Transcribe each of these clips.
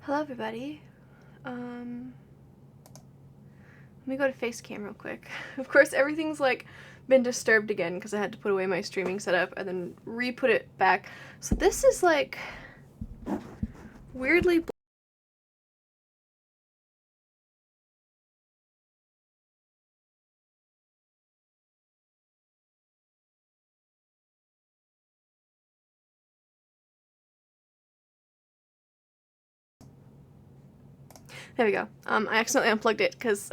Hello everybody. Let me go to face cam real quick. Of course everything's like been disturbed again because I had to put away my streaming setup and then re-put it back. So this is like weirdly There we go. I accidentally unplugged it because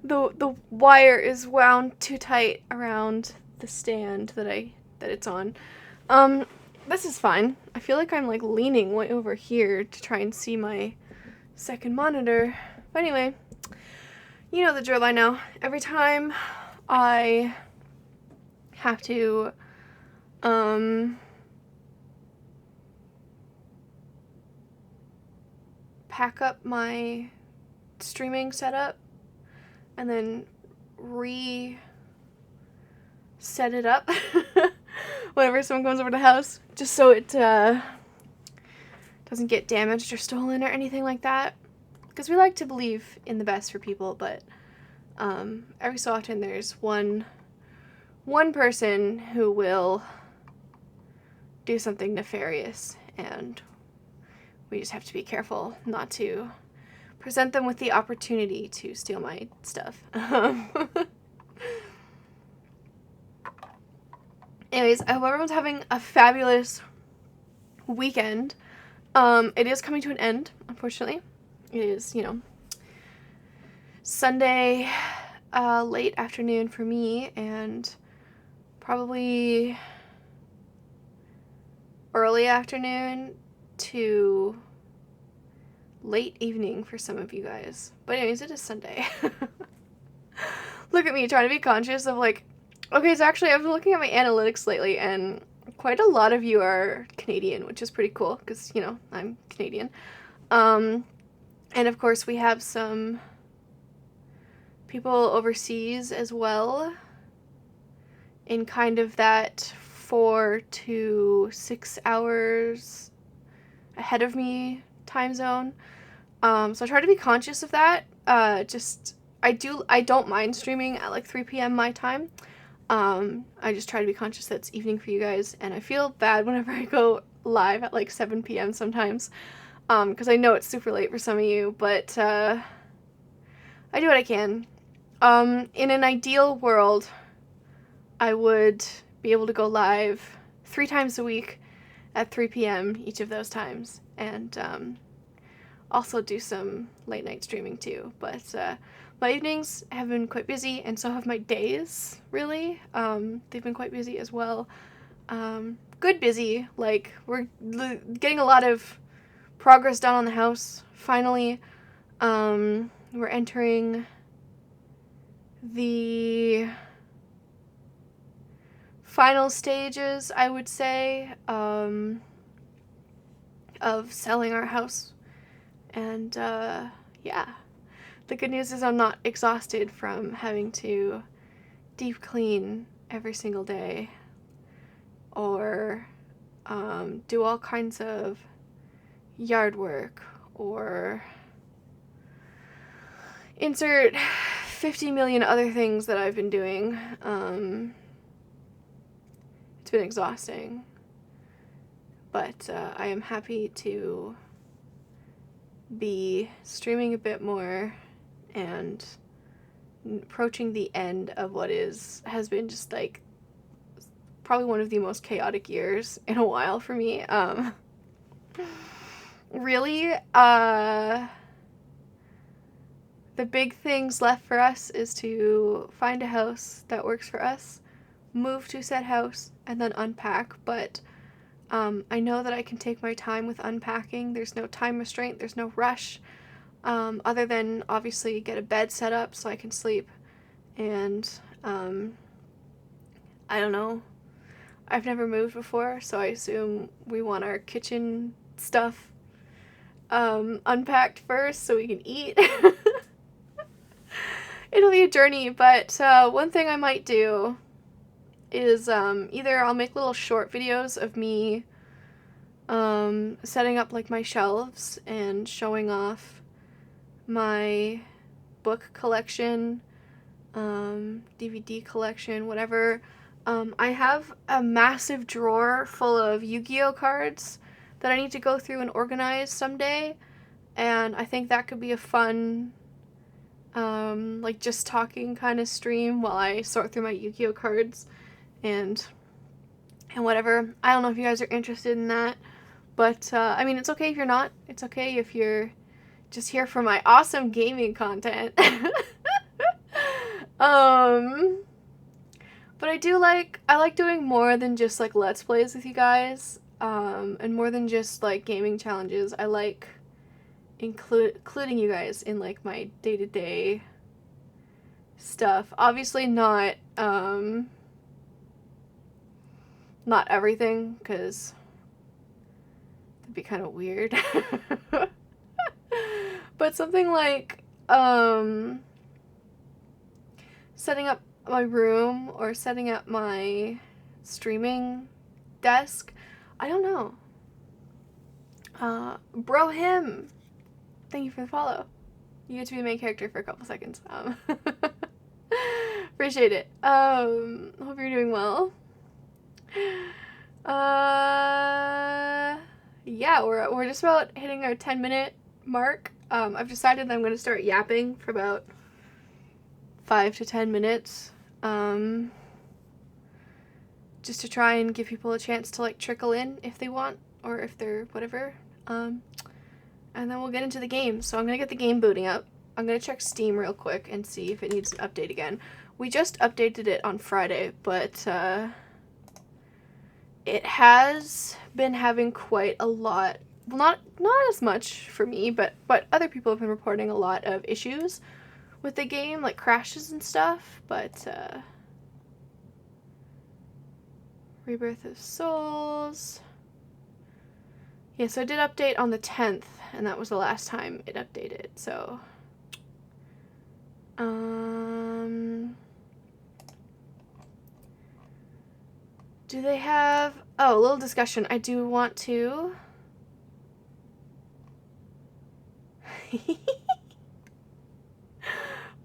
the wire is wound too tight around the stand that it's on. This is fine. I feel like I'm like leaning way over here to try and see my second monitor. But anyway, you know the drill by now. Every time I have to pack up my streaming setup and then reset it up whenever someone comes over to the house, just so it doesn't get damaged or stolen or anything like that. Because we like to believe in the best for people, but every so often there's one person who will do something nefarious, and we just have to be careful not to present them with the opportunity to steal my stuff. Anyways, I hope everyone's having a fabulous weekend. It is coming to an end, unfortunately. It is, you know, Sunday late afternoon for me, and probably early afternoon to late evening for some of you guys. But anyways, it is Sunday. Look at me trying to be conscious of like, okay, so actually I've been looking at my analytics lately, and quite a lot of you are Canadian, which is pretty cool because, you know, I'm Canadian. And of course we have some people overseas as well in kind of that 4 to 6 hours ahead of me time zone. So I try to be conscious of that. I don't mind streaming at like 3 p.m. my time. I just try to be conscious that it's evening for you guys, and I feel bad whenever I go live at like 7 p.m. sometimes, because I know it's super late for some of you, but I do what I can. In an ideal world, I would be able to go live 3 times a week at 3 p.m. each of those times, and also do some late night streaming too. But my evenings have been quite busy, and so have my days, really. They've been quite busy as well. Good busy. Like, we're getting a lot of progress done on the house, finally. We're entering the final stages, I would say, of selling our house. And yeah, the good news is I'm not exhausted from having to deep clean every single day or do all kinds of yard work or insert 50 million other things that I've been doing. It's been exhausting, but I am happy to be streaming a bit more and approaching the end of what has been just like probably one of the most chaotic years in a while for me. Really, the big things left for us is to find a house that works for us, move to said house, and then unpack. But I know that I can take my time with unpacking. There's no time restraint, there's no rush, other than obviously get a bed set up so I can sleep. And I don't know, I've never moved before, so I assume we want our kitchen stuff unpacked first so we can eat. It'll be a journey, but one thing I might do is either I'll make little short videos of me setting up like my shelves and showing off my book collection, DVD collection, whatever. I have a massive drawer full of Yu-Gi-Oh cards that I need to go through and organize someday, and I think that could be a fun, like just talking kind of stream while I sort through my Yu-Gi-Oh cards and whatever. I don't know if you guys are interested in that, but I mean, it's okay if you're not. It's okay if you're just here for my awesome gaming content. But I like doing more than just like Let's Plays with you guys, and more than just like gaming challenges. I like including you guys in like my day-to-day stuff. Obviously not everything, because it'd be kind of weird. But something like setting up my room or setting up my streaming desk. I don't know. Bro him. Thank you for the follow. You get to be the main character for a couple seconds. Appreciate it. Hope you're doing well. Yeah, we're just about hitting our 10-minute mark. I've decided that I'm going to start yapping for about 5 to 10 minutes, just to try and give people a chance to like trickle in if they want, or if they're whatever, and then we'll get into the game. So I'm gonna get the game booting up. I'm gonna check Steam real quick and see if it needs an update again. We just updated it on Friday, but it has been having quite a lot, well, not as much for me, but other people have been reporting a lot of issues with the game, like crashes and stuff. But Rebirth of Souls, yeah, so it did update on the 10th, and that was the last time it updated. So do they have, oh, a little discussion. I do want to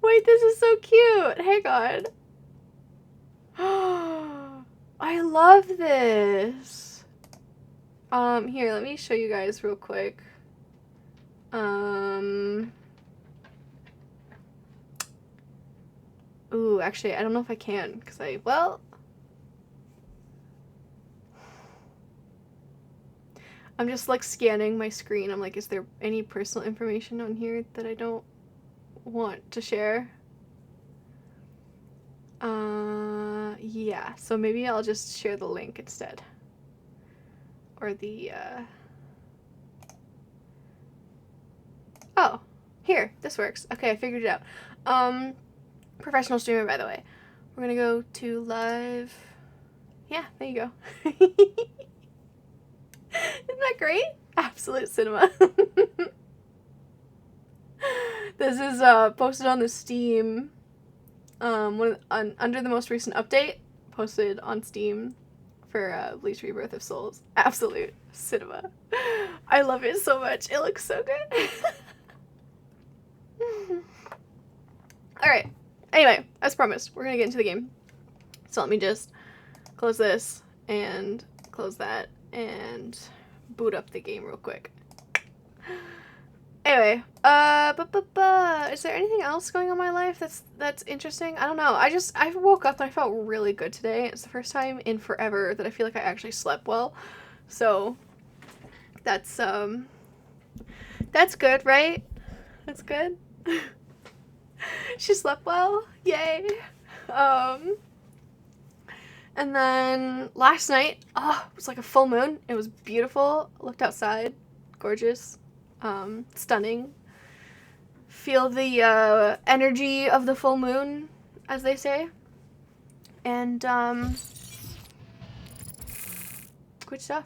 wait, this is so cute. Hang on. I love this. Here, let me show you guys real quick. Ooh, actually, I don't know if I can, because I'm just like scanning my screen. I'm like, is there any personal information on here that I don't want to share? Yeah, so maybe I'll just share the link instead. Or the, oh, here, this works. Okay, I figured it out. Professional streamer, by the way. We're gonna go to live. Yeah, there you go. Isn't that great? Absolute cinema. This is posted on the Steam, under the most recent update, posted on Steam for Bleach Rebirth of Souls. Absolute cinema. I love it so much. It looks so good. Alright. Anyway, as promised, we're gonna get into the game. So let me just close this and close that and boot up the game real quick. Anyway, is there anything else going on in my life that's interesting? I don't know. I woke up and I felt really good today. It's the first time in forever that I feel like I actually slept well. So that's good, right? That's good. She slept well. Yay. And then last night, oh, it was like a full moon. It was beautiful. I looked outside. Gorgeous. Stunning. Feel the energy of the full moon, as they say. And good stuff.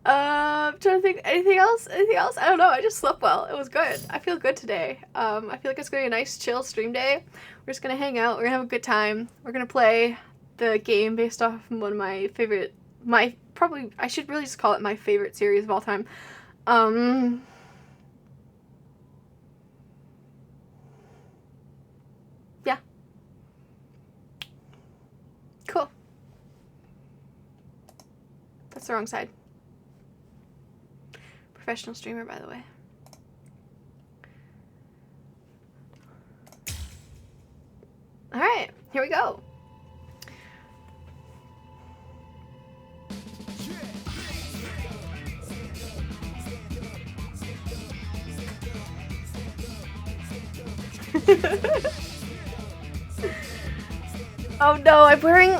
I'm trying to think, anything else? I don't know, I just slept well. It was good. I feel good today. I feel like it's gonna be a nice chill stream day. We're just gonna hang out, we're gonna have a good time. We're gonna play the game based off of one of my favorite, I should really just call it my favorite series of all time. Yeah. Cool. That's the wrong side. Professional streamer, by the way. Alright, here we go. Oh no, I'm wearing...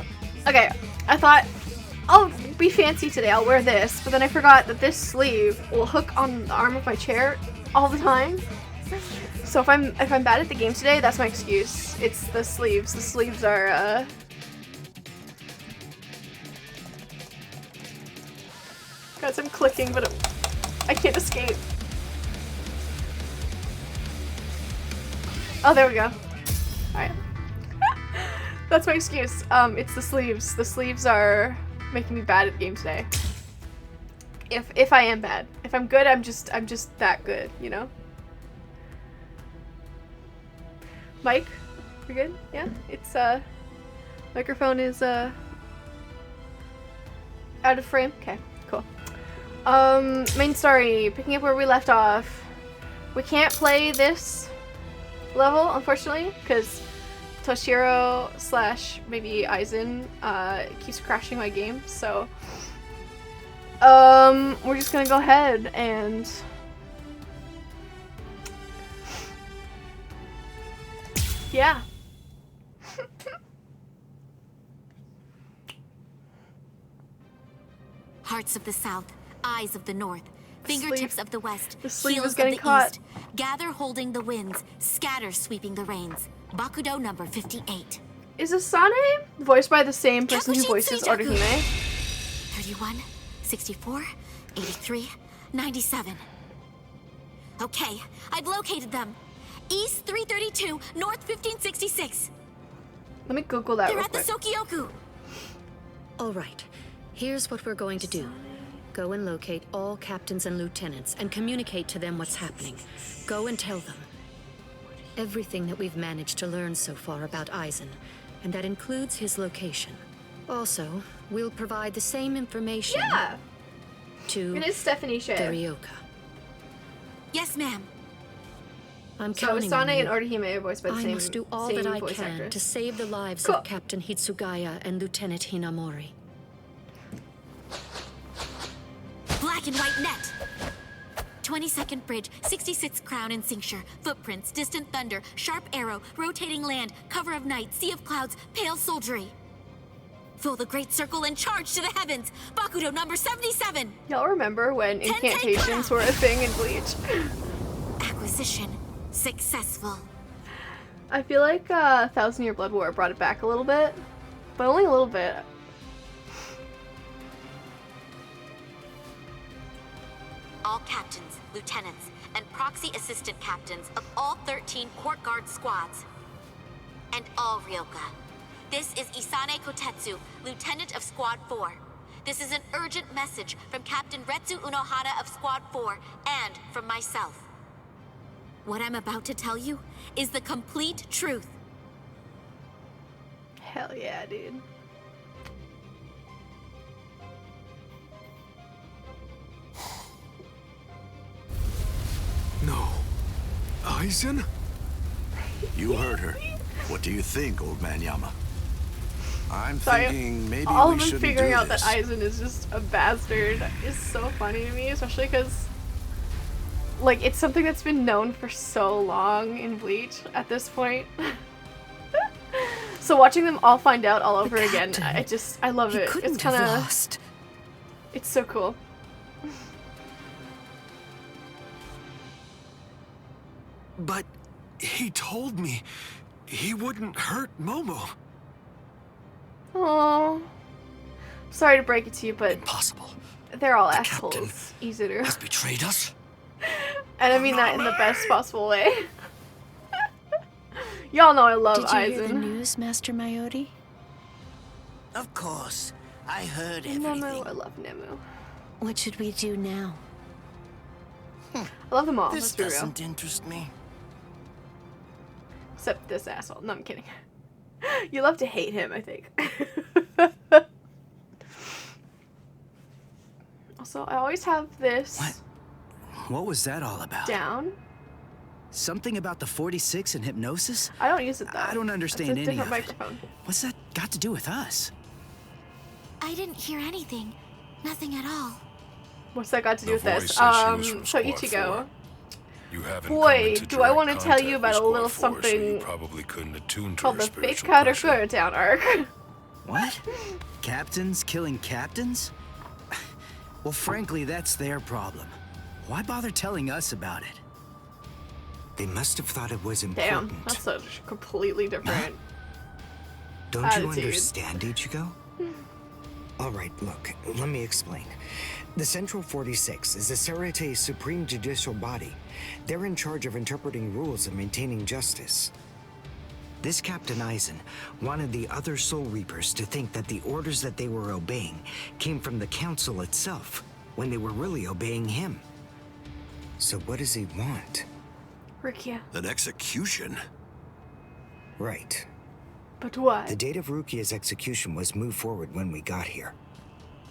Okay, I thought I'll be fancy today, I'll wear this, but then I forgot that this sleeve will hook on the arm of my chair all the time. So if I'm bad at the game today, that's my excuse. It's the sleeves. The sleeves are got some clicking, but I can't escape. Oh, there we go. Alright. That's my excuse. It's the sleeves. The sleeves are making me bad at the game today. If I am bad. If I'm good, I'm just that good, you know? Mic? You're good? Yeah? It's microphone is out of frame? Okay, cool. Main story, picking up where we left off. We can't play this level, unfortunately, because Toshiro / maybe Aizen keeps crashing my game, so we're just gonna go ahead and yeah. Hearts of the South, eyes of the North, fingertips of the West, the sleeve heels is getting of the caught. East. Gather holding the winds, scatter sweeping the rains. Bakudo number 58. Is Asane voiced by the same person who Kakushin voices Suijaku. Orihime? 31, 64, 83, 97. Okay, I've located them. East 332, North 1566. Let me Google that They're real at the quick. Sokioku. All right, here's what we're going to do. Go and locate all captains and lieutenants and communicate to them what's happening. Go and tell them everything that we've managed to learn so far about Aizen, and that includes his location. Also, we'll provide the same information Yeah, to it is Stephanie Shea. Ryoka. Yes, ma'am. I'm So counting on Asane you. and Orihime are voiced by the I same must do all same that I voice can actress. to save the lives Cool. of Captain Hitsugaya and Lieutenant Hinamori. Black and white net. 22nd bridge, 66th crown and cincture. Footprints, distant thunder, sharp arrow, rotating land, cover of night, sea of clouds, pale soldiery. Fill the great circle and charge to the heavens. Bakudo number 77. Y'all remember when Tensei incantations Kura. were a thing in Bleach? Acquisition successful. I feel like 1,000 Year Blood War brought it back a little bit, but only a little bit. All captains, lieutenants, and proxy assistant captains of all 13 court guard squads. And all Ryoka. This is Isane Kotetsu, lieutenant of Squad 4. This is an urgent message from Captain Retsu Unohana of Squad 4 and from myself. What I'm about to tell you is the complete truth. Hell yeah, dude. No. Aizen? You heard her. What do you think, old man Yama? I'm Sorry, thinking maybe all we of them shouldn't figuring do out this. that Aizen is just a bastard is so funny to me, especially because, like, it's something that's been known for so long in Bleach at this point. So watching them all find out all over again, I love it. It's kind of lost. It's so cool. But he told me he wouldn't hurt Momo. Oh, sorry to break it to you, but Impossible. they're all The assholes. captain Izuru. has betrayed us. And I mean that in the best possible way. Y'all know I love Did you hear the Aizen. news, Master Mayori? Of course. I heard Nemu, everything. I love Nemu. What should we do now? I love them all, This let's be real. doesn't interest me. Except this asshole. No, I'm kidding. You love to hate him, I think. Also, I always have this What was that all about? down. Something about the 46 and hypnosis? I don't use it though. I don't understand It's a any different of it. microphone. What's that got to do with us? I didn't hear anything. Nothing at all. What's that got to do with The this? voice says she was from So Squad Ichigo. 4. You haven't Boy, come into do I direct want to tell you contact about with a little Squad 4, so you something probably couldn't attune to called her the Fake spiritual Powder pressure. Photo Down arc. What? Captains killing captains? Well, frankly, that's their problem. Why bother telling us about it? They must have thought it was Damn, important. that's such completely different. Don't attitude. you understand, Ichigo? All right, look, let me explain. The Central 46 is the Sarate's supreme judicial body. They're in charge of interpreting rules and maintaining justice. This Captain Eisen wanted the other Soul Reapers to think that the orders that they were obeying came from the Council itself, when they were really obeying him. So what does he want? Rukia. An execution? Right. But what? The date of Rukia's execution was moved forward when we got here.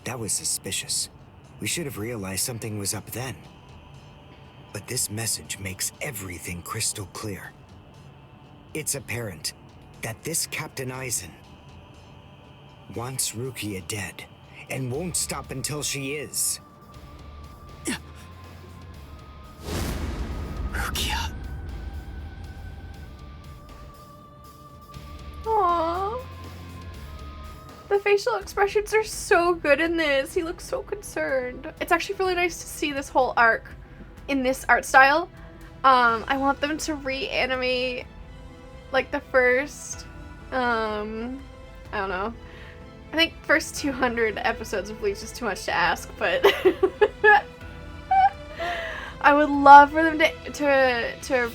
That was suspicious. We should have realized something was up then. But this message makes everything crystal clear. It's apparent that this Captain Eisen wants Rukia dead, and won't stop until she is. Rukia. Aww. The facial expressions are so good in this. He looks so concerned. It's actually really nice to see this whole arc in this art style. I want them to reanimate like the first, I don't know. I think first 200 episodes of Bleach is too much to ask, but I would love for them to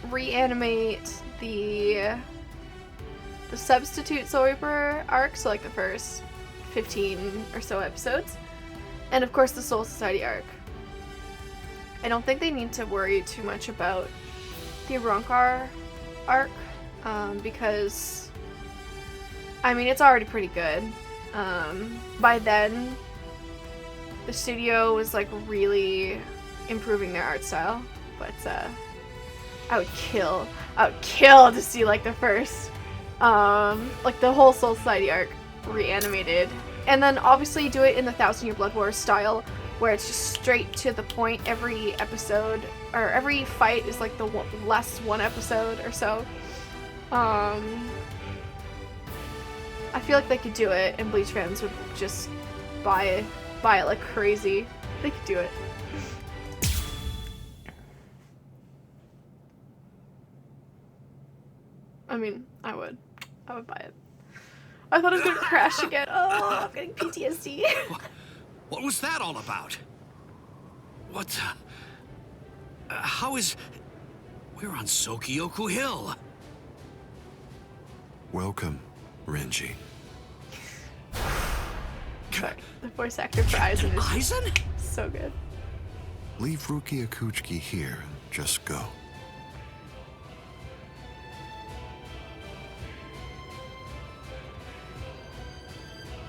reanimate the substitute Soul Reaper arc, so like the first 15 or so episodes, and of course the Soul Society arc. I don't think they need to worry too much about the Rancor arc, because I mean it's already pretty good. By then the studio was like really improving their art style, but I would kill to see like the first like the whole Soul Society arc reanimated, and then obviously do it in the 1000 Year Blood War style, where it's just straight to the point. Every episode or every fight is like the last one episode or so. I feel like they could do it, and Bleach fans would just buy it like crazy. They could do it. I mean, I would buy it. I thought it was gonna crash again. Oh, I'm getting PTSD. What was that all about? What? How is... We're on Sokyoku Hill. Welcome, Renji. Sorry, the voice actor for Eisen is Eisen? so good. Leave Rukia Kuchiki here and just go.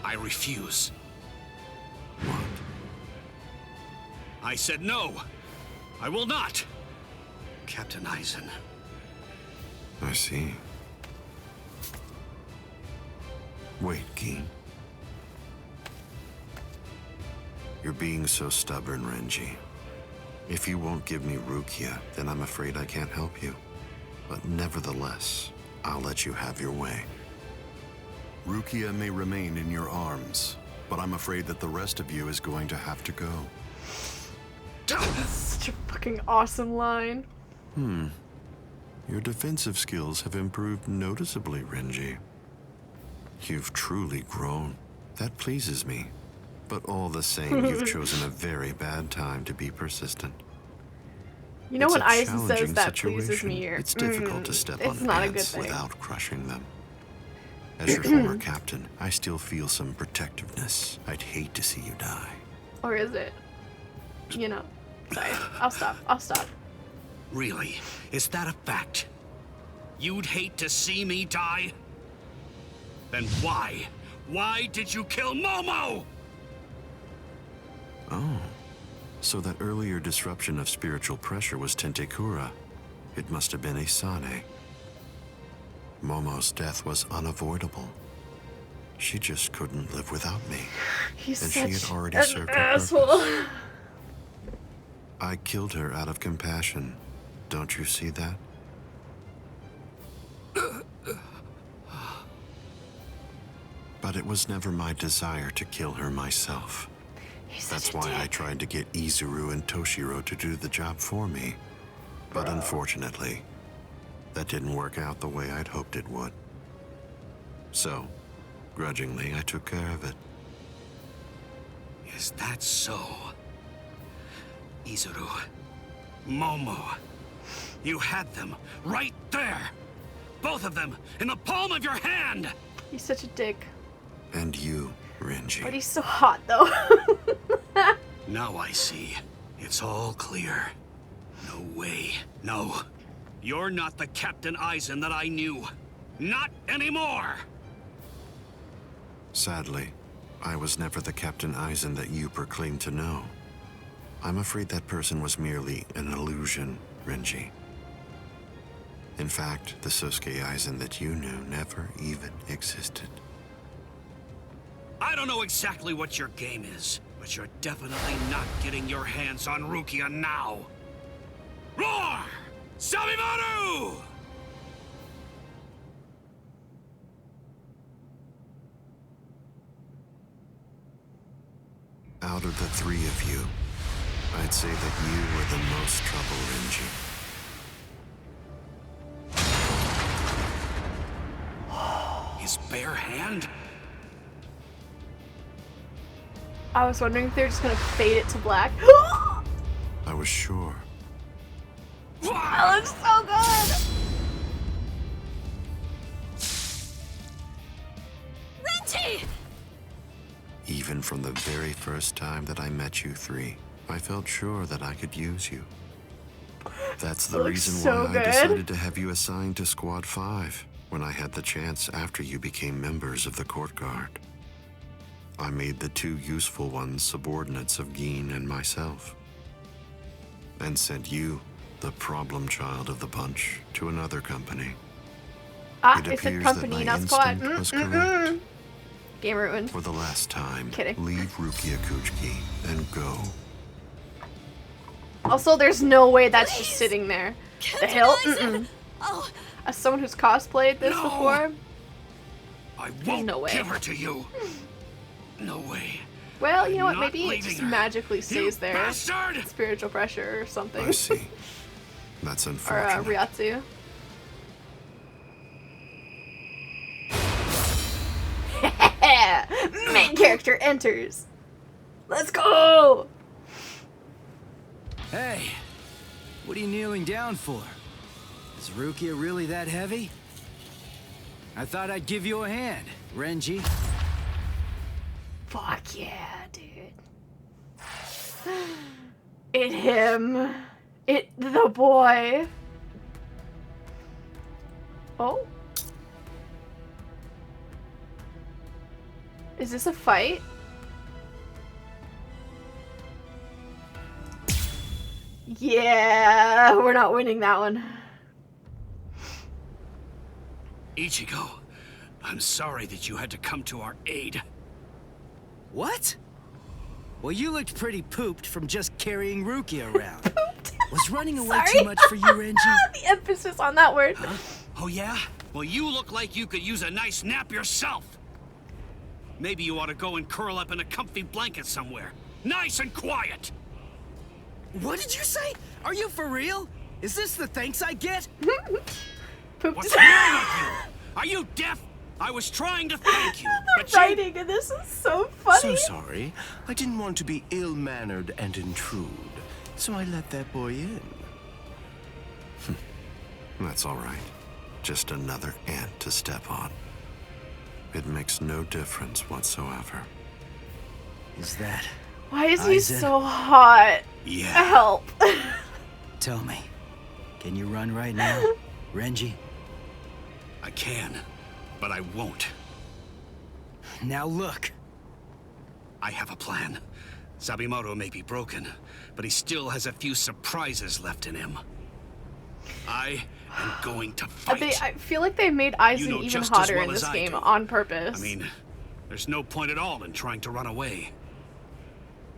I refuse. What? I said no. I will not. Captain Eisen. I see. Wait, Geen. You're being so stubborn, Renji. If you won't give me Rukia, then I'm afraid I can't help you. But nevertheless, I'll let you have your way. Rukia may remain in your arms, but I'm afraid that the rest of you is going to have to go. Such a fucking awesome line. Your defensive skills have improved noticeably, Renji. You've truly grown. That pleases me. But all the same, you've chosen a very bad time to be persistent. You know It's when a Eisen says challenging that pleases situation. me, It's difficult to step it's on not a good ants thing. without crushing them. As your former captain, I still feel some protectiveness. I'd hate to see you die. Or is it? You know. Sorry. I'll stop. Really? Is that a fact? You'd hate to see me die? Then why? Why did you kill Momo? Oh. So that earlier disruption of spiritual pressure was Tentekura. It must have been Isane. Momo's death was unavoidable. She just couldn't live without me. He's and such she had already an served her asshole. purpose. I killed her out of compassion. Don't you see that? But it was never my desire to kill her myself. That's why I tried to get Izuru and Toshiro to do the job for me. But unfortunately, that didn't work out the way I'd hoped it would. So, grudgingly, I took care of it. Is that so? Izuru, Momo, you had them right there. Both of them in the palm of your hand. He's such a dick. And you, Renji. But he's so hot, though. Now I see. It's all clear. No way. No. You're not the Captain Aizen that I knew. Not anymore! Sadly, I was never the Captain Aizen that you proclaimed to know. I'm afraid that person was merely an illusion, Renji. In fact, the Sosuke Aizen that you knew never even existed. I don't know exactly what your game is, but you're definitely not getting your hands on Rukia now. Roar! Sabimaru! Out of the three of you, I'd say that you were the most trouble, Renji. His bare hand? I was wondering if they're just gonna fade it to black. I was sure. That looks so good! Renji! Even from the very first time that I met you three, I felt sure that I could use you. That's the Looks reason so why good. I decided to have you assigned to Squad 5 when I had the chance after you became members of the Court Guard. I made the two useful ones subordinates of Gin and myself, and sent you, the problem child of the bunch, to another company. Ah, It it's a appears company, that my not squad. instinct was correct. Game ruined. For the last time, Kidding. leave Rukia Kuchiki and go. Also, there's no way that's just sitting there. The hill? Oh, As someone who's cosplayed this No. before, I won't no way. give her to you. No way. well, you know what? Not Maybe it leaving just her. magically stays You there. bastard! Spiritual pressure or something. I see. That's Or unfortunate. Ryatsu. Main character enters. Let's go! Hey, what are you kneeling down for? Is Rukia really that heavy? I thought I'd give you a hand, Renji. Fuck yeah, dude. It him. It the boy. Oh. Is this a fight? Yeah, we're not winning that one. Ichigo, I'm sorry that you had to come to our aid. What? Well, you looked pretty pooped from just carrying Rukia around. Was running away Sorry. too much for you, Renji? The emphasis on that word. Huh? Oh yeah? Well, you look like you could use a nice nap yourself. Maybe you ought to go and curl up in a comfy blanket somewhere. Nice and quiet. What did you say? Are you for real? Is this the thanks I get? Pooped. What's wrong with you? Are you deaf? I was trying to thank you, but The writing in this is so funny. So sorry. I didn't want to be ill-mannered and intrude, so I let that boy in. That's all right. Just another ant to step on. It makes no difference whatsoever. Is that... Why is he Aizen? so hot? Yeah. Help. Tell me, can you run right now, Renji? I can, but I won't. Now look. I have a plan. Sabimoto may be broken, but he still has a few surprises left in him. I am going to fight. I feel like they made Aizen You know even just as hotter well in as this I game do. on purpose. I mean, there's no point at all in trying to run away.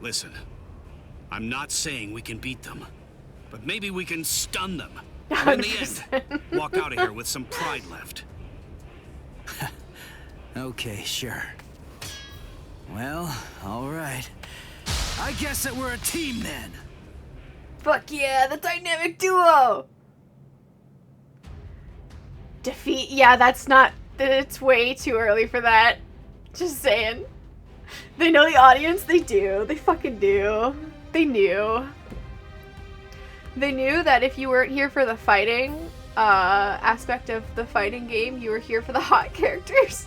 Listen, I'm not saying we can beat them, but maybe we can stun them. And in the end, walk out of here with some pride left. Okay, sure. Well, all right. I guess that we're a team then. Fuck yeah, the dynamic duo! Defeat? Yeah, that's not... It's way too early for that. Just saying. They know the audience? They do. They fucking do. They knew. They knew that if you weren't here for the fighting aspect of the fighting game, you were here for the hot characters.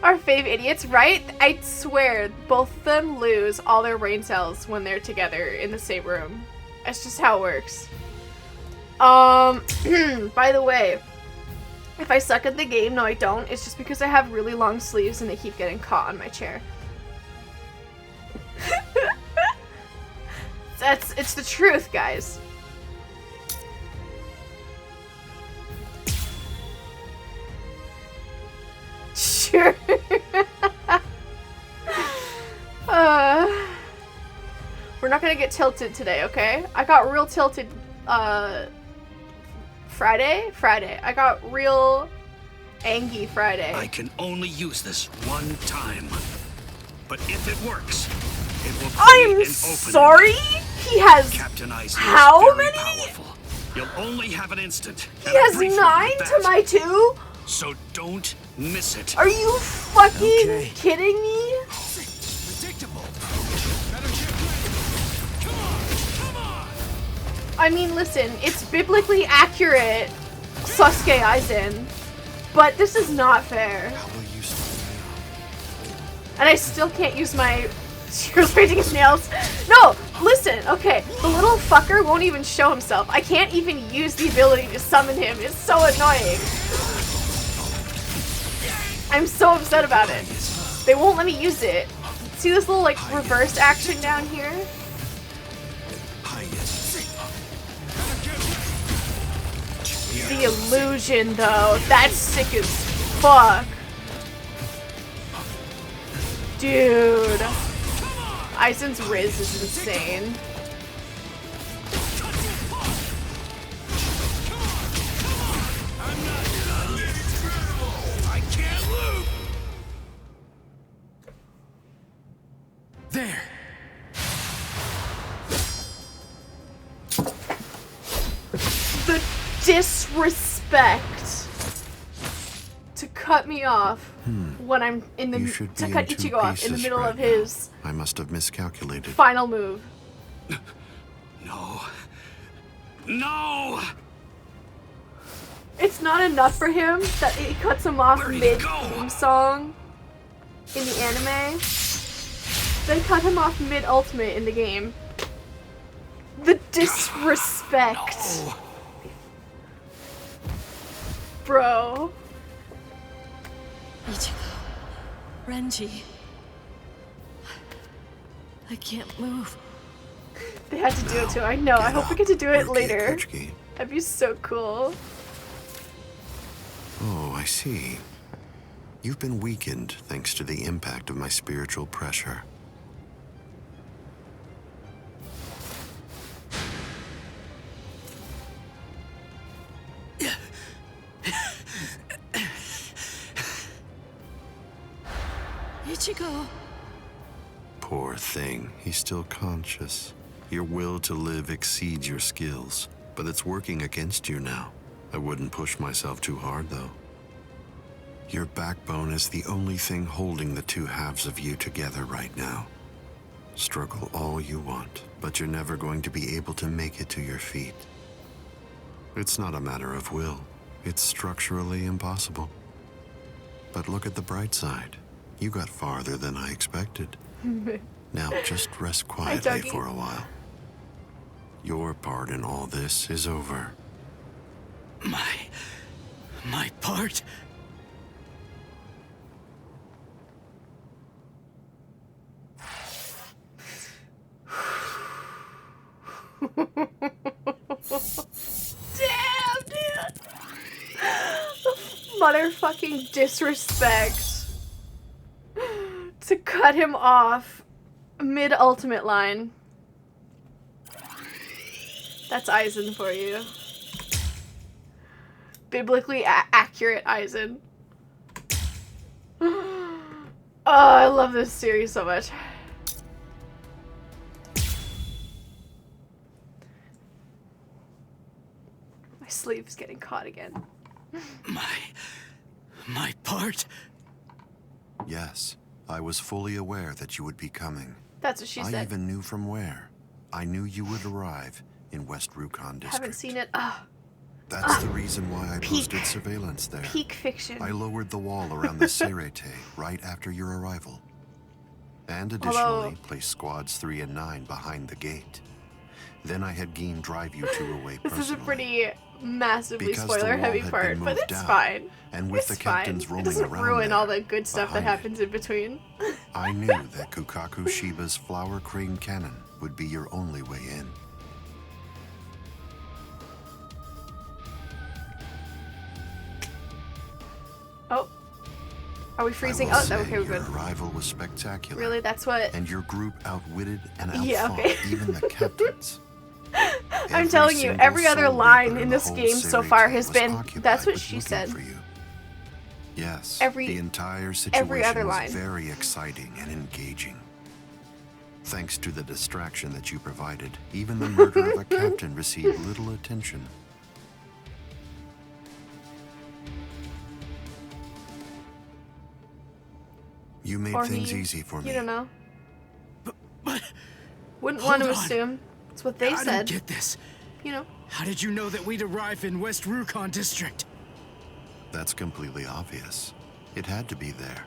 Our fave idiots, right? I swear, both of them lose all their brain cells when they're together in the same room. That's just how it works. By the way, if I suck at the game, no I don't, it's just because I have really long sleeves and they keep getting caught on my chair. It's the truth, guys. Sure. We're not gonna get tilted today, okay? I got real tilted, Friday? I got real angry Friday. I can only use this one time. But if it works, it will create I'm an opening. sorry? He has Captain Aizen how is very many? powerful. You'll only have an instant. He has 9 to my 2? So don't miss it. Are you fucking Okay. kidding me? Predictable. I mean, listen, it's biblically accurate, Sasuke Aizen, but this is not fair. How will you stop And I still can't use my... She was painting his nails. No, listen, okay, the little fucker won't even show himself. I can't even use the ability to summon him. It's so annoying. I'm so upset about it. They won't let me use it. See this little, like, reversed action down here? The illusion, though, that's sick as fuck. Dude. Aizen's Riz is insane. There. The disrespect to cut me off when I'm in the You should to be cut in two Ichigo off in the pieces middle right of his now. I must have miscalculated. final move. No. No! It's not enough for him that it cuts him off Where'd he mid go? theme song in the anime. Then cut him off mid ultimate in the game. The disrespect. No. Bro. Ichigo. Renji. I can't move. They had to do it too. I know. I hope we get to do it Rukia later. Kuchiki. That'd be so cool. Oh, I see. You've been weakened thanks to the impact of my spiritual pressure. Ichigo. Poor thing. He's still conscious. Your will to live exceeds your skills, but it's working against you now. I wouldn't push myself too hard, though. Your backbone is the only thing holding the two halves of you together right now. Struggle all you want, but you're never going to be able to make it to your feet. It's not a matter of will. It's structurally impossible. But look at the bright side. You got farther than I expected. Now just rest quietly for a while. Your part in all this is over. My part? Damn, dude. Motherfucking disrespect to cut him off mid-ultimate line. That's Aizen for you. Biblically accurate Aizen. Oh, I love this series so much. My sleeve's getting caught again. My part? Yes, I was fully aware that you would be coming. That's what she said. I even knew from where. I knew you would arrive in West Rukon District. Haven't seen it. Ah. That's the reason why I posted surveillance there. Peak fiction. I lowered the wall around the Serete right after your arrival. And additionally, placed squads 3 and 9 behind the gate. Then I had Geen drive you two away personally. This is a pretty massively spoiler-heavy part, but it's fine. And with the captains roaming around, it doesn't ruin there, all the good stuff that happens in between. I knew that Kukaku Shiba's flower crane cannon would be your only way in. Oh, are we freezing? Oh, okay, we're good. Your arrival was spectacular. Really, that's what? And your group outwitted and outfought okay. even the captains. I'm telling you, every other line in this game so far has been, that's what she said. Yes, the entire situation was very exciting and engaging. Thanks to the distraction that you provided, even the murder of a captain received little attention. You made things easy for me. You don't know. But wouldn't want to assume. It's what they said. I don't get this. You know. How did you know that we'd arrive in West Rukon District? That's completely obvious. It had to be there.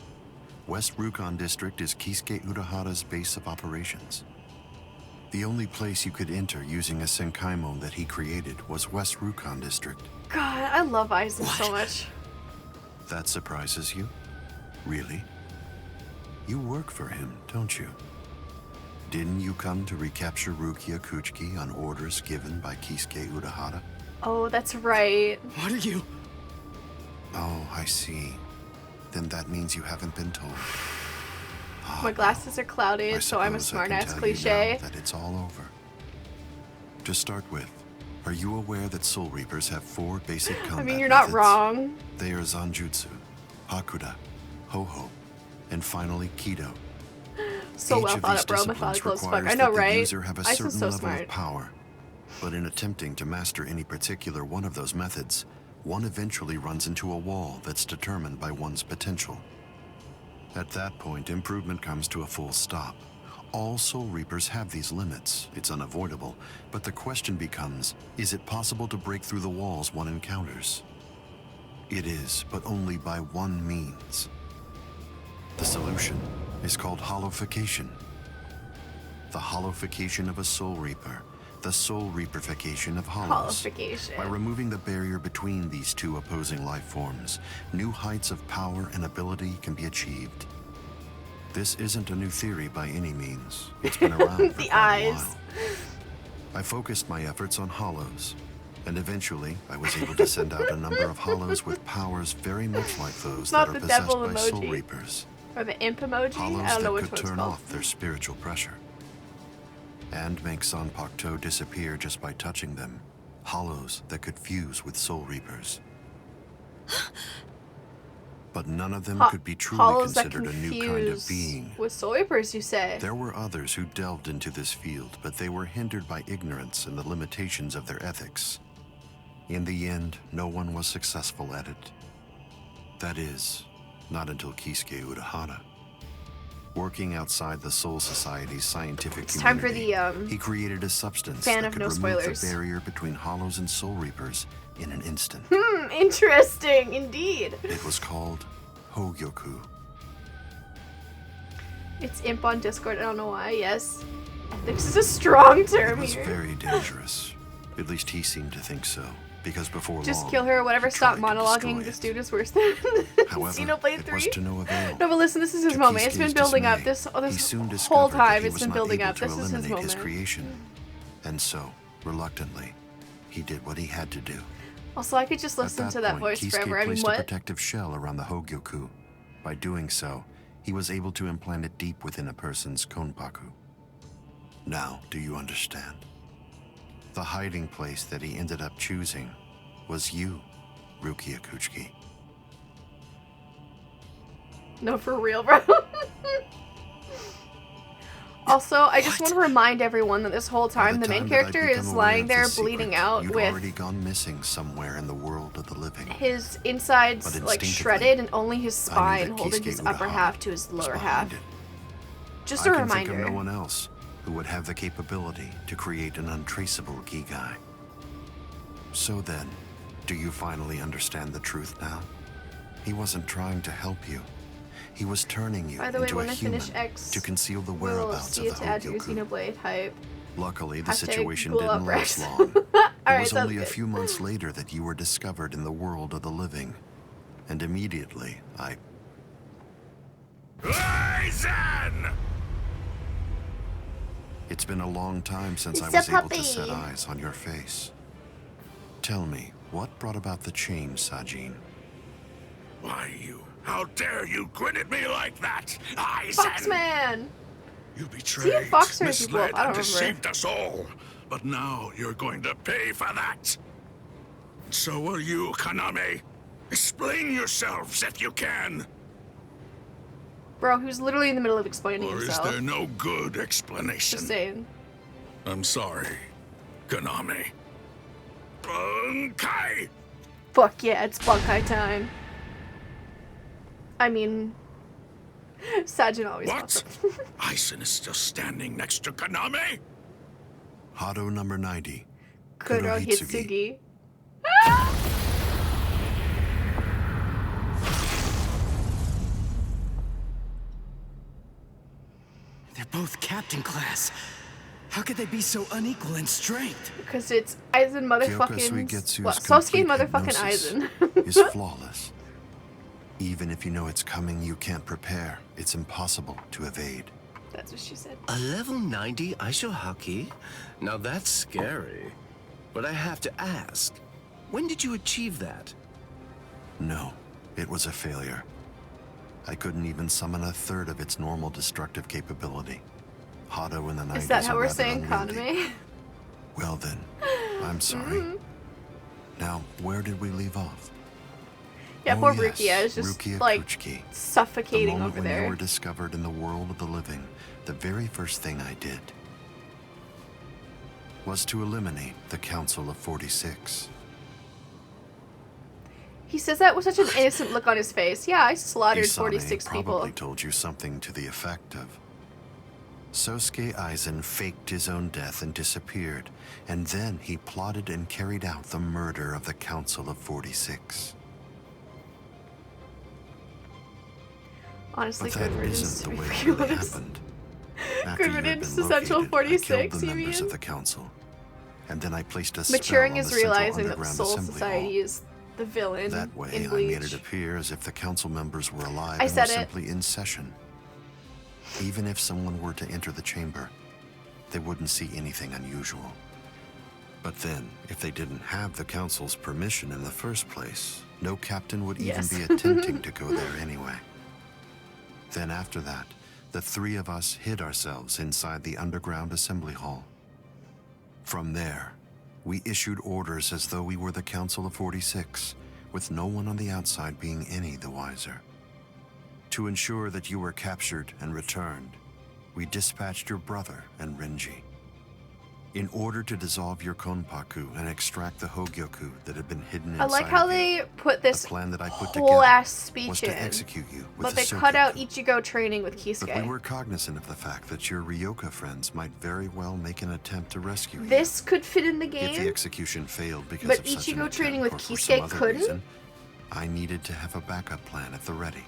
West Rukon District is Kisuke Urahara's base of operations. The only place you could enter using a Senkaimon that he created was West Rukon District. God, I love Aizen so much. That surprises you? Really? You work for him, don't you? Didn't you come to recapture Rukia Kuchiki on orders given by Kisuke Urahara? Oh, that's right. What are you? Oh, I see. Then that means you haven't been told. My glasses are clouded, so I'm a smartass cliche. That it's all over. To start with, are you aware that Soul Reapers have 4 basic combat I mean, you're not methods? wrong. They are Zanjutsu, Hakuda, Ho-Ho, and finally Kido. So well thought up, bro. Methodical as fuck. I know, right? The user have a certain so level smart. of power. But in attempting to master any particular one of those methods, one eventually runs into a wall that's determined by one's potential. At that point, improvement comes to a full stop. All Soul Reapers have these limits. It's unavoidable. But the question becomes, is it possible to break through the walls one encounters? It is, but only by one means. The solution is called hollowification. The hollowification of a Soul Reaper. The Soul Reaperification of hollows. Hollowification. By removing the barrier between these two opposing life forms, new heights of power and ability can be achieved. This isn't a new theory by any means. It's been around for the quite eyes. a while. I focused my efforts on hollows, and eventually I was able to send out a number of hollows with powers very much like those that are possessed by Soul Reapers. Or the imp emoji? Hollows I don't know that which could one's turn called. off their spiritual pressure and make Zanpakuto disappear just by touching them. Hollows that could fuse with Soul Reapers. But none of them could be truly considered a new kind of being. With Soul Reapers, you say? There were others who delved into this field, but they were hindered by ignorance and the limitations of their ethics. In the end, no one was successful at it. That is, not until Kisuke Urahara. Working outside the Soul Society's scientific community, he created a substance that could remove the barrier between hollows and Soul Reapers in an instant. Interesting, indeed. It was called Hogyoku. It's imp on Discord. I don't know why. Yes. Ethics is a strong term It was here. very dangerous. At least he seemed to think so. Because before Just long, kill her or whatever. he Stop tried to monologuing. destroy This it. dude is worse than However, Xenoblade it 3. was to no avail. No, but listen, this is his To moment. It's been Kisuke's building up. dismay, This he soon whole discovered that time he it's was been not building able up. to This is his eliminate his moment. creation. And so, reluctantly, he did what he had to do. Also, I could just listen At to that point, voice Kisuke forever. I mean, placed a what? protective shell around the Hogyoku. By doing so, he was able to implant it deep within a person's konpaku. Now, do you understand? The hiding place that he ended up choosing was you, Rukia Kuchiki. No, for real, bro. Also, I just want to remind everyone that this whole time the main character is lying there bleeding out You'd with already gone missing somewhere in the world of the living. his insides But like instinctively, shredded and only his I knew spine that holding Kisuke his upper Uraha half to his was lower behind half. it. Just a I can reminder. think of no one else who would have the capability to create an untraceable Gigai. So then, do you finally understand the truth now? He wasn't trying to help you. He was turning you By the way, into when a I human finish X, to conceal the we'll whereabouts see of it the to add to your Hogyoku. Xenoblade hype. Luckily, the Hashtag situation cool didn't up, last Rex. long. It Alright, was sounds only a good. few months later that you were discovered in the world of the living. And immediately, I... Aizen! It's been a long time since I It's a was able to puppy. set eyes on your face. Tell me, what brought about the change, Sajin? Why, you... How dare you grin at me like that? Foxman! You he a betrayed, fox or is he wolf? misled, I don't and remember. deceived us all. But now you're going to pay for that. So will you, Kaname. Explain yourselves if you can. Bro, who's literally in the middle of explaining Or is himself. there no good explanation? Just saying. I'm sorry, Kaname. Bunkai! Fuck yeah, it's Bunkai time. I mean... Sajin always What? wants Aizen is still standing next to Kaname? Hado number 90. Kurohitsugi. They're both captain class. How could they be so unequal in strength? Because it's Aizen Kyoka motherfucking... Suigetsu's Well, Sosuke complete motherfucking hypnosis Aizen. is flawless. Even if you know it's coming, you can't prepare. It's impossible to evade. That's what she said. A level 90 Aisho Haki? Now that's scary. But I have to ask, when did you achieve that? No, it was a failure. I couldn't even summon a third of its normal destructive capability. Hado in the 90s Is that how are we're rather saying unwieldy. Kaname? Well then, I'm sorry. Mm-hmm. Now, where did we leave off? Yeah, Oh, poor yes, Rukia is just, Rukia like, Kuchiki. The suffocating moment over when you there. were discovered in the world of the living, the very first thing I did was to eliminate the Council of 46. He says that with such an innocent look on his face. Yeah, I slaughtered Isane 46 probably people. told you something to the effect of, Sosuke Aizen faked his own death and disappeared, and then he plotted and carried out the murder of the Council of 46. Honestly, But good that riddance, isn't to the be way it pretty really honest. happened. Good After you had riddance been to Central located, I killed 46, the you members mean? of the council, and then I placed a Maturing spell on is the Central realizing that the Underground Soul Assembly Society Hall. is the villain That way, in I Bleach. made it appear as if the council members were alive I and said were it. simply in session. Even if someone were to enter the chamber, they wouldn't see anything unusual. But then, if they didn't have the council's permission in the first place, no captain would even Yes. be attempting to go there anyway. Then after that, the three of us hid ourselves inside the underground assembly hall. From there, we issued orders as though we were the Council of 46, with no one on the outside being any the wiser. To ensure that you were captured and returned, we dispatched your brother and Renji. In order to dissolve your Konpaku and extract the Hogyoku that had been hidden inside I like how of you, they put this the plan that I put whole together ass was speech to in, execute you with but the they cut out Sokoku. Ichigo training with But we Kisuke. were cognizant of the fact that your Ryoka friends might very well make an attempt to rescue you. This could fit in the If the game, execution failed because but of such an Ichigo training attempt with or for some Kisuke other couldn't? reason, I needed to have a backup plan at the ready.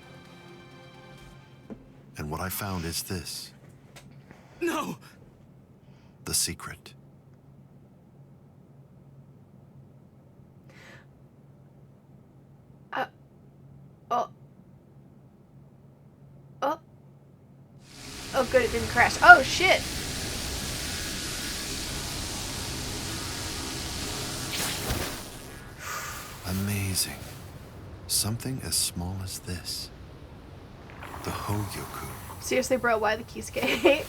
And what I found is this. No! The secret. Oh. Oh. Oh, good, it didn't crash. Oh, shit! Amazing. Something as small as this. The Hogyoku. Seriously, bro, why the Kisuke?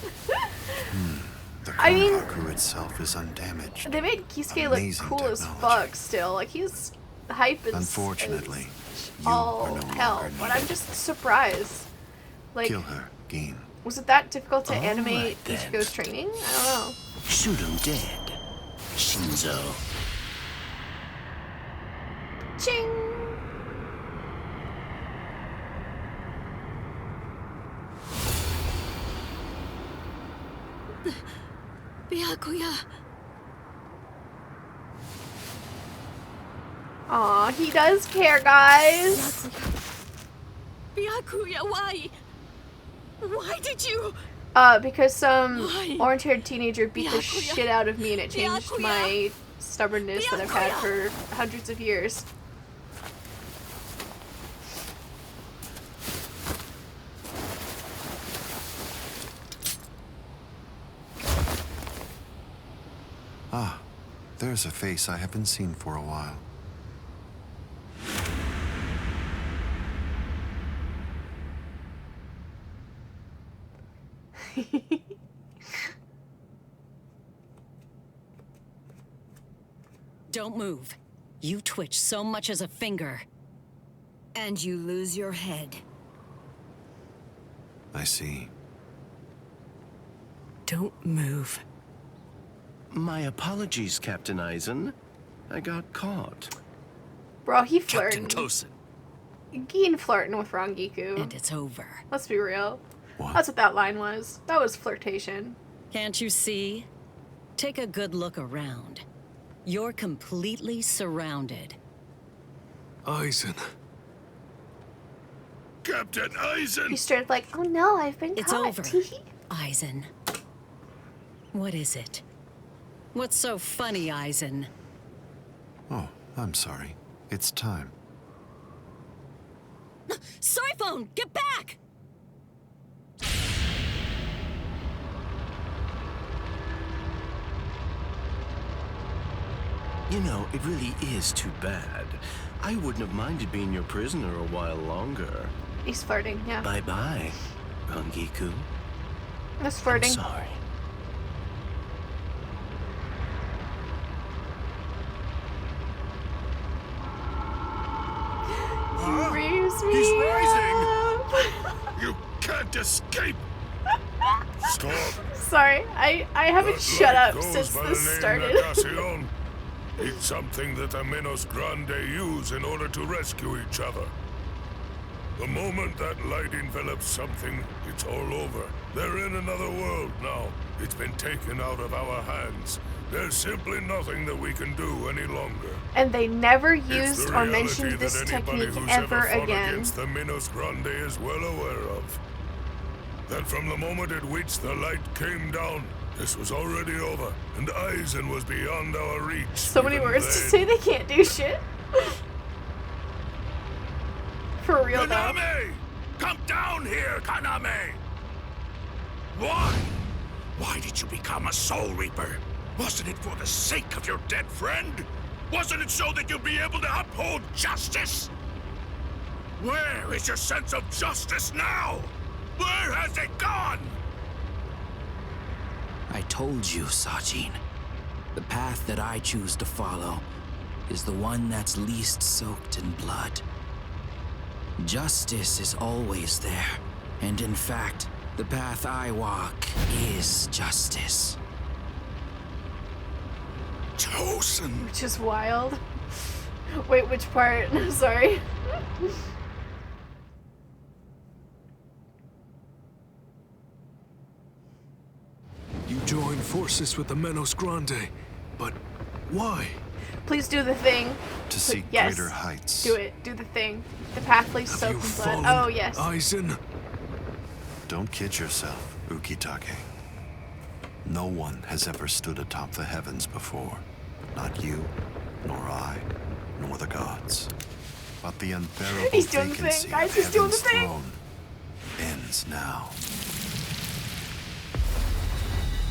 The I mean- Kohaku itself is undamaged. They made Kisuke look Amazing cool as technology. fuck still. Like, he's hype as Unfortunately, as you all are no hell. longer But I'm just surprised. Like, Kill her, Gin. was it that difficult to All animate right, then. Ichigo's training? I don't know. Shoot him dead, Shinzo. Ching! Byakuya. Aw, he does care, guys. Byakuya, why? Why did you? Because some Why? orange-haired teenager beat the Byakuya. shit out of me and it changed Byakuya. my stubbornness that I've had Byakuya. for hundreds of years. Ah, there's a face I haven't seen for a while. Don't move. You twitch so much as a finger. And you lose your head. I see. Don't move. My apologies, Captain Eisen. I got caught. Bro, he Captain flirting. Tosin. Gin flirting with Rangiku. And it's over. Let's be real. What? That's what that line was. That was flirtation. Can't you see? Take a good look around. You're completely surrounded. Eisen. Captain Eisen! He started like, oh no, I've been It's caught. over. Eisen. What is it? What's so funny, Eisen? Oh, I'm sorry. It's time. Soiphone, get back! You know, it really is too bad. I wouldn't have minded being your prisoner a while longer. He's flirting, yeah. Bye-bye, Rangiku. That's I'm flirting. sorry. He raised me He's rising! up. You can't escape! Stop! Sorry, I haven't shut up since this started. Nagacion. It's something that the Menos Grande use in order to rescue each other. The moment that light envelops something, it's all over. They're in another world now. It's been taken out of our hands. There's simply nothing that we can do any longer. And they never It's used the or reality mentioned that this anybody technique who's ever fought again. against the Minos Grande is well aware of. That from the moment at which the light came down, this was already over, and Eisen was beyond our reach. So many even words to then. say they can't do shit. For real though. Kaname! Come down here, Kaname! Why? Why did you become a Soul Reaper? Wasn't it for the sake of your dead friend? Wasn't it so that you'd be able to uphold justice? Where is your sense of justice now? Where has it gone? I told you, Sajin. The path that I choose to follow is the one that's least soaked in blood. Justice is always there, and in fact, the path I walk is justice. Tosin! Which is wild. Wait, which part? Sorry. You joined forces with the Menos Grande, but why? Please do the thing. To seek Yes. greater heights. Do it. Do the thing. The path leads Have soaked you in blood. fallen, Oh, yes. Eisen? Don't kid yourself, Ukitake. No one has ever stood atop the heavens before. Not you, nor I, nor the gods. But the unbearable He's doing the vacancy thing. Guys, of he's doing the heaven's thing. throne ends now.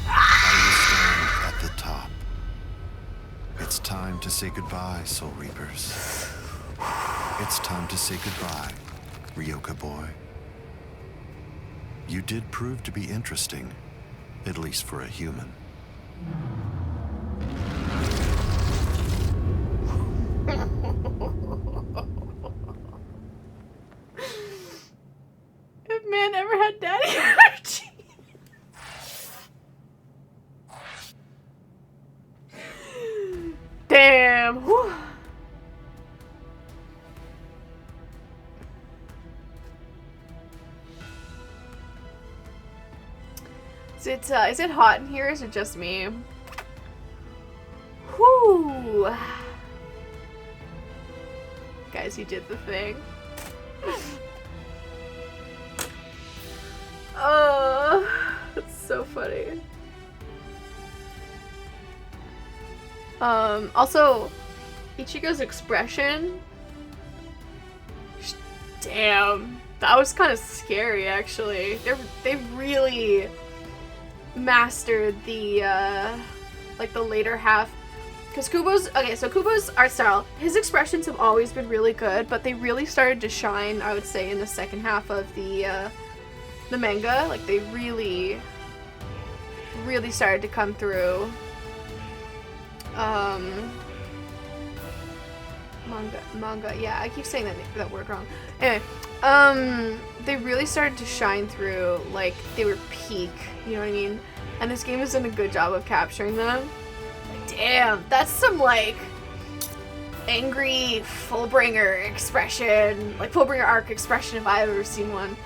I will stand at the top. It's time to say goodbye, Soul Reapers. It's time to say goodbye, Ryoka boy. You did prove to be interesting, at least for a human. If man ever had daddy energy. Damn. Whew. Is it hot in here? Or is it just me? Whoo! Guys, he did the thing. Oh, that's so funny. Also, Ichigo's expression. Damn, that was kind of scary, actually. They really mastered the like the later half, because Kubo's art style, his expressions have always been really good, but they really started to shine, I would say, in the second half of the manga. Like, they really started to come through. Manga, yeah, I keep saying that word wrong. Anyway, they really started to shine through, like, they were peak, you know what I mean? And this game has done a good job of capturing them. Like, damn, that's some, like, angry Fullbringer expression, like, Fullbringer arc expression if I've ever seen one.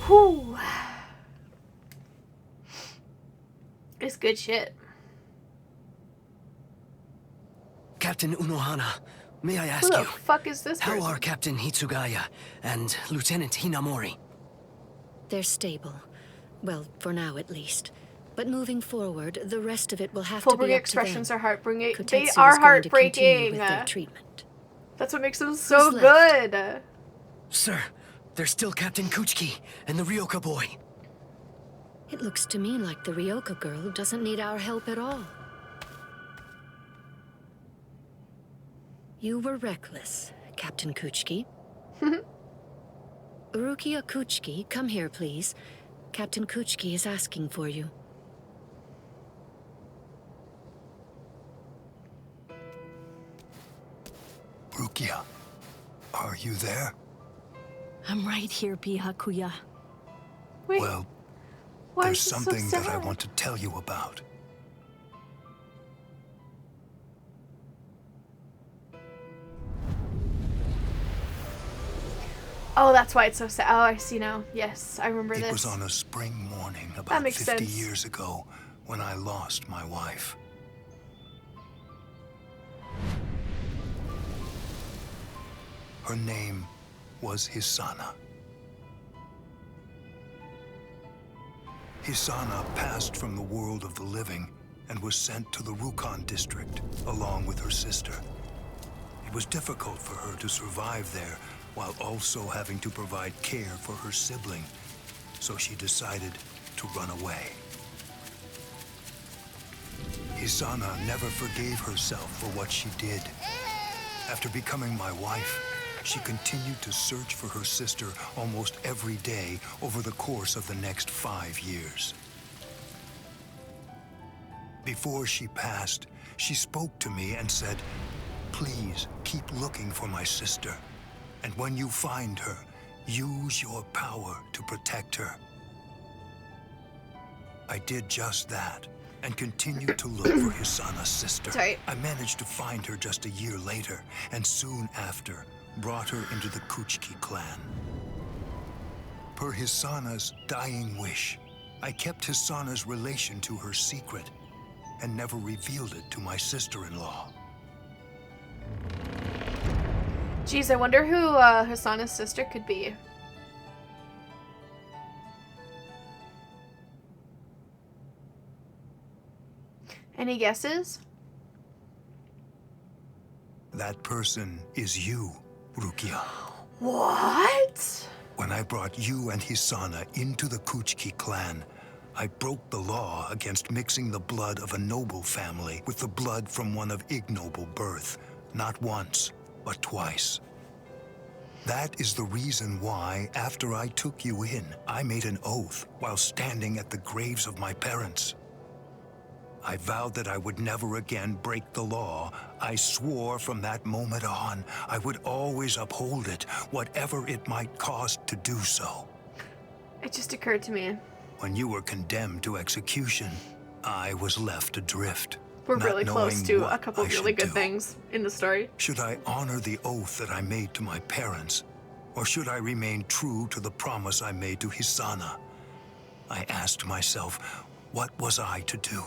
Whew. It's good shit. Captain Unohana, may I ask Who the you, fuck is this how person? are Captain Hitsugaya and Lieutenant Hinamori? They're stable. Well, for now at least. But moving forward, the rest of it will have to be Fullbringer up expressions to them. are heartbreaking. Kotetsu They is are going to continue heartbreaking. with their treatment. That's what makes them so Who's left? good. Sir, there's still Captain Kuchiki and the Ryoka boy. It looks to me like the Ryoka girl doesn't need our help at all. You were reckless, Captain Kuchiki. Rukia Kuchiki, come here, please. Captain Kuchiki is asking for you. Rukia, are you there? I'm right here, Byakuya. Wait, well, why there's is this so something that I sad? want to tell you about. Oh, that's why it's so sad. Oh, I see now. Yes, I remember this. It was on a spring morning That about makes 50 sense. years ago when I lost my wife. Her name was Hisana. Hisana passed from the world of the living and was sent to the Rukon district along with her sister. It was difficult for her to survive there while also having to provide care for her sibling, so she decided to run away. Hisana never forgave herself for what she did. After becoming my wife, she continued to search for her sister almost every day over the course of the next 5 years. Before she passed, she spoke to me and said, "Please keep looking for my sister. And when you find her, use your power to protect her." I did just that and continued to look for Hisana's sister. Sorry. I managed to find her just a year later, and soon after, brought her into the Kuchiki clan. Per Hisana's dying wish, I kept Hisana's relation to her secret and never revealed it to my sister-in-law. Jeez, I wonder who Hasana's sister could be. Any guesses? That person is you, Rukia. What? When I brought you and Hisana into the Kuchiki clan, I broke the law against mixing the blood of a noble family with the blood from one of ignoble birth, not once, but twice. That is the reason why, after I took you in, I made an oath while standing at the graves of my parents. I vowed that I would never again break the law. I swore from that moment on, I would always uphold it, whatever it might cost to do so. It just occurred to me. When you were condemned to execution, I was left adrift. We're not really close knowing to what a couple I of really should good do. things in the story. Should I honor the oath that I made to my parents? Or should I remain true to the promise I made to Hisana? I asked myself, what was I to do?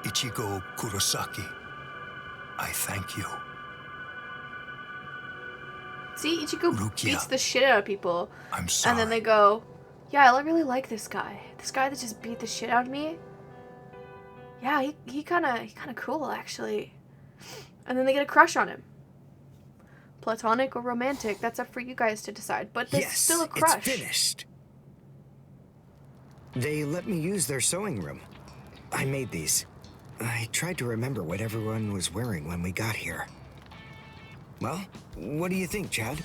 Ichigo Kurosaki, I thank you. See, Ichigo Rukia, beats the shit out of people. I'm sorry. And then they go, yeah, I really like this guy. This guy that just beat the shit out of me. Yeah, he kind of cool, actually. And then they get a crush on him. Platonic or romantic, that's up for you guys to decide. But there's still a crush. It's finished. They let me use their sewing room. I made these. I tried to remember what everyone was wearing when we got here. Well, what do you think, Chad?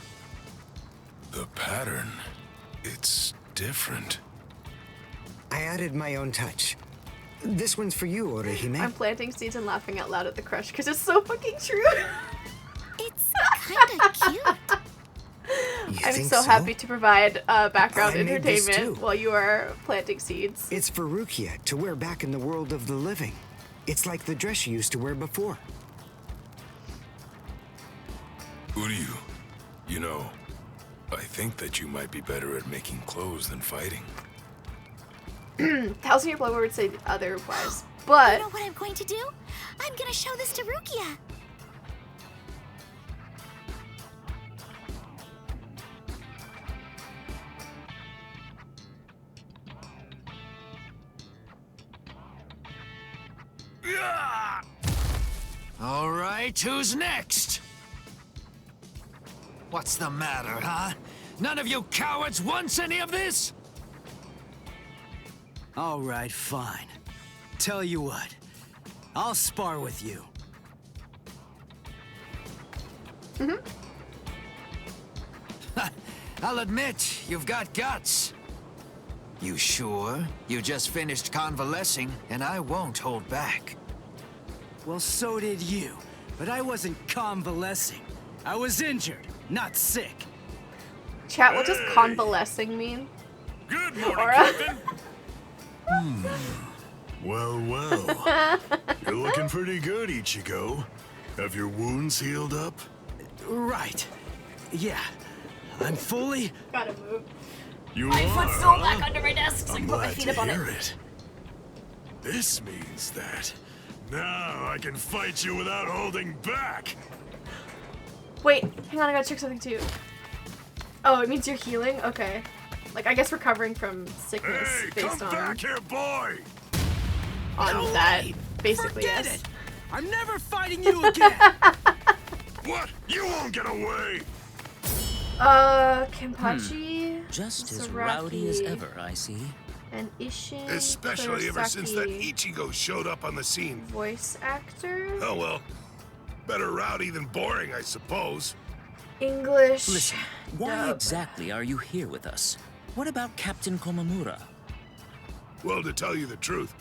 The pattern, it's different. I added my own touch. This one's for you, Orihime. I'm planting seeds and laughing out loud at the crush because it's so fucking true. It's kinda cute. I'm think so so? happy to provide background I made this entertainment too. while you are planting seeds. It's for Rukia to wear back in the world of the living. It's like the dress she used to wear before. Uryu, you know, I think that you might be better at making clothes than fighting. 1,000-Year Blood would say otherwise, but You know what I'm going to do? I'm gonna show this to Rukia. All right, who's next? What's the matter, huh? None of you cowards wants any of this? All right, fine. Tell you what, I'll spar with you. I'll admit, you've got guts. You sure? You just finished convalescing, and I won't hold back. Well, so did you, but I wasn't convalescing. I was injured, not sick. chat, what does convalescing mean? Good morning, Aura? Captain. Well, well. You're looking pretty good, Ichigo. Have your wounds healed up? Right. Yeah. I'm fully... Gotta move. You My are, foot's still huh? back under my desk, so I I'm can put my glad feet to up on hear it. it. This means that now I can fight you without holding back. Wait, hang on, I gotta check something too. Oh, it means you're healing? Okay. Like, I guess recovering from sickness Hey, based come on back here, boy! that. Basically, Forget yes. it! I'm never fighting you again! What? You won't get away! Kenpachi, Just as Zaraki, rowdy as ever, I see. and Ishin, Especially ever since that Kurosaki, Ichigo showed up on the scene. voice actor, Oh well. Better rowdy than boring, I suppose. English. Listen, why dub. exactly are you here with us? What about Captain Komamura? Well, to tell you the truth,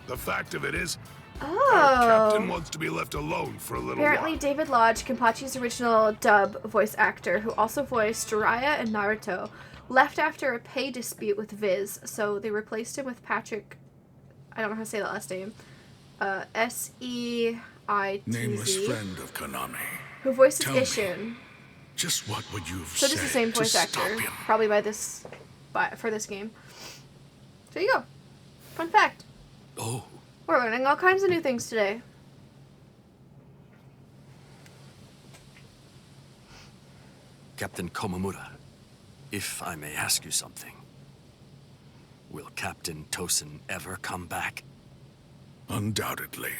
the fact of it is, Oh. our captain wants to be left alone for a little Apparently, while. David Lodge, Kenpachi's original dub voice actor, who also voiced Jiraiya and Naruto, left after a pay dispute with Viz, so they replaced him with Patrick. I don't know how to say that last name. S-E-I-T-Z. Nameless friend of Konami. Who voices Tell me, Ishin. just what would you have So this is the same to voice stop actor, him? probably for this game. So there you go. Fun fact. Oh. We're learning all kinds of new things today. Captain Komamura, if I may ask you something. Will Captain Tosin ever come back? Undoubtedly.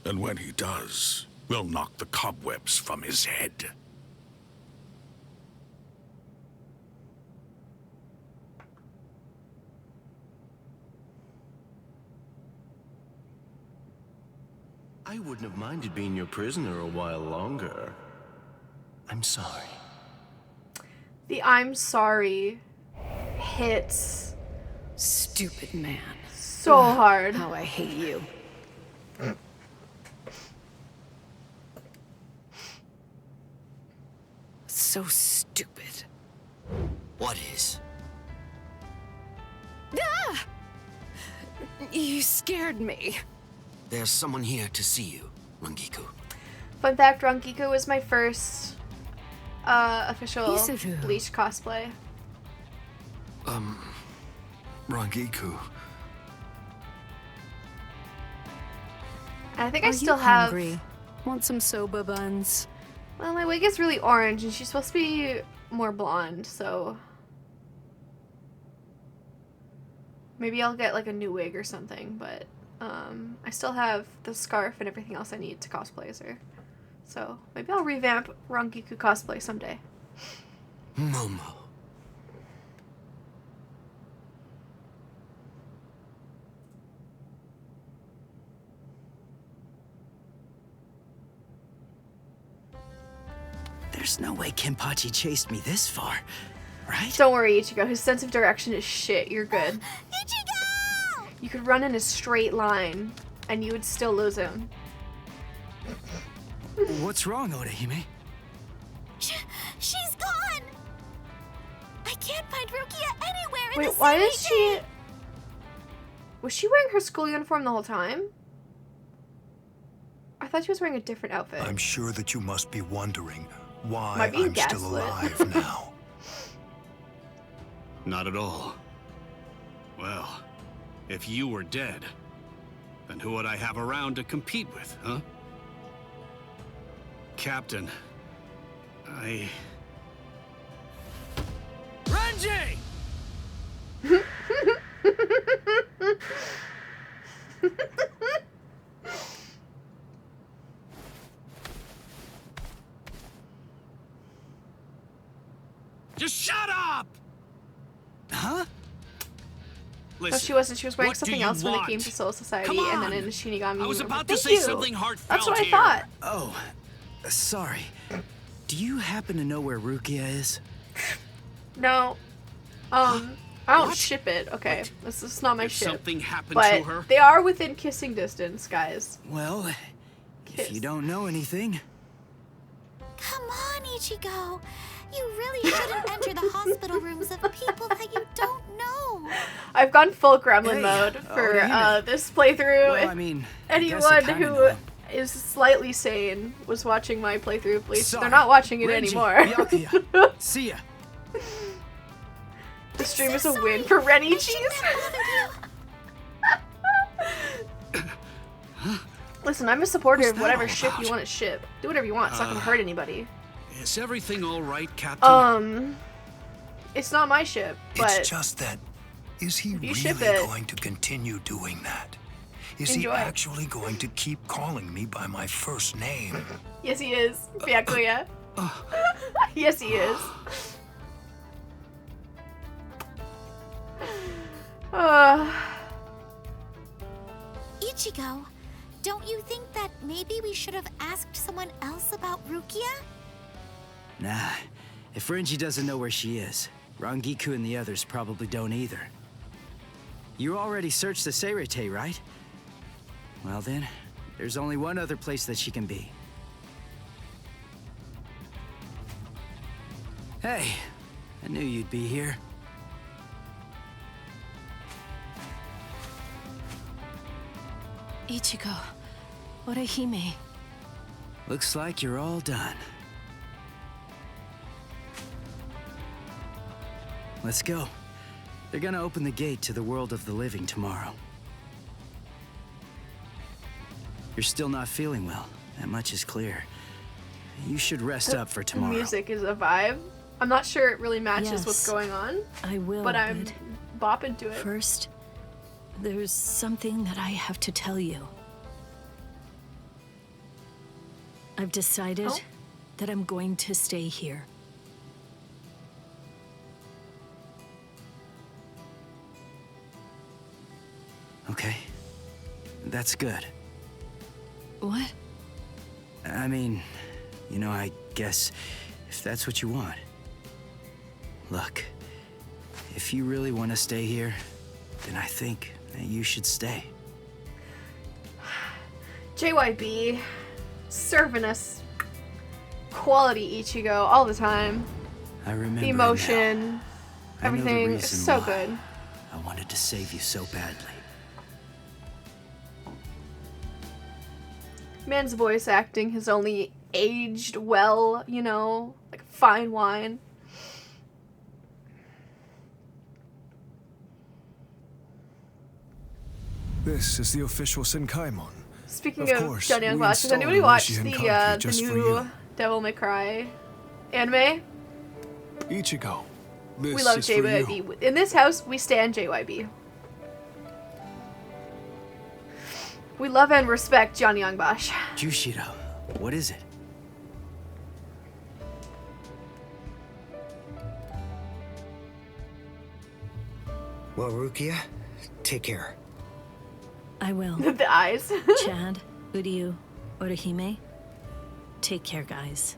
And when he does, we'll knock the cobwebs from his head. I wouldn't have minded being your prisoner a while longer. I'm sorry. The I'm sorry hits Stupid man. so hard. How I hate you. So stupid. What is? Ah! You scared me. There's someone here to see you, Rangiku. Fun fact, Rangiku was my first official Isuru. Bleach cosplay. Rangiku. And I think I Are still you have... hungry? Want some soba buns? Well, my wig is really orange, and she's supposed to be more blonde, so... Maybe I'll get, like, a new wig or something, but... I still have the scarf and everything else I need to cosplay as her. So, maybe I'll revamp Rangiku cosplay someday. Momo. There's no way Kenpachi chased me this far, right? Don't worry, Ichigo. His sense of direction is shit. You're good. Ichigo! You could run in a straight line, and you would still lose him. What's wrong, Orihime? She's gone! I can't find Rukia anywhere in Wait, the why city. is she... Was she wearing her school uniform the whole time? I thought she was wearing a different outfit. I'm sure that you must be wondering Am I why being I'm still gaslit? alive now. Not at all. Well, if you were dead, then who would I have around to compete with, huh? Captain, Renji! Just shut up! Huh? No, she wasn't. She was wearing what do something you else when it want? came to Soul Society, Come and then on! in Shinigami. I was Universe. about to Thank say you. something heartfelt. That's what I here. thought. Oh, sorry. Do you happen to know where Rukia is? No. I don't What? ship it. Okay, this is not my If ship. something happened But to her, they are within kissing distance, guys. Well, if you don't know anything... Come on, Ichigo. You really shouldn't enter the hospital rooms of people that you don't know. I've gone full gremlin Hey, mode for Orihime. this playthrough. Well, If I mean, I guess I anyone kinda who know. is slightly sane was watching my playthrough of Bleach. Sorry. They're not watching it Renji, anymore. Byakuya. See ya. The stream is a win for Renny Cheese. Listen, I'm a supporter What's of that whatever all ship you about? want to ship. Do whatever you want. It's not gonna hurt anybody. is everything all right, Captain? It's not my ship, but It's just that, is he you really ship it, going to continue doing that? Is enjoy. he actually going to keep calling me by my first name? yes, he is. Byakuya. Yes, he is. Ichigo, don't you think that maybe we should have asked someone else about Rukia? Nah, if Renji doesn't know where she is, Rangiku and the others probably don't either. You already searched the Seirete, right? Well then, there's only one other place that she can be. Hey, I knew you'd be here. Ichigo, Orihime. Looks like you're all done. Let's go. They're gonna open the gate to the world of the living tomorrow. You're still not feeling well. That much is clear. You should rest up for The tomorrow. music is a vibe. I'm not sure it really matches what's Yes. going on, I will. but I'm bop into it. First, there's something that I have to tell you. I've decided that I'm going to stay here. Okay. That's good. What? I mean, you know, I guess if that's what you want. Look, if you really want to stay here, then I think that you should stay. JYB, serving us quality Ichigo all the time. I remember the emotion, now. everything is so good. I wanted to save you so badly. Man's voice acting has only aged well, you know, like fine wine. This is the official Senkaimon. Speaking of Johnny Young Watch, has anybody watched the new Devil May Cry anime? Ichigo, this we love is JYB. In this house, we stand JYB. We love and respect Johnny Youngbosh. Jushiro, what is it? Well, Rukia, take care. I will. The eyes. Chad, Uryu, Orihime, take care, guys.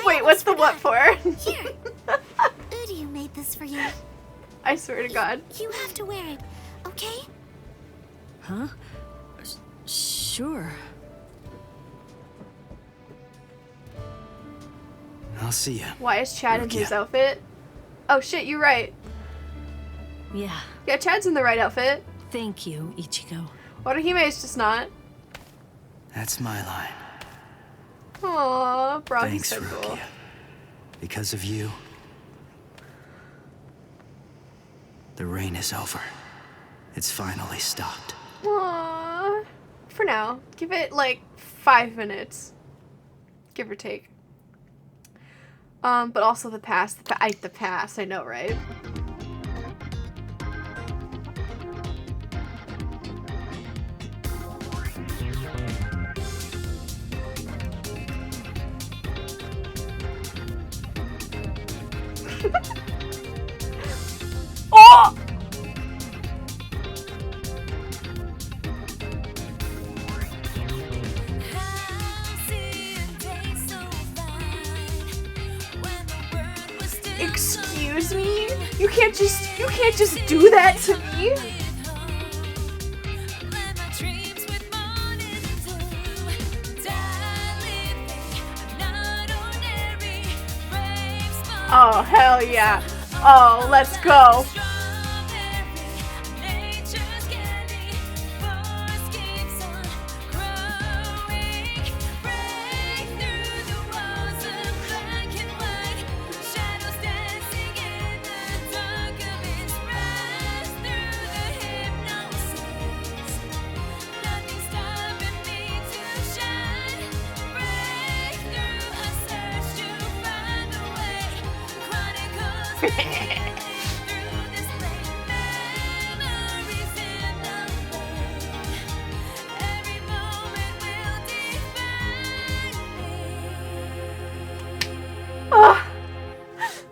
Wait, what's the what for? Here. Uryu made this for you. I swear to God. You have to wear it, okay? Huh? Sure. I'll see ya. Why is Chad in his outfit? Oh shit, you're right. Yeah. Yeah, Chad's in the right outfit. Thank you, Ichigo. Orihime is just not. That's my line. Aww, bro, Thanks, so cool. Rukia. Because of you, the rain is over. It's finally stopped. Aww. For now. Give it like 5 minutes. Give or take. But also the past. The past, I know, right? Oh! Excuse me? You can't just do that to me? Oh, hell yeah. Oh, let's go.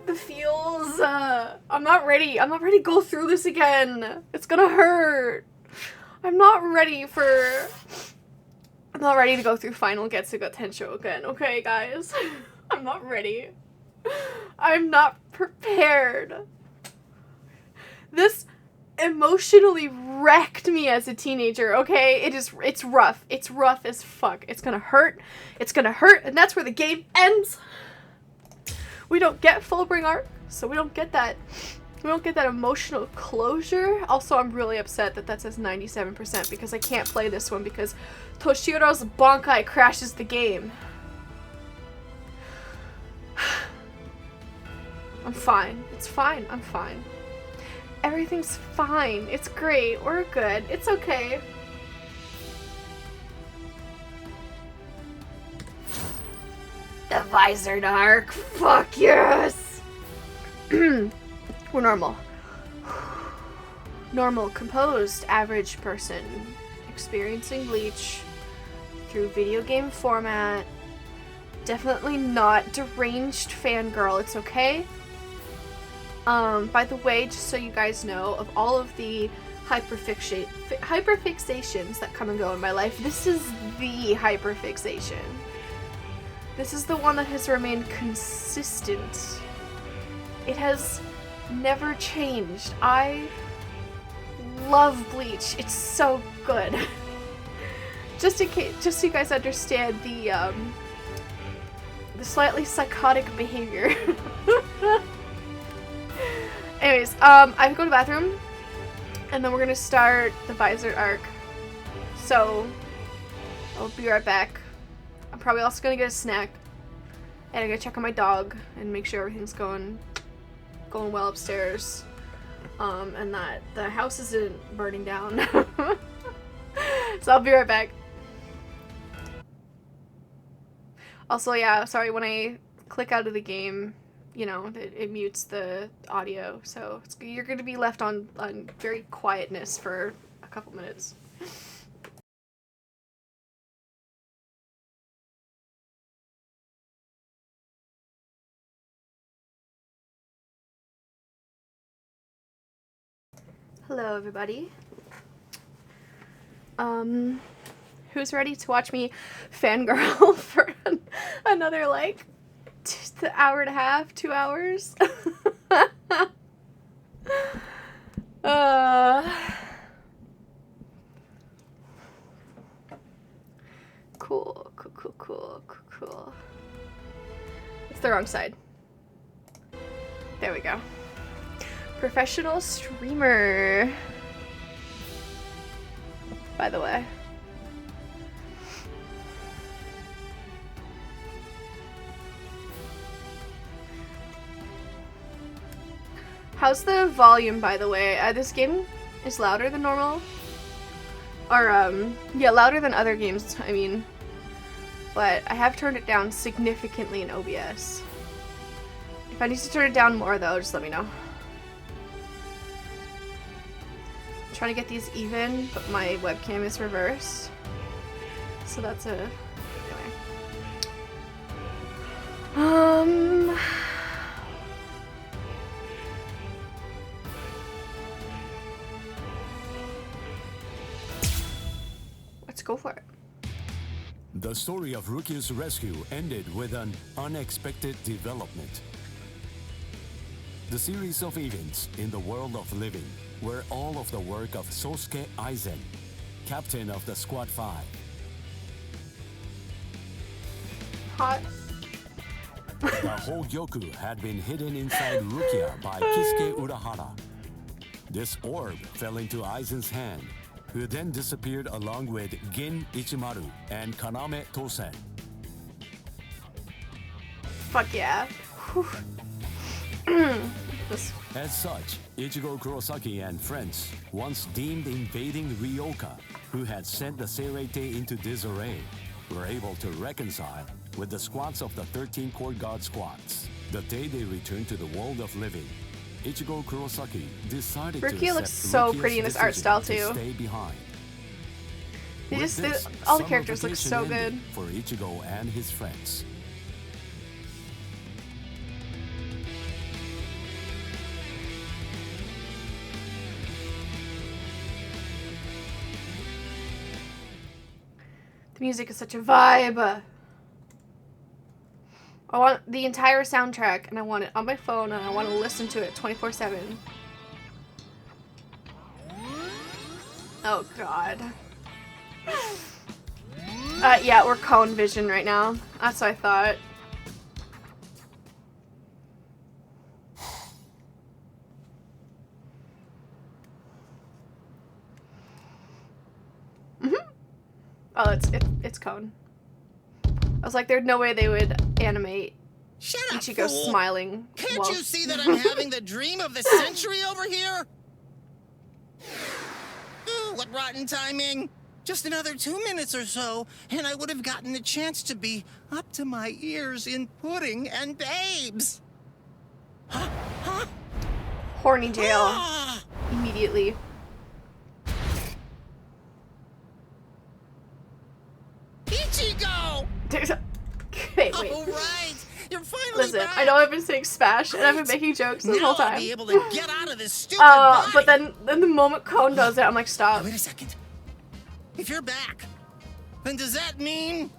The feels, I'm not ready to go through this again. It's gonna hurt. I'm not ready to go through Final Getsuga Tensho again, okay, guys? I'm not ready. I'm not prepared. This emotionally wrecked me as a teenager, okay? It's rough. It's rough as fuck. It's gonna hurt, and that's where the game ends. We don't get Fullbring arc, so we don't get that emotional closure. Also, I'm really upset that that says 97% because I can't play this one because Toshiro's Bankai crashes the game. I'm fine. It's fine. I'm fine. Everything's fine. It's great. We're good. It's okay. The Visored arc. Fuck yes! We're normal. Normal, composed, average person experiencing Bleach through video game format. Definitely not deranged fangirl. It's okay. By the way, just so you guys know, of all of the hyperfixations that come and go in my life, this is the hyperfixation. This is the one that has remained consistent. It has never changed. I love Bleach. It's so good. Just so you guys understand the slightly psychotic behavior. Anyways, I go to the bathroom, and then we're gonna start the Visor arc. So I'll be right back. I'm probably also gonna get a snack, and I'm gonna check on my dog and make sure everything's going well upstairs, and that the house isn't burning down. So I'll be right back. Also, yeah, sorry, when I click out of the game, you know, it mutes the audio, so you're going to be left on very quietness for a couple minutes. Hello, everybody. Who's ready to watch me fangirl for another, like, hour and a half, 2 hours? Cool. It's the wrong side. There we go. Professional streamer, by the way. How's the volume, by the way? This game is louder than normal. Or, yeah, louder than other games, I mean. But I have turned it down significantly in OBS. If I need to turn it down more, though, just let me know. I'm trying to get these even, but my webcam is reversed. So that's a... anyway. Let's go for it. The story of Rukyu's rescue ended with an unexpected development. The series of events in the world of living were all of the work of Sosuke Aizen, captain of the Squad 5. Hot. The whole Gyoku had been hidden inside Rukia by Kisuke Urahara. This orb fell into Aizen's hand, who then disappeared along with Gin Ichimaru and Kaname Tosen. Fuck yeah. As such, Ichigo Kurosaki and friends, once deemed invading Ryoka, who had sent the Seirei into disarray, were able to reconcile with the squads of the 13 Court Guard squads. The day they returned to the world of living, Ichigo Kurosaki decided Rukia looks so pretty in this art style too. Stay behind. All the characters look so good. For Ichigo and his friends. The music is such a vibe. I want the entire soundtrack, and I want it on my phone, and I want to listen to it 24/7. Oh god. Yeah, we're cone vision right now. That's what I thought. Oh, it's cone. I was like, there's no way they would animate Ichigo smiling. Can't you see that I'm having the dream of the century over here? Ooh, what rotten timing. Just another 2 minutes or so, and I would have gotten the chance to be up to my ears in pudding and babes. Huh? Horny jail. Immediately. Ichigo! Okay, wait. All right, you're finally Listen, back. I know I've been saying smash and I've been making jokes this whole Now I'll time. be able to get out of this stupid body. But then the moment Cone does it, I'm like, stop. Wait a second. If you're back, then does that mean?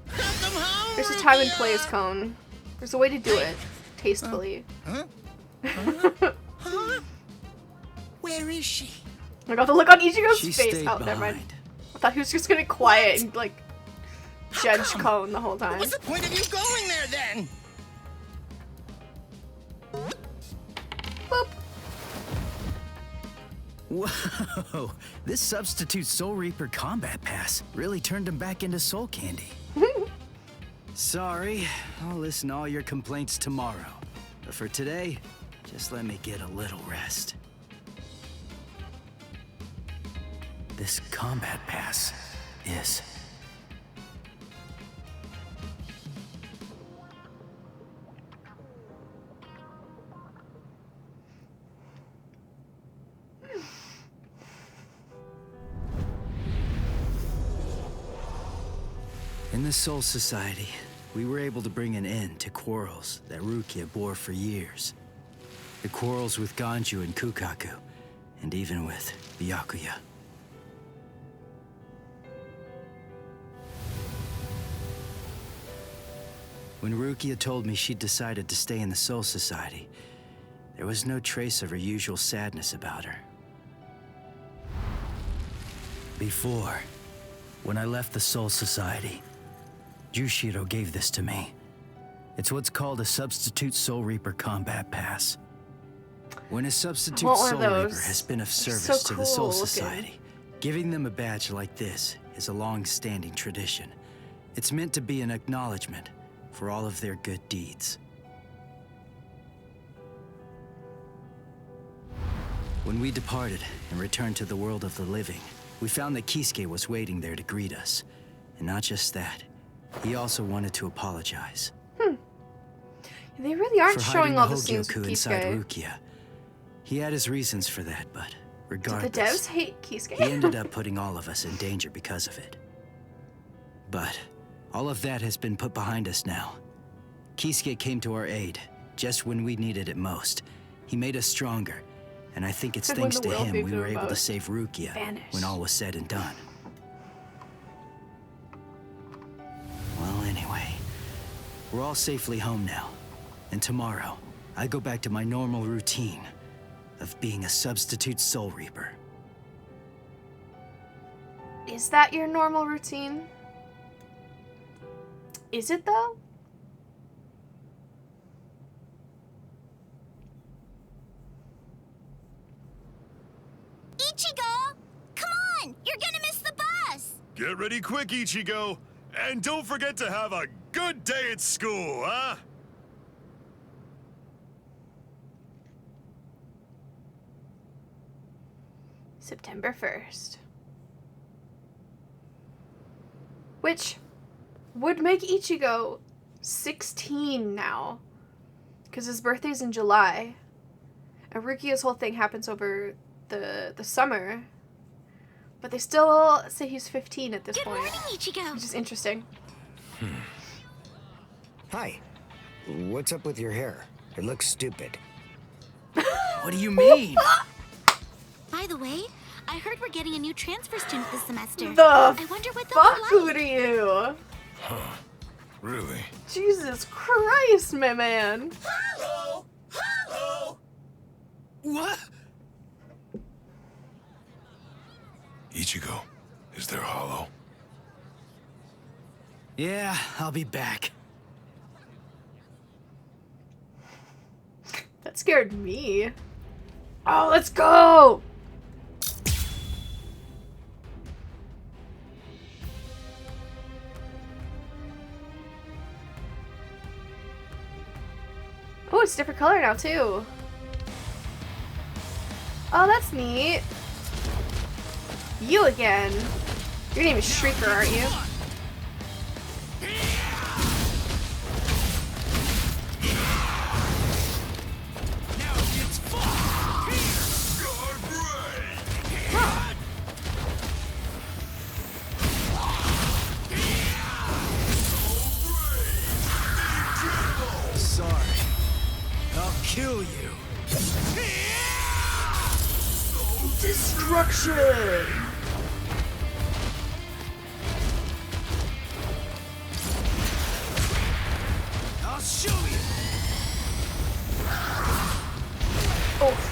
Come home, There's a time and place, Cone. There's a way to do it tastefully. Huh? Where is she? Oh my god, the look on Ichigo's She face. stayed Oh, never mind. behind. I thought he was just gonna be quiet and like judge Cone the whole time. What's the point of you going there then? Boop. Whoa! This substitute Soul Reaper combat pass really turned him back into soul candy. Sorry, I'll listen to all your complaints tomorrow. But for today, just let me get a little rest. This combat pass is... In the Soul Society, we were able to bring an end to quarrels that Rukia bore for years. The quarrels with Ganju and Kukaku, and even with Byakuya. When Rukia told me she'd decided to stay in the Soul Society, there was no trace of her usual sadness about her. Before, when I left the Soul Society, Jushiro gave this to me. It's what's called a Substitute Soul Reaper Combat Pass. When a Substitute Soul Reaper has been of service to the Soul Society, giving them a badge like this is a long-standing tradition. It's meant to be an acknowledgement for all of their good deeds. When we departed and returned to the world of the living, we found that Kisuke was waiting there to greet us. And not just that, he also wanted to apologize. They really aren't for showing hiding all the the scenes with Hogyoku inside Kisuke. Rukia. He had his reasons for that, but Did regardless, the devs hate Kisuke? he ended up putting all of us in danger because of it. But all of that has been put behind us now. Kisuke came to our aid just when we needed it most. He made us stronger, and I think it's And when thanks the to world him needed we were him able to most. save Rukia Vanish. when all was said and done. Well, anyway, we're all safely home now. And tomorrow, I go back to my normal routine of being a substitute Soul Reaper. Is that your normal routine? Is it though? Ichigo! Come on! You're gonna miss the bus! Get ready quick, Ichigo. And don't forget to have a good day at school, huh? September 1st. Which would make Ichigo 16 now. Because his birthday's in July. And Rukia's whole thing happens over the summer. But they still say he's 15 at this point. Good morning, Ichigo. Which is interesting. Hi. What's up with your hair? It looks stupid. What do you mean? By the way, I heard we're getting a new transfer student this semester. The I wonder what they'll fuck be like. are you? Huh. Really? Jesus Christ, my man. Hello! Hello! What? Ichigo, is there Hollow? Yeah, I'll be back. That scared me. Oh, let's go! Oh, it's a different color now, too. Oh, that's neat. You again. Your name is Shrieker, aren't you? Now it's kill you. Destruction! I'll show you. Oh.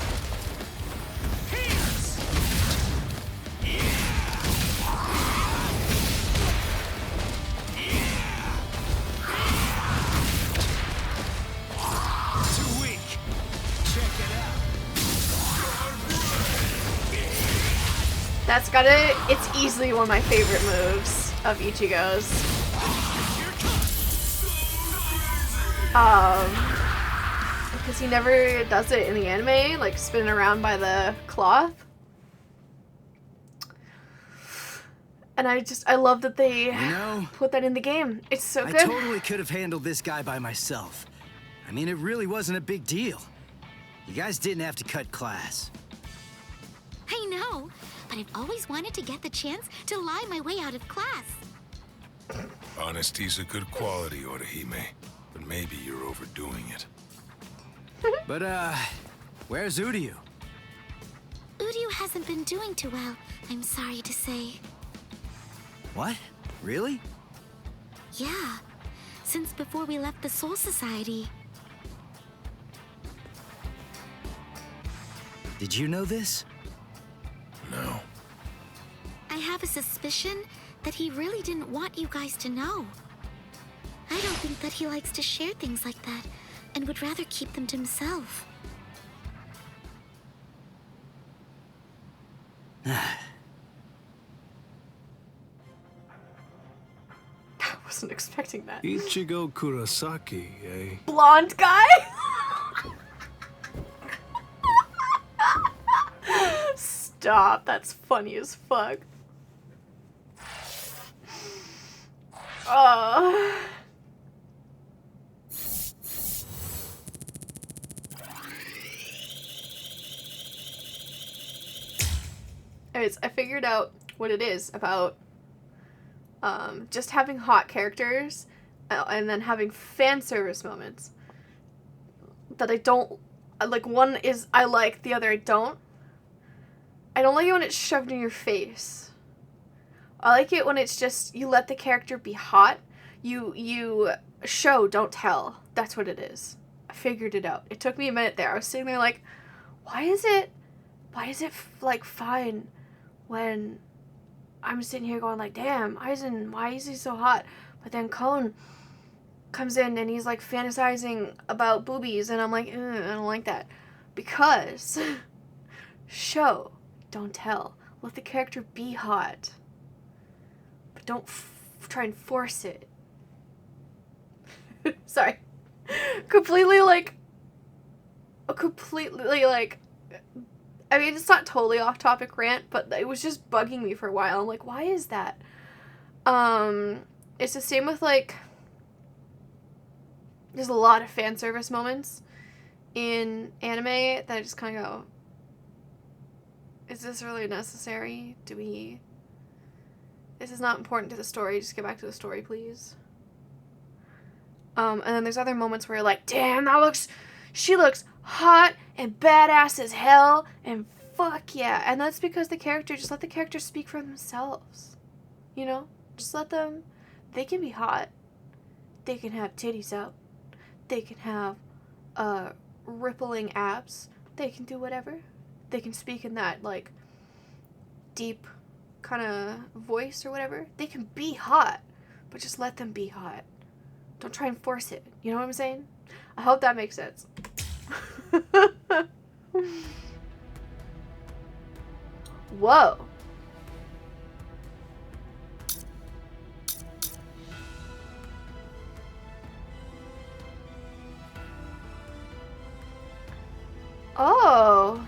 That's gotta, it's easily one of my favorite moves of Ichigo's. Because he never does it in the anime, like spinning around by the cloth. And I love that they put that in the game. It's so good. I totally could have handled this guy by myself. I mean, it really wasn't a big deal. You guys didn't have to cut class. I know, but I've always wanted to get the chance to lie my way out of class. Honesty's a good quality, Orihime, but maybe you're overdoing it. But, where's Uryu? Uryu hasn't been doing too well, I'm sorry to say. What? Really? Yeah, since before we left the Soul Society. Did you know this? No. I have a suspicion that he really didn't want you guys to know. I don't think that he likes to share things like that, and would rather keep them to himself. I wasn't expecting that. Ichigo Kurosaki, eh? Blonde guy? Stop, that's funny as fuck. Anyways, I figured out what it is about just having hot characters and then having fan service moments that I don't like. One is I like, the other I don't. I don't like it when it's shoved in your face. I like it when it's just, you let the character be hot. You show, don't tell. That's what it is. I figured it out. It took me a minute there. I was sitting there like, why is it like fine when I'm sitting here going like, damn, Aizen, why is he so hot? But then Kon comes in and he's like fantasizing about boobies and I'm like, I don't like that. Because show, don't tell. Let the character be hot. But don't try and force it. Sorry. Completely like, I mean, it's not totally off topic rant, but it was just bugging me for a while. I'm like, why is that? It's the same with like, there's a lot of fan service moments in anime that I just kind of go, is this really necessary? This is not important to the story, just get back to the story, please. And then there's other moments where you're like, damn, she looks hot and badass as hell, and fuck yeah. And that's because just let the character speak for themselves. You know? Just let them, they can be hot. They can have titties out. They can have, rippling abs. They can do whatever. They can speak in that, like, deep kind of voice or whatever. They can be hot, but just let them be hot. Don't try and force it. You know what I'm saying? I hope that makes sense. Whoa. Oh.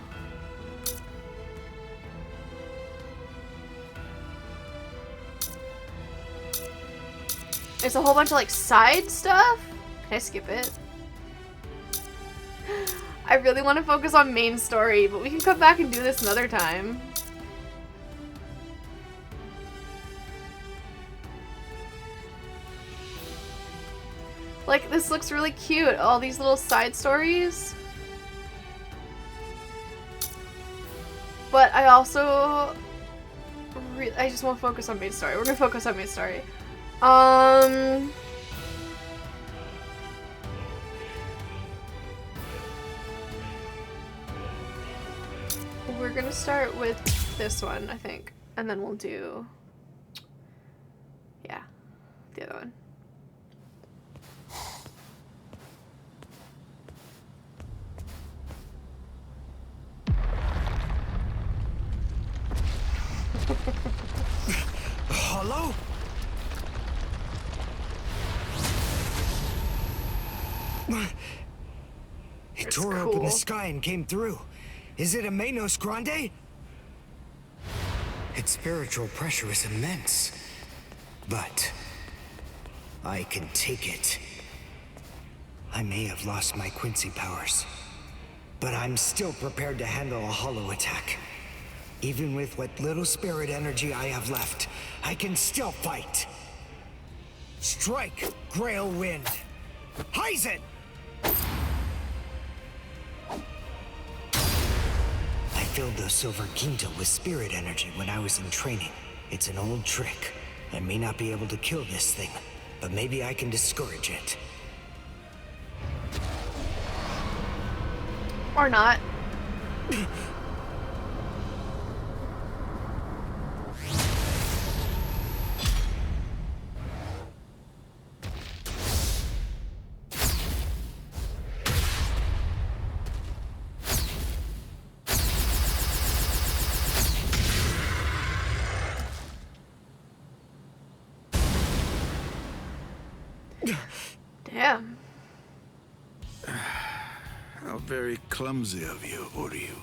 There's a whole bunch of like side stuff. Can I skip it? I really want to focus on main story, but we can come back and do this another time. Like, this looks really cute. All these little side stories. But I also I just want to focus on main story. We're gonna focus on main story. We're gonna start with this one, I think, and then we'll do, yeah, the other one. Hello? It tore open the sky and came through. Is it a Manos Grande? Its spiritual pressure is immense. But I can take it. I may have lost my Quincy powers, but I'm still prepared to handle a hollow attack. Even with what little spirit energy I have left, I can still fight. Strike, Grail Wind. Heisen! I filled the Silver Quinto with spirit energy when I was in training. It's an old trick. I may not be able to kill this thing, but maybe I can discourage it. Or not. Damn. How very clumsy of you, Uryu.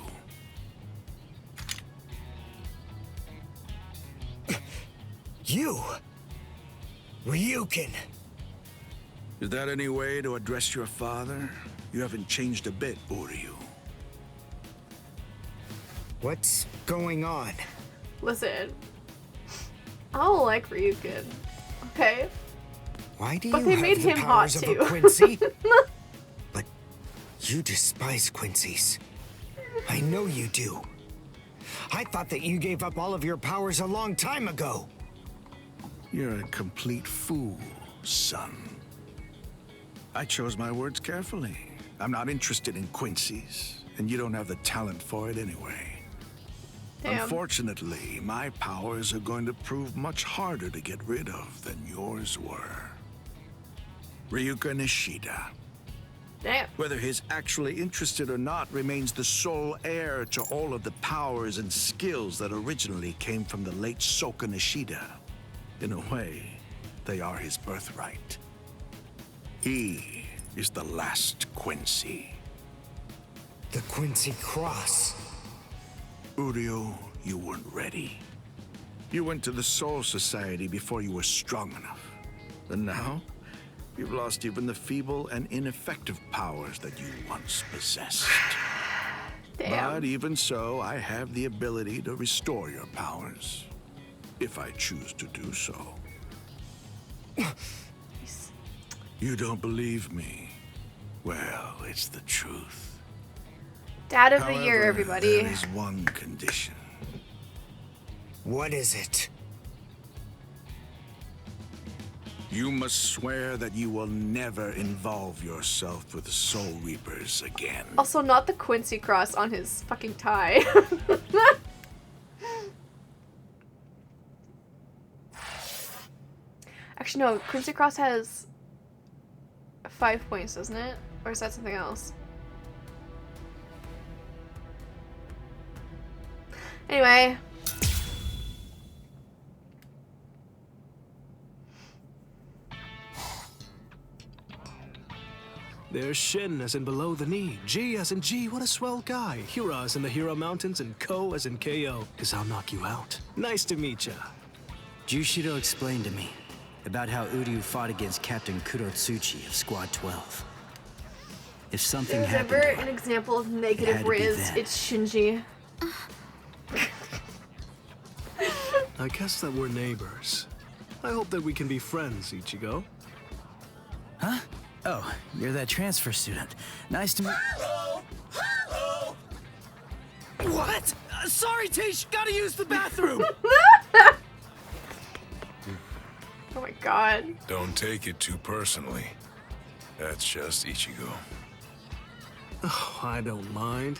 You? Ryukin. Is that any way to address your father? You haven't changed a bit, Uryu. What's going on? Listen, I don't like Ryukin, okay? Why do but you they have made the him powers hot of too. a Quincy? But you despise Quincy's. I know you do. I thought that you gave up all of your powers a long time ago. You're a complete fool, son. I chose my words carefully. I'm not interested in Quincy's, and you don't have the talent for it anyway. Damn. Unfortunately, my powers are going to prove much harder to get rid of than yours were. Ryuka Nishida. Damn. Whether he's actually interested or not remains the sole heir to all of the powers and skills that originally came from the late Soka Nishida. In a way, they are his birthright. He is the last Quincy. The Quincy Cross. Uryu, you weren't ready. You went to the Soul Society before you were strong enough. And now, you've lost even the feeble and ineffective powers that you once possessed. Damn. But even so, I have the ability to restore your powers, if I choose to do so. You don't believe me? Well, it's the truth. Dad of the However, year, everybody. there is one condition. What is it? You must swear that you will never involve yourself with the Soul Reapers again. Also, not the Quincy cross on his fucking tie. Actually, no. Quincy cross has 5 points, doesn't it? Or is that something else? Anyway. There's Shin as in below the knee, G as in G, what a swell guy. Hira as in the Hira Mountains, and Ko as in KO, cause I'll knock you out. Nice to meet ya. Jushido explained to me about how Uryu fought against Captain Kurotsuchi of Squad 12. If something There's happened ever to her, an example of it had negative to be Riz, then. it's Shinji. I guess that we're neighbors. I hope that we can be friends, Ichigo. Huh? Oh, you're that transfer student. Nice to meet... Hello! Hello! What? Sorry, Tish, gotta use the bathroom. Oh my god. Don't take it too personally. That's just Ichigo. Oh, I don't mind.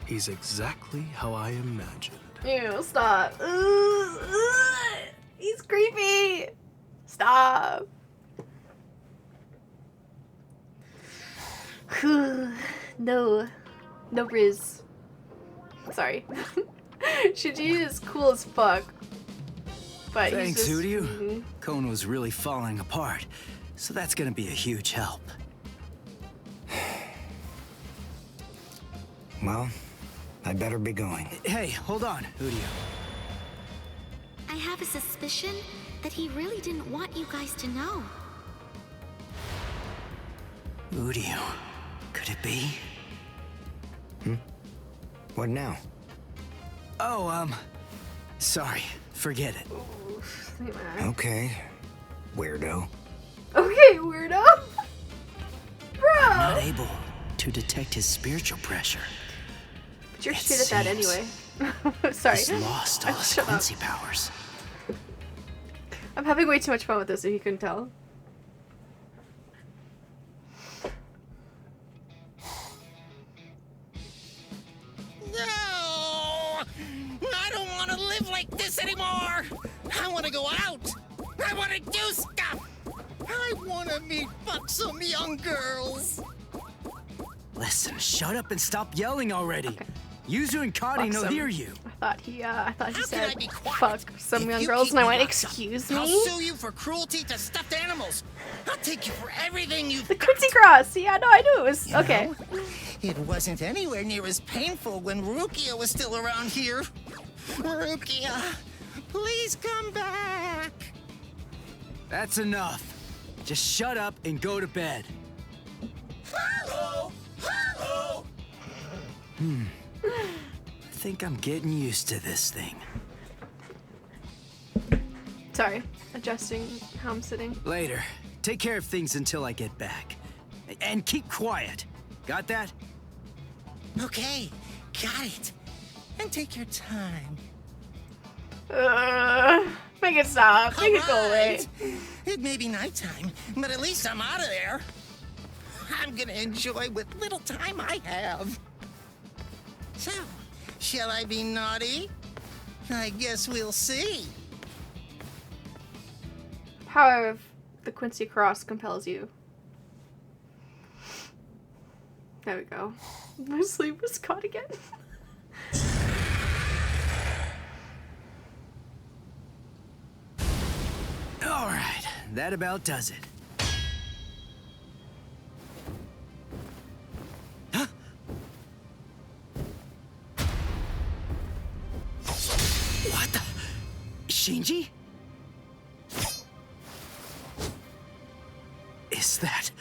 He's exactly how I imagined. Ew, stop. He's creepy. Stop. No. No Riz. Sorry. Shinji is cool as fuck. But Thanks, he's just... Uryu. Cone was really falling apart, so that's gonna be a huge help. Well, I better be going. Hey, hold on, Uryu. I have a suspicion that he really didn't want you guys to know. Uryu, could it be? What now? Oh, sorry. Forget it. Okay, weirdo. Okay, weirdo. Bro. I'm not able to detect his spiritual pressure. But you're shit at that anyway. Sorry. He's lost all his Quincy powers. I'm having way too much fun with this if you couldn't tell. No! I don't want to live like this anymore! I want to go out! I want to do stuff! I want to meet buxom young girls! Listen, shut up and stop yelling already. Yuzu and Kari no hear you. I thought he said be quiet? fuck some If young you girls, keep and I me went, locked up, excuse I'll me? sue you for cruelty to stuffed animals. I'll take you for everything you've The Quincy Cross. Yeah, no, I knew it was okay. It wasn't anywhere near as painful when Rukia was still around here. Rukia, please come back. That's enough. Just shut up and go to bed. Hello! Hello! I think I'm getting used to this thing. Sorry, adjusting how I'm sitting. Later. Take care of things until I get back. And keep quiet. Got that? Okay, got it. And take your time. Make it stop. Make it go away. It may be nighttime, but at least I'm out of there. I'm gonna enjoy what little time I have. So, shall I be naughty? I guess we'll see. Power of the Quincy Cross compels you. There we go. My sleep was caught again. All right, that about does it. Huh? What the? Shinji? Is that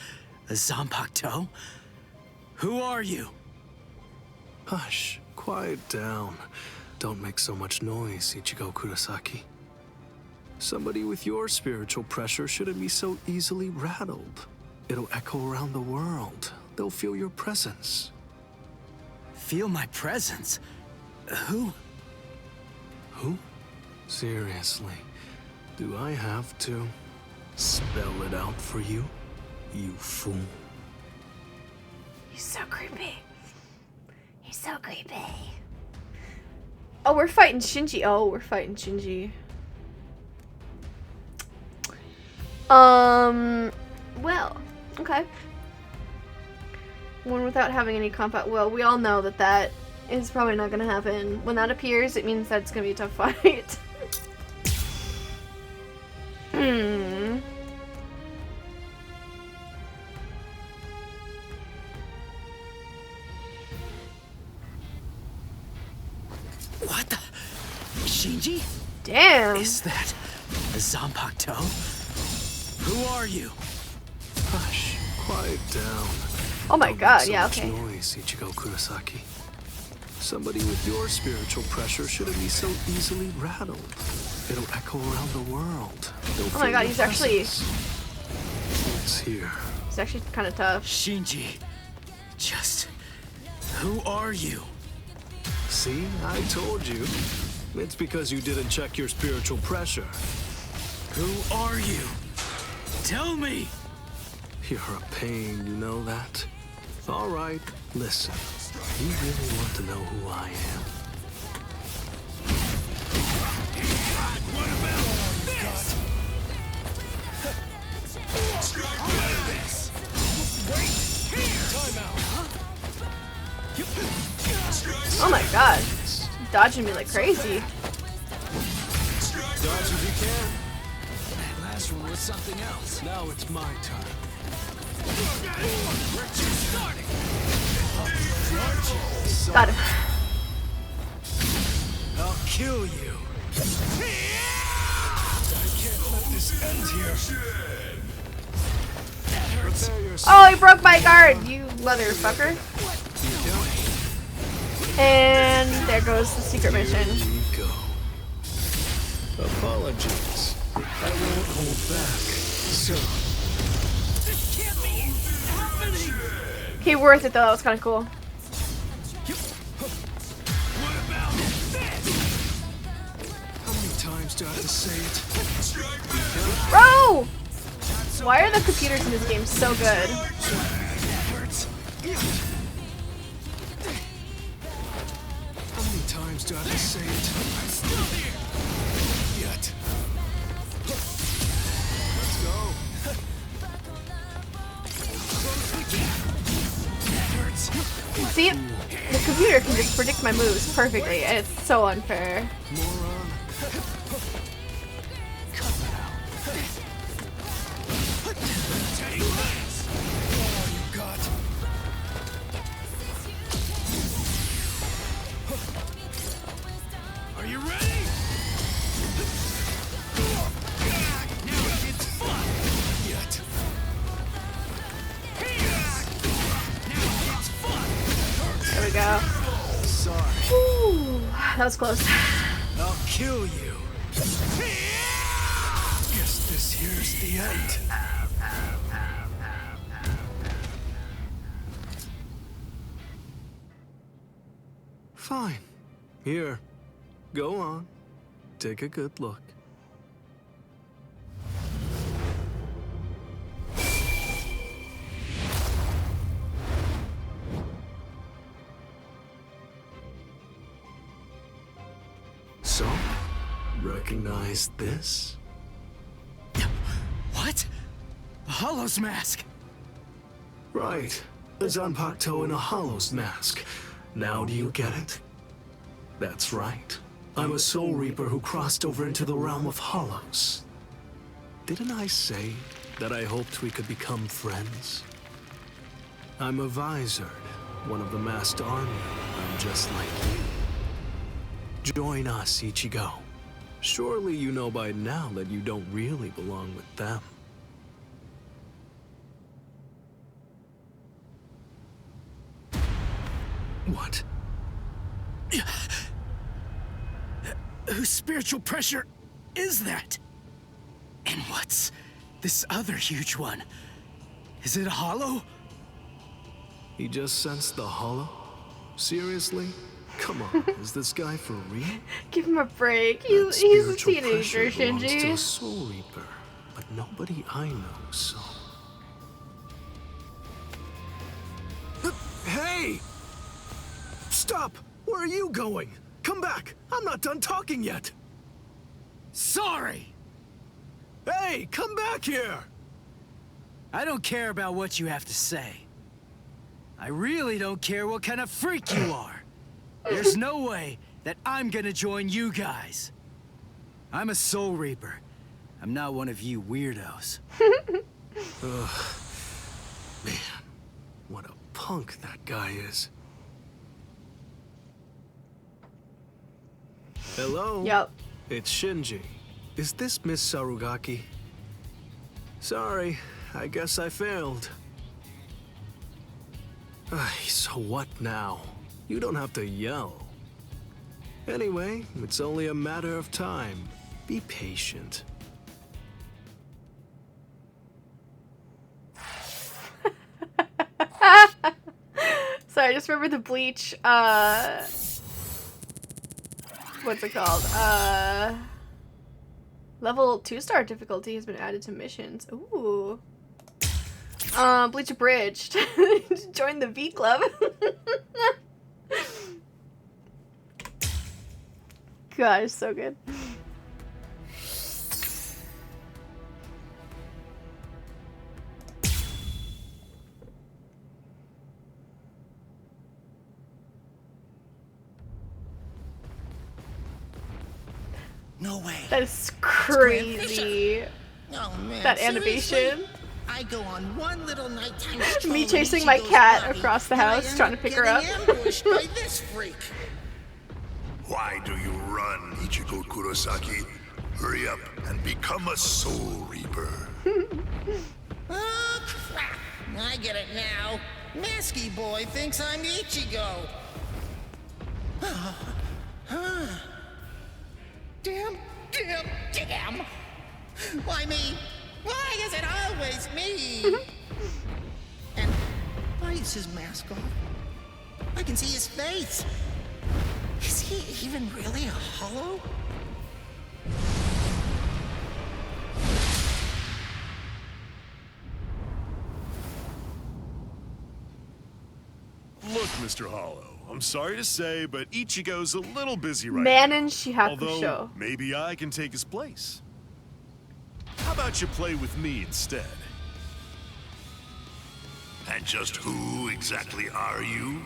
a Zanpakuto? Who are you? Hush, quiet down. Don't make so much noise, Ichigo Kurosaki. Somebody with your spiritual pressure shouldn't be so easily rattled. It'll echo around the world. They'll feel your presence. Feel my presence? Who? Who? Seriously, do I have to spell it out for you, you fool? He's so creepy. He's so creepy. Oh, we're fighting Shinji. Oh, we're fighting Shinji. Well, okay. One without having any combat. Well, we all know that that is probably not gonna happen. When that appears, it means that it's gonna be a tough fight. What the? Shinji? Damn. Is that a Zanpakuto? Who are you? Hush, quiet down. Oh my god, Don't make yeah, so okay. much noise, Ichigo Kurosaki. Somebody with your spiritual pressure shouldn't be so easily rattled. It'll echo around the world. Oh my god, he's actually... It's here. He's actually kind of tough. Shinji. Just... who are you? See, I told you. It's because you didn't check your spiritual pressure. Who are you? Tell me! You're a pain, you know that? All right, listen. You really want to know who I am? What about this? Oh my god. Dodging me like crazy. Dodge if you can. That last one was something else. Now it's my turn. We're just starting. Got him. I'll kill you. I can't let this end here. Oh, he broke my guard, you motherfucker. And there goes the secret mission. Apologies. I won't hold back. So. This can't be happening. Okay, worth it though. That was kind of cool. What about this? How many times do I have to say it? Bro! Why are the computers in this game so good? How many times do I have to say it? I'm still here. Yet. Let's go. See, the computer can just predict my moves perfectly, and it's so unfair. Moron. Cut that out. Take this. All you got. Are you ready? Now it's fun. Yet. Now it's fun. There we go. Sorry. Ooh, that was close. I'll kill you. Guess this here's the end. Fine. Here. Go on. Take a good look. So, recognize this? What? A Hollow's mask? Right. A Zanpakuto in a Hollow's mask. Now do you get it? That's right. I'm a Soul Reaper who crossed over into the realm of Hollows. Didn't I say that I hoped we could become friends? I'm a Vizard, one of the masked army. I'm just like you. Join us, Ichigo. Surely you know by now that you don't really belong with them. What? Whose spiritual pressure is that? And what's this other huge one? Is it a hollow? He just sensed the hollow? Seriously? Come on, is this guy for real? Give him a break. He's a Spiritual teenager, pressure belongs to a Shinji. Soul Reaper, but nobody I know, so... Hey! Stop! Where are you going? Come back! I'm not done talking yet! Sorry! Hey, come back here! I don't care about what you have to say. I really don't care what kind of freak you are. There's no way that I'm gonna join you guys. I'm a Soul Reaper. I'm not one of you weirdos. Ugh. Man, what a punk that guy is. Hello? Yep. It's Shinji. Is this Miss Sarugaki? Sorry, I guess I failed. So what now? You don't have to yell. Anyway, it's only a matter of time. Be patient. Sorry, I just remember the Bleach what's it called? Level 2-star difficulty has been added to missions. Ooh. Bleach abridged. Join the V Club. God, it's so good. No way. That is crazy. Oh man. That seriously? animation. I go on one little nighttime stroll Me in chasing my Ichigo's cat body, across the and I house, end trying to pick her up. getting ambushed by this freak. Why do you run, Ichigo Kurosaki? Hurry up and become a Soul Reaper. Oh, crap. I get it now. Masky boy thinks I'm Ichigo. Damn. Why me? Why is it always me? And why is his mask off? I can see his face. Is he even really a hollow? Look, Mr. Hollow, I'm sorry to say, but Ichigo's a little busy right Man now. in Shihaku Although, show. maybe I can take his place. How about you play with me instead? And just who exactly are you?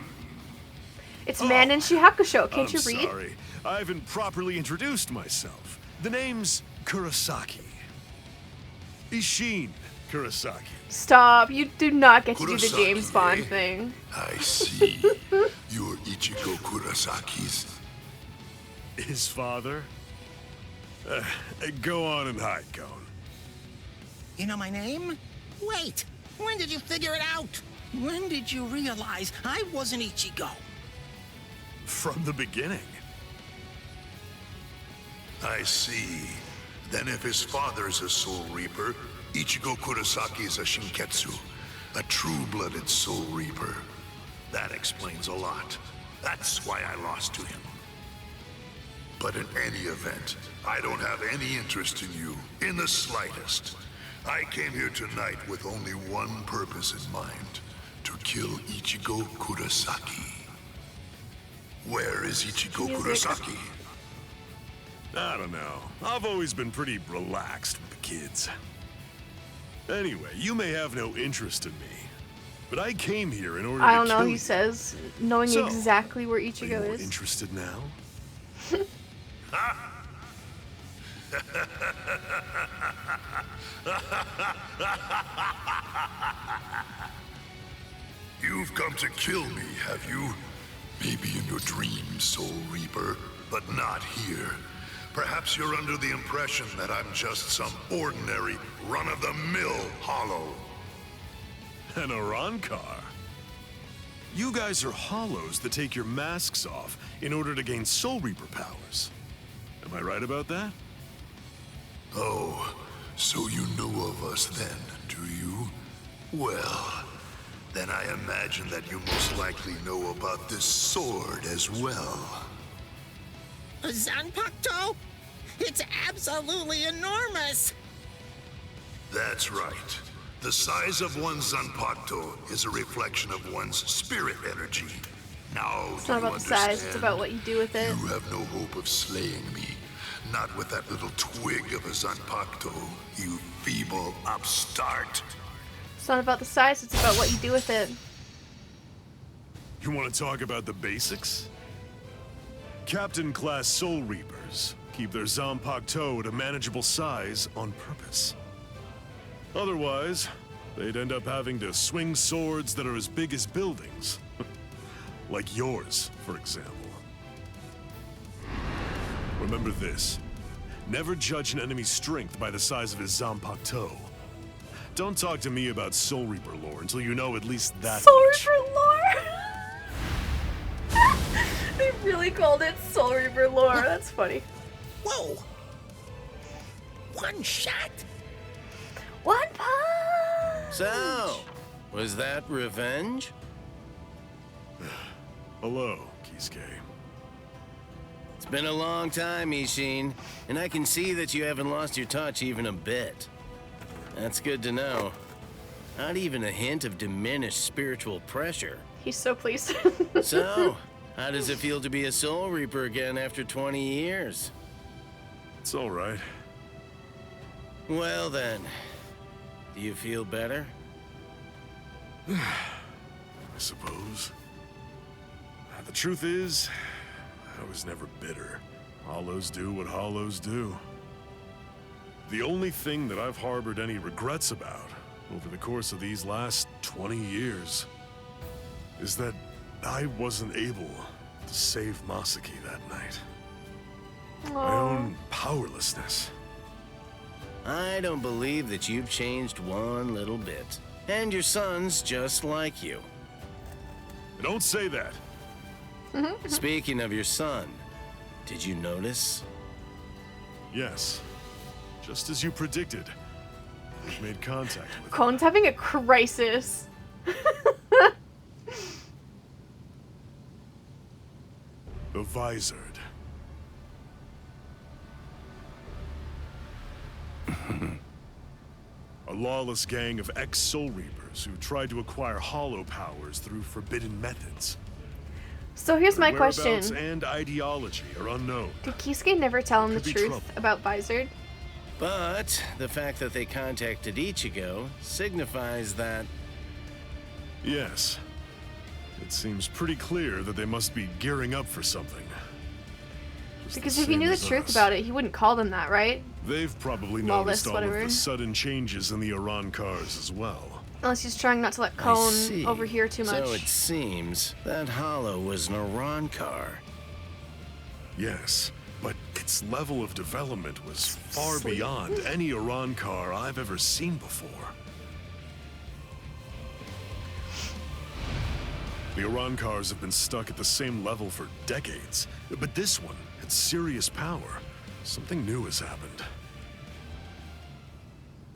It's Man in Shihaku show. Can't I'm you read? sorry. I haven't properly introduced myself. The name's Kurosaki. Ishin Kurosaki. Stop. You do not get to do the Kurosaki, James Bond eh? thing. I see. You're Ichigo Kurosaki's. His father? Go on and hide, Gon. You know my name? Wait, when did you figure it out? When did you realize I wasn't Ichigo? From the beginning. I see. Then if his father's a Soul Reaper, Ichigo Kurosaki is a Shinketsu, a true-blooded Soul Reaper. That explains a lot. That's why I lost to him. But in any event, I don't have any interest in you, in the slightest. I came here tonight with only one purpose in mind, to kill Ichigo Kurosaki. Where is Ichigo Kurosaki? I don't know. I've always been pretty relaxed with the kids. Anyway, you may have no interest in me, but I came here in order to I don't know, kill he you. says, knowing So, exactly where Are you Ichigo more is. interested now? You've come to kill me, have you? Maybe in your dreams, Soul Reaper, but not here. Perhaps you're under the impression that I'm just some ordinary, run-of-the-mill hollow. An Arankar? You guys are hollows that take your masks off in order to gain Soul Reaper powers. Am I right about that? Oh, so you know of us then, do you? Well, then I imagine that you most likely know about this sword as well. A Zanpakuto? It's absolutely enormous! That's right. The size of one's Zanpakuto is a reflection of one's spirit energy. Now, It's do not you about the size, it's understand? about what you do with it. You have no hope of slaying me. Not with that little twig of a Zanpakuto, you feeble upstart. It's not about the size, it's about what you do with it. You want to talk about the basics? Captain-class Soul Reapers keep their Zanpakuto at a manageable size on purpose. Otherwise, they'd end up having to swing swords that are as big as buildings. Like yours, for example. Remember this. Never judge an enemy's strength by the size of his Zanpakuto. Don't talk to me about Soul Reaper lore until you know at least that Soul much. Reaper lore! They really called it Soul Reaper lore. That's funny. Whoa! One shot? One punch! So, was that revenge? Hello, Kisuke. It's been a long time, Ishin, and I can see that you haven't lost your touch even a bit. That's good to know. Not even a hint of diminished spiritual pressure. He's so pleased. So, how does it feel to be a Soul Reaper again after 20 years? It's all right. Well then, do you feel better? I suppose. The truth is, I was never bitter. Hollows do what hollows do. The only thing that I've harbored any regrets about over the course of these last 20 years is that I wasn't able to save Masaki that night. My own powerlessness. I don't believe that you've changed one little bit. And your son's just like you. Don't say that. Speaking of your son, did you notice? Yes. Just as you predicted. We've made contact with him. Cone's having a crisis. The Visored. A lawless gang of ex-Soul Reapers who tried to acquire hollow powers through forbidden methods. So here's my Their question. whereabouts and ideology are unknown. Did Kisuke never tell him the Could be truth trouble. about Visored? But the fact that they contacted Ichigo signifies that... Yes. It seems pretty clear that they must be gearing up for something. Just Because the if he same knew the as truth us. about it, he wouldn't call them that, right? They've probably Lawless, noticed all whatever. of the sudden changes in the Iran cars as well. Unless he's trying not to let I Cone see. overhear too much. So it seems that Hollow was an Iran car. Yes, but its level of development was far Sleep. beyond any Iran car I've ever seen before. The Iran cars have been stuck at the same level for decades, but this one had serious power. Something new has happened.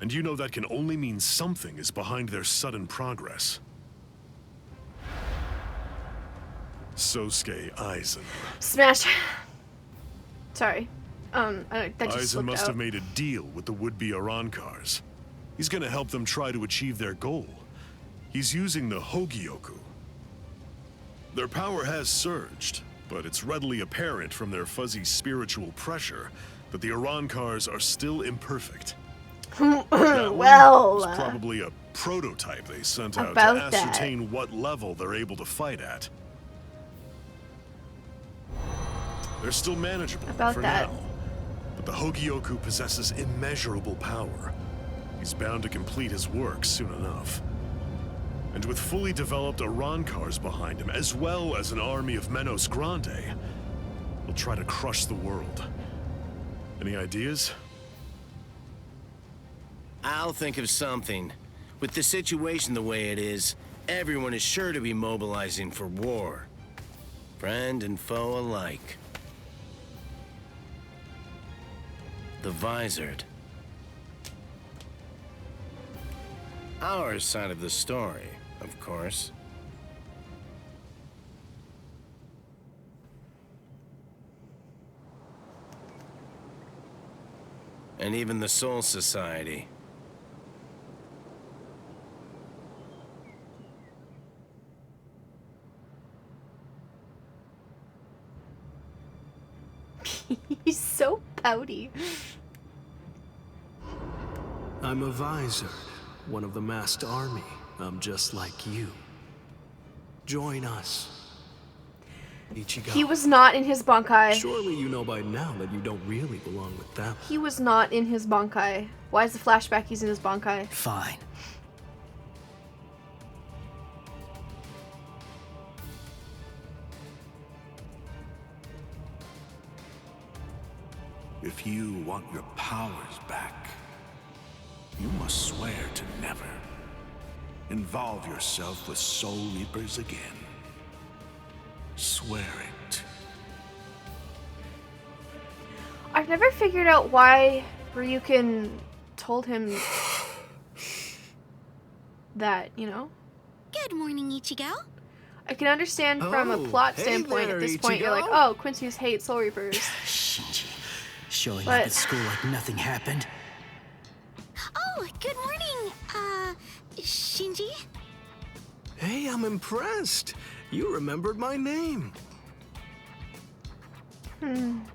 And you know that can only mean something is behind their sudden progress. Sosuke Aizen. Smash. Sorry. That just Aizen slipped must out. have made a deal with the would-be Iran cars. He's gonna help them try to achieve their goal. He's using the Hogyoku. Their power has surged, but it's readily apparent from their fuzzy spiritual pressure that the Iran cars are still imperfect. That Well, one is probably a prototype they sent out to about that. ascertain what level they're able to fight at. They're still manageable About for that. now, but the Hogyoku possesses immeasurable power. He's bound to complete his work soon enough. And with fully developed Iran cars behind him, as well as an army of Menos Grande, he'll try to crush the world. Any ideas? I'll think of something. With the situation the way it is, everyone is sure to be mobilizing for war. Friend and foe alike. The Visored. Our side of the story, of course. And even the Soul Society. He's so pouty. I'm a Visored, one of the masked army. I'm just like you. Join us. Ichigo. He was not in his Bankai. Surely you know by now that you don't really belong with them. He was not in his Bankai. Why is the flashback he's in his Bankai? Fine. If you want your powers back, you must swear to never involve yourself with Soul Reapers again. Swear it. I've never figured out why Ryukin told him that, you know? Good morning, Ichigo. I can understand from a plot hey standpoint there, at this point. You're like, Ichigo. oh, Quincy's hate Soul Reapers. Shinji, showing But- up at school like nothing happened. Oh, good morning, Shinji. Hey, I'm impressed. You remembered my name. I'm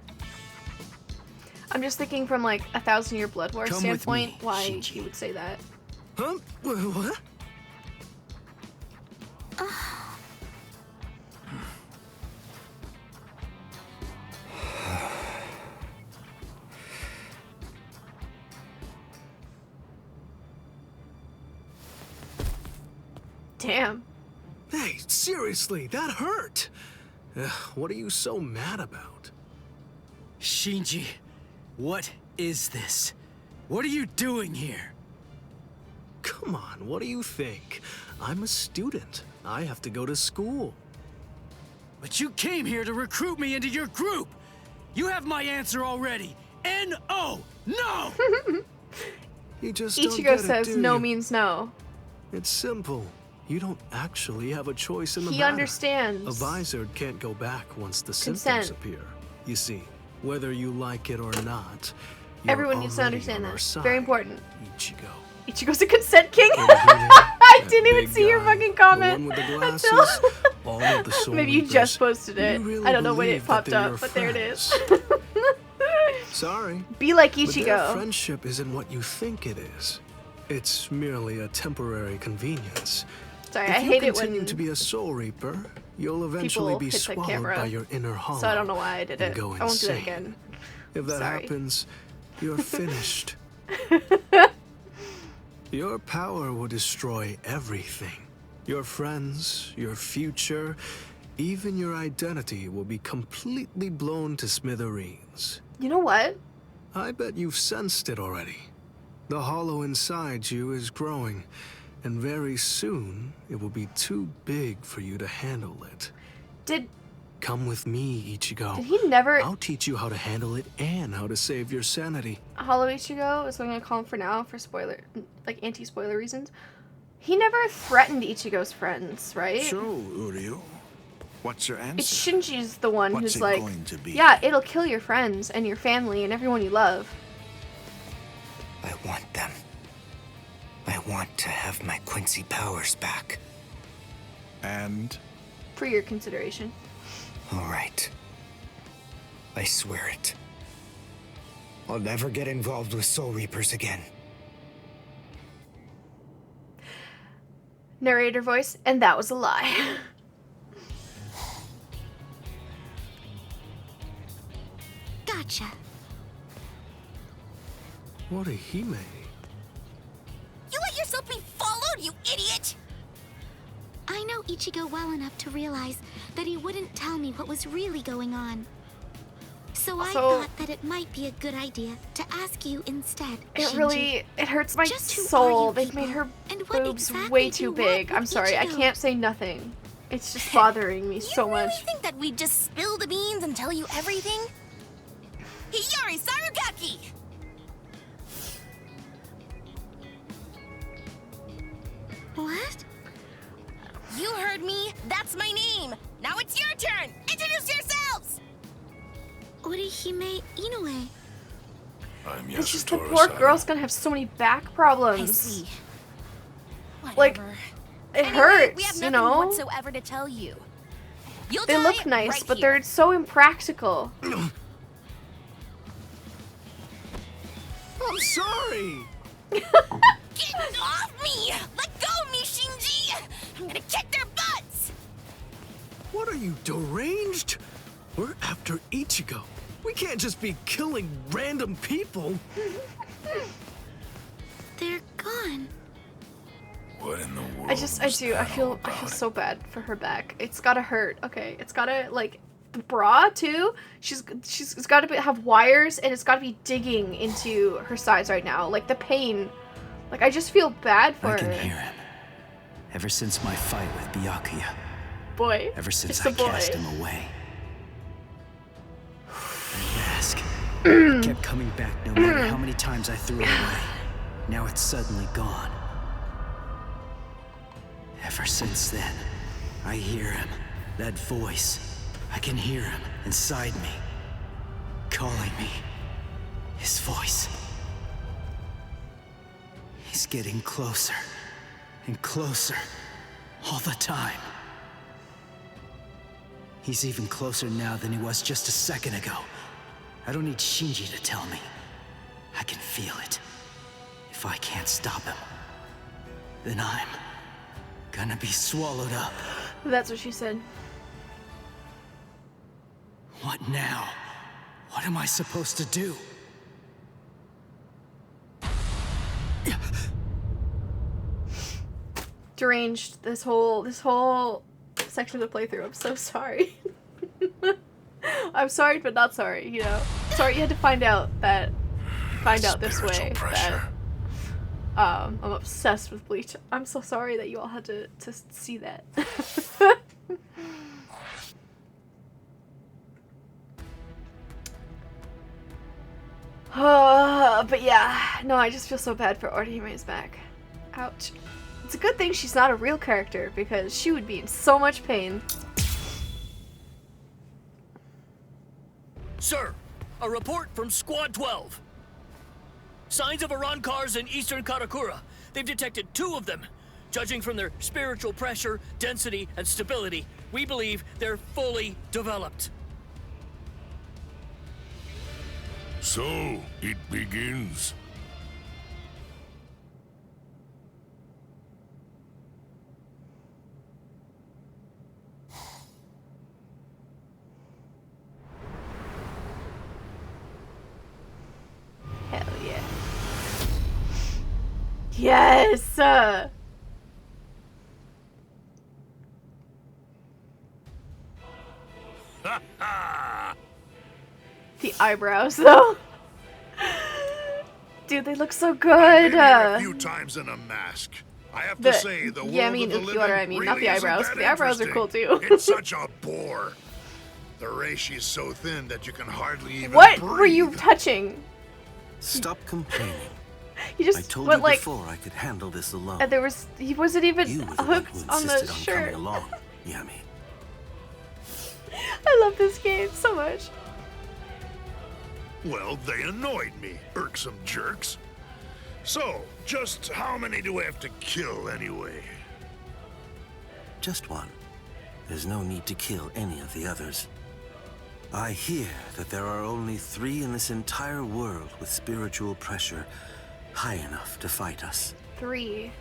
just thinking from like 1,000-Year Blood War Come with standpoint me, why Shinji. he would say that. Huh? What? Damn. Hey, seriously, that hurt. What are you so mad about? Shinji, what is this? What are you doing here? Come on, what do you think? I'm a student. I have to go to school. But you came here to recruit me into your group. You have my answer already. N-O! No! You just don't Ichigo get it, says do no you? means no. It's simple. You don't actually have a choice in the He matter. understands. A vizard can't go back once the Consent. symptoms appear. You see, whether you like it or not, you're Everyone needs to already understand on our that. side, Very important. Ichigo. Ichigo's a consent king. Over here, I that didn't even big see your guy, fucking comment. The one with the until- glasses, all of the Soul Maybe you Reapers, just posted it. you really I don't know when it believe that popped they're up, your but there it is. friends. Sorry. Be like But their Ichigo. friendship isn't what you think it is. It's merely a temporary convenience. Sorry, If I you hate it continue when to be a Soul Reaper, you'll eventually people be hit the swallowed camera. by your inner hollow. So I don't know why I did and it. go I won't do that insane. again. If that Sorry. happens, you're finished. Your power will destroy everything. Your friends, your future, even your identity will be completely blown to smithereens. You know what? I bet you've sensed it already. The hollow inside you is growing, and very soon it will be too big for you to handle it. Did Come with me, Ichigo. Did he never- I'll teach you how to handle it and how to save your sanity. Hollow Ichigo is what I'm gonna call him for now for spoiler, like anti-spoiler reasons. He never threatened Ichigo's friends, right? So, Uryu, what's your answer? It's Shinji's the one What's who's it like, going to be? yeah, it'll kill your friends and your family and everyone you love. I want them. I want to have my Quincy powers back. And? For your consideration. All right. I swear it. I'll never get involved with Soul Reapers again. Narrator voice, and that was a lie. Gotcha. What a Hime. You let yourself be followed, you idiot! I know Ichigo well enough to realize that he wouldn't tell me what was really going on. So I thought that it might be a good idea to ask you instead, It Shinji. really, it hurts my Just who are soul. you They've made her And what boobs exactly way do you too want big. with I'm sorry, I Ichigo? can't say nothing. It's just bothering me so much. You think that we'd just spill the beans and tell you everything? Hiyari Sarugaki! What? You heard me. That's my name. Now it's your turn. Introduce yourselves! Orihime Inoue. I'm It's just the poor girl's gonna have so many back problems. I see. Like, it hurts, we have you nothing know? whatsoever to tell you. You'll They die look nice, right but here. they're so impractical. I'm sorry! Get off me! Let go of me, Shinji! I'm gonna kick their butts! What are you, deranged? We're after Ichigo. We can't just be killing random people. They're gone. What in the world? I feel so bad for her back. It's gotta hurt, okay? It's gotta, like, the bra, too? It's gotta have wires, and it's gotta be digging into her sides right now. Like, the pain. Like, I just feel bad for I her. can hear him. Ever since my fight with Byakuya. Boy. Ever since It's a I cast boy. him away. That mask it kept coming back no matter how many times I threw it away. Now it's suddenly gone. Ever since then, I hear him. That voice. I can hear him inside me. Calling me. His voice. He's getting closer. And closer. All the time. He's even closer now than he was just a second ago. I don't need Shinji to tell me. I can feel it. If I can't stop him, then I'm gonna be swallowed up. That's what she said. What now? What am I supposed to do? Deranged this whole section of the playthrough. I'm so sorry. I'm sorry but not sorry, you know. Sorry you had to find out this way that I'm obsessed with Bleach. I'm so sorry that you all had to see that. But yeah, no, I just feel so bad for Orihime's back. Ouch. It's a good thing she's not a real character, because she would be in so much pain. Sir, a report from Squad 12. Signs of Arancars in eastern Karakura. They've detected 2 of them. Judging from their spiritual pressure, density, and stability, we believe they're fully developed. So, it begins. Hell yeah. Yes! The eyebrows, though. Dude, they look so good. I've been here a few times in a mask. I have to say, the world yeah, I mean, of the living Ukiwara, I mean, not really the eyebrows. isn't The that eyebrows are cool, too. It's such a bore. The reishi is so thin that you can hardly even What breathe. were you touching? Stop complaining. You just I told went you like, before I could handle this alone. and he wasn't even You were the one hooked who on the insisted on shirt. coming along, Yami. I love this game so much. Well, they annoyed me, irksome jerks. So, just how many do I have to kill anyway? Just one. There's no need to kill any of the others. I hear that there are only 3 in this entire world with spiritual pressure high enough to fight us. 3.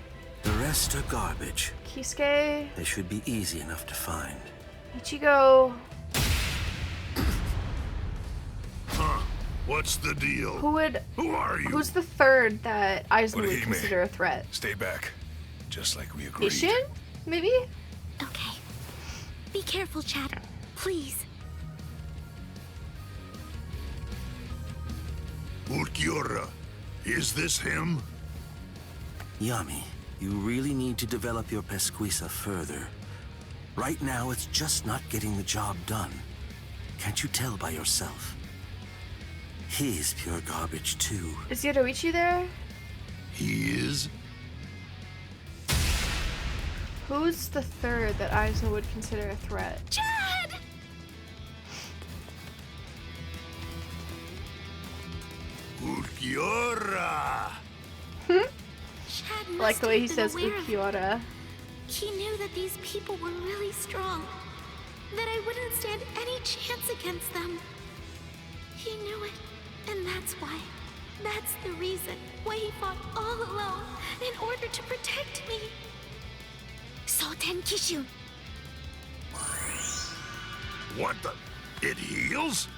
The rest are garbage. Kisuke. They should be easy enough to find. Ichigo. Huh? What's the deal? Who are you? Who's the 3rd that Aizen would consider a threat? Stay back. Just like we agreed. Ishin? Maybe? Okay. Be careful, Chad. Please. Ulquiorra, is this him? Yami, you really need to develop your Pesquisa further. Right now, it's just not getting the job done. Can't you tell by yourself? He's pure garbage, too. Is Yoruichi there? He is? Who's the 3rd that Aizen would consider a threat? Chad! Ulquiorra! Chad I like the way he must says have been aware of it. Ukiwara. He knew that these people were really strong. That I wouldn't stand any chance against them. He knew it, and that's why. That's the reason why he fought all alone in order to protect me. Soten Kishu. What the? It heals?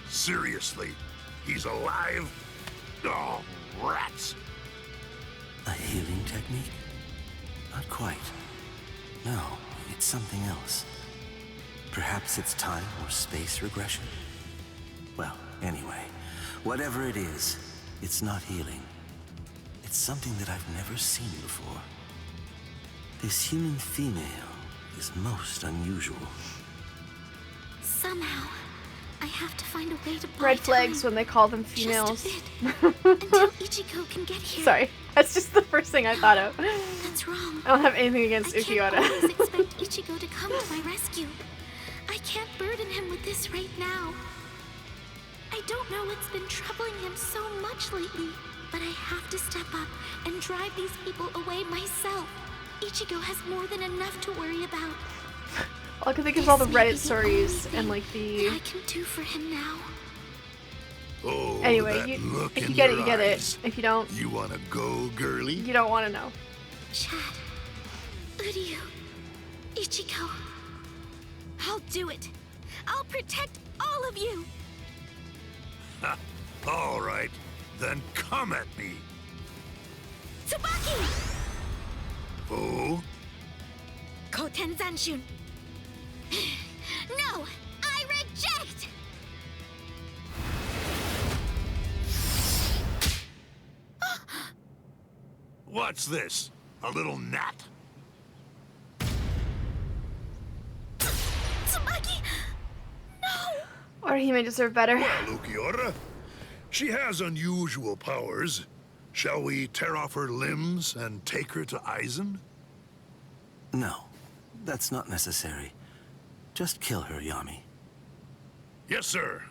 Seriously? He's alive? Oh, rats. A healing technique? Not quite. No, it's something else. Perhaps it's time or space regression? Well, anyway, whatever it is, it's not healing. It's something that I've never seen before. This human female is most unusual. Somehow, I have to find a way to buy Red flags time. when they call them females. Until Ichigo can get here. Sorry, that's just the first thing I thought of. That's wrong. I don't have anything against I Ukiwara. can't always expect Ichigo to come to my rescue. I can't burden him with this right now. I don't know what's been troubling him so much lately, but I have to step up and drive these people away myself. Ichigo has more than enough to worry about. All I can think of all the Reddit stories and like the. I can do for him now. Oh, Anyway, that look if in you get it, your you get eyes. it. If you don't, You wanna go, girly? you don't want to know. Chad, Uryu, Ichigo. I'll do it. I'll protect all of you. All right, then come at me. Tsubaki! Oh? Koten Zanshun. No! I reject! What's this? A little gnat? Tsubaki! No! Or he may deserve better. Well, Ukiwara, she has unusual powers. Shall we tear off her limbs and take her to Aizen? No, that's not necessary. Just kill her, Yami. Yes, sir.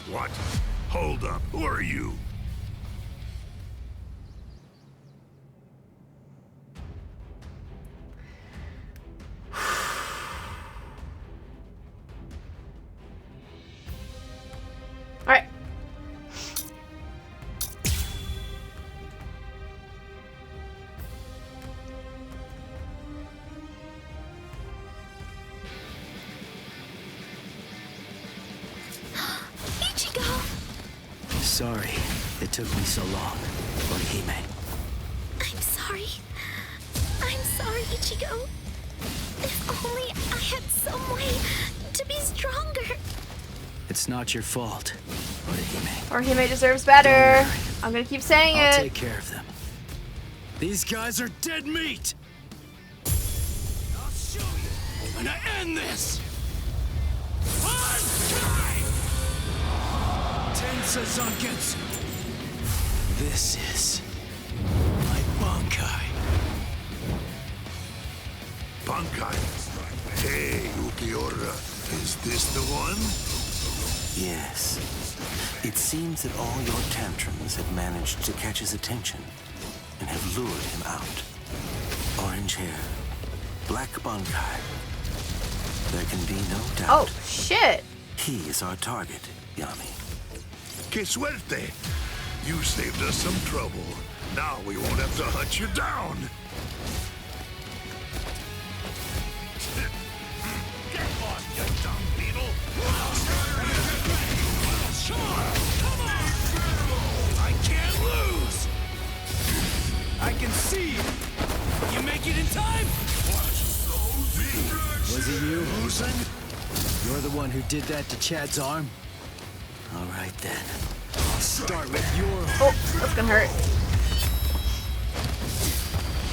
What? Hold up. Who are you? Alright. Ichigo! Sorry, it took me so long. Orihime. I'm sorry. I'm sorry, Ichigo. If only I had some way to be stronger. It's not your fault, Orihime. Or he may deserves better. I'm gonna keep saying I'll it. take care of them. These guys are dead meat! I'll show you. I'm gonna end this. Tensa Zangetsu. This is my Bankai. Bankai. Hey, Ukiwara. Is this the one? Yes. It seems that all your tantrums have managed to catch his attention and have lured him out. Orange hair, black Bankai. There can be no doubt. Oh, shit. He is our target, Yami. Que suerte. You saved us some trouble. Now we won't have to hunt you down. Get lost, you dumb beetle. Come on! I can't lose! I can see you! You make it in time? Was it you? You're the one who did that to Chad's arm? All right then. I'll start with your... Oh, that's gonna hurt.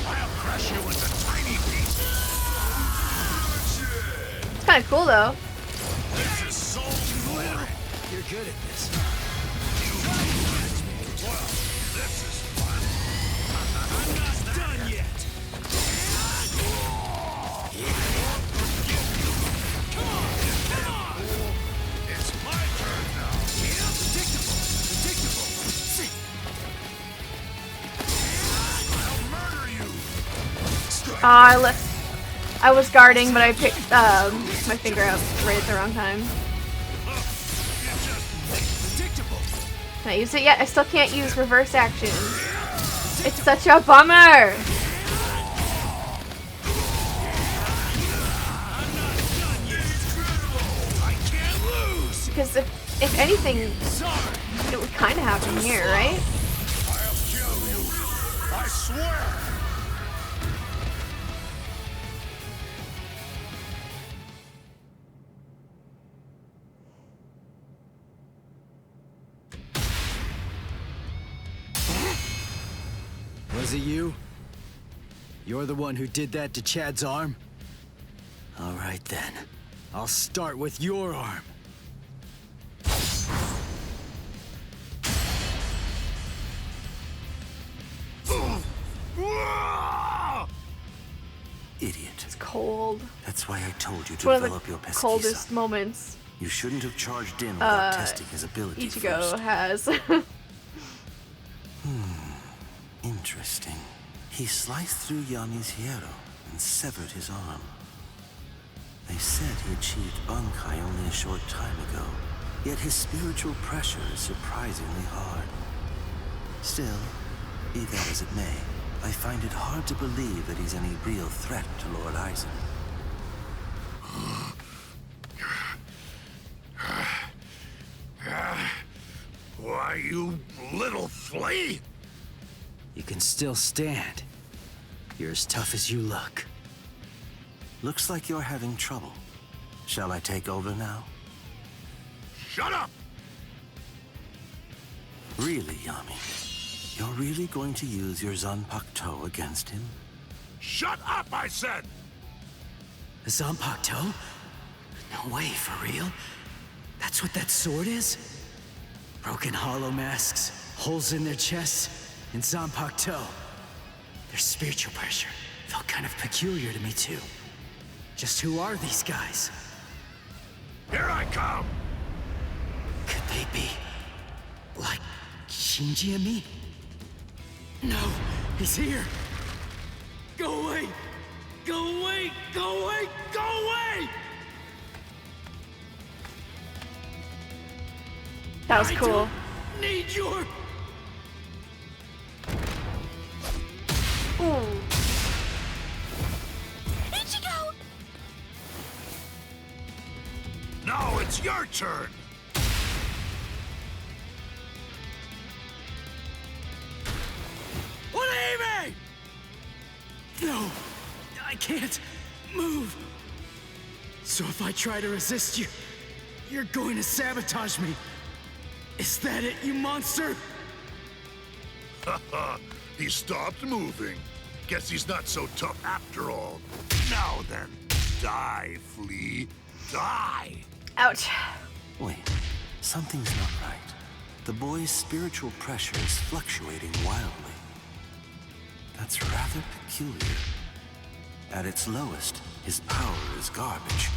I'll crush you into tiny pieces. It's kind of cool though. This is so glitter. You're good at this. Well, this is fun. I'm not done yet. Come on! It's my turn now. Predictable. I'll murder you. I was guarding, but I picked my finger up right at the wrong time. Can I use it yet? I still can't use reverse action. It's such a bummer. Because if anything, it would kind of happen here, right? I'll kill you. I swear. Was it you? You're the one who did that to Chad's arm? All right then. I'll start with your arm. Idiot. It's cold. That's why I told you It's to one of develop the your pesquisa. coldest moments You shouldn't have charged in without testing his ability Ichigo first. has. Interesting. He sliced through Yami's hierro and severed his arm. They said he achieved Bankai only a short time ago, yet his spiritual pressure is surprisingly hard. Still, be that as it may, I find it hard to believe that he's any real threat to Lord Aizen. Why, you little flea! You can still stand. You're as tough as you look. Looks like you're having trouble. Shall I take over now? Shut up! Really, Yami? You're really going to use your Zanpakuto against him? Shut up, I said! A Zanpakuto? No way, for real? That's what that sword is? Broken hollow masks, holes in their chests, and Zanpakuto. Their spiritual pressure felt kind of peculiar to me too. Just who are these guys? Here I come! Could they be like Shinji and me? No, he's here! Go away! Go away! Go away! Go away! That was cool. Need your... Ooh. Ichigo! Now it's your turn! Leave me! No, I can't move. So if I try to resist you, you're going to sabotage me. Is that it, you monster? Haha, he stopped moving. Guess he's not so tough after all. Now then, die, flea. Die! Ouch. Wait, something's not right. The boy's spiritual pressure is fluctuating wildly. That's rather peculiar. At its lowest, his power is garbage.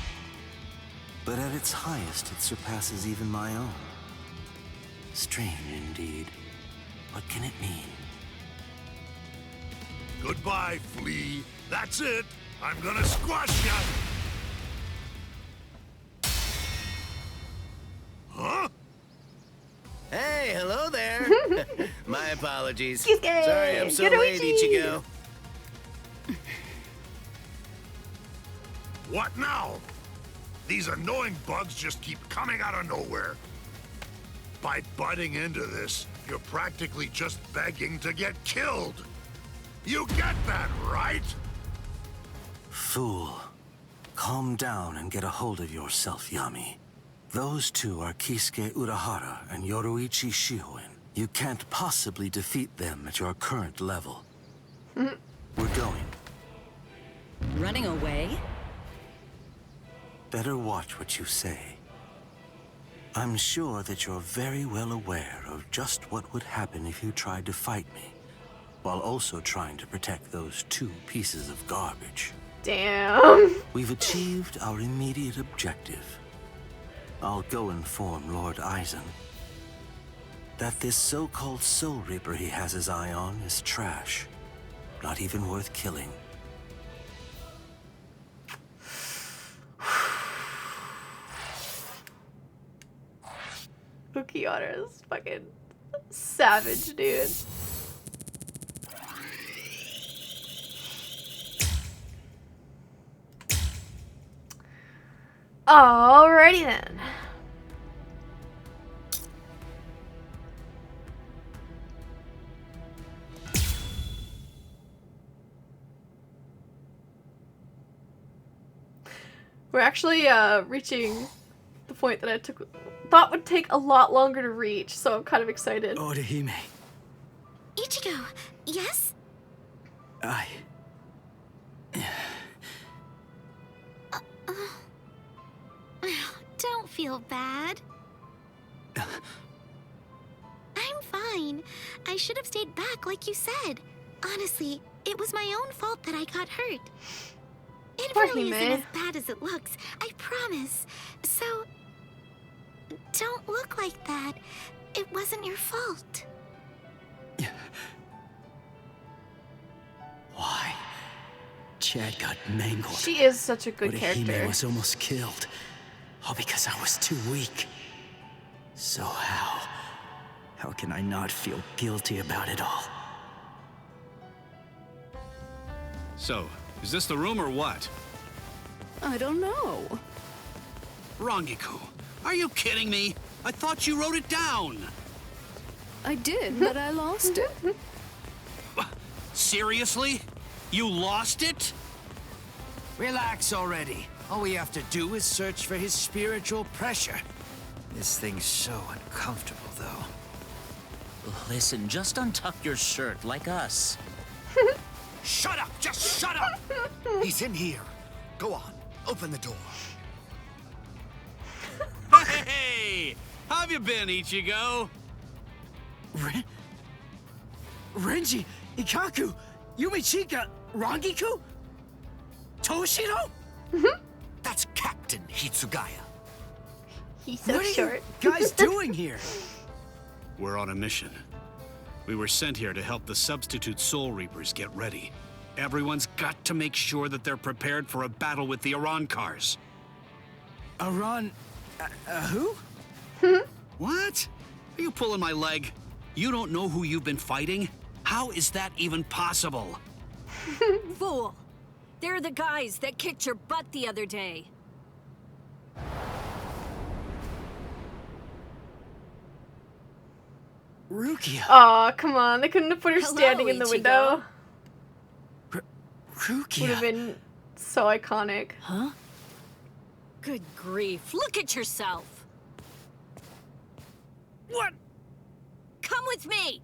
But at its highest, it surpasses even my own. Strange indeed. What can it mean? Goodbye, flea. That's it. I'm gonna squash ya. Huh? Hey, hello there. My apologies. Excuse me. Sorry I'm so Get late, away. Ichigo. What now? These annoying bugs just keep coming out of nowhere. By butting into this, you're practically just begging to get killed. You get that, right? Fool. Calm down and get a hold of yourself, Yami. Those two are Kisuke Urahara and Yoruichi Shihoin. You can't possibly defeat them at your current level. We're going. Running away? Better watch what you say. I'm sure that you're very well aware of just what would happen if you tried to fight me, while also trying to protect those two pieces of garbage. Damn. We've achieved our immediate objective. I'll go inform Lord Aizen that this so-called Soul Reaper he has his eye on is trash, not even worth killing. Ukiyoda is fucking savage, dude. Alrighty then. We're actually reaching the point that I thought would take a lot longer to reach, so I'm kind of excited. Orihime. Ichigo, yes? feel bad. I'm fine. I should have stayed back like you said. Honestly, it was my own fault that I got hurt. It really isn't as bad as it looks, I promise. So, don't look like that. It wasn't your fault. Why? Chad got mangled. She is such a good character. Hime was almost killed. All because I was too weak. So how can I not feel guilty about it all? So, is this the room or what? I don't know. Rangiku, are you kidding me? I thought you wrote it down. I did, but I lost it. Seriously? You lost it? Relax already. All we have to do is search for his spiritual pressure. This thing's so uncomfortable, though. Listen, just untuck your shirt like us. Shut up! Just shut up! He's in here. Go on, open the door. Hey! How have you been, Ichigo? Renji, Ikaku, Yumichika, Rangiku? Toshiro? That's Captain Hitsugaya. He's so what short. Are you guys doing here? We're on a mission. We were sent here to help the substitute Soul Reapers get ready. Everyone's got to make sure that they're prepared for a battle with the Arancars. Who? What? Are you pulling my leg? You don't know who you've been fighting? How is that even possible? Fool! They're the guys that kicked your butt the other day. Rukia. Aw, come on. They couldn't have put her standing in the Ichigo. window. Rukia. Would have been so iconic. Huh? Good grief. Look at yourself. What? Come with me.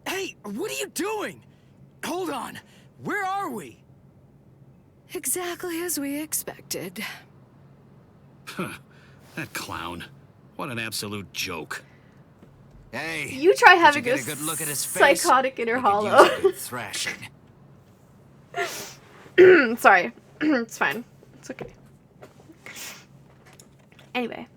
Hey, what are you doing? Hold on. Where are we? Exactly as we expected. That clown. What an absolute joke. Hey, You try did having you a get a good look at his face? psychotic inner He could use hollow. a good thrashing. Sorry. It's fine. It's okay. Anyway.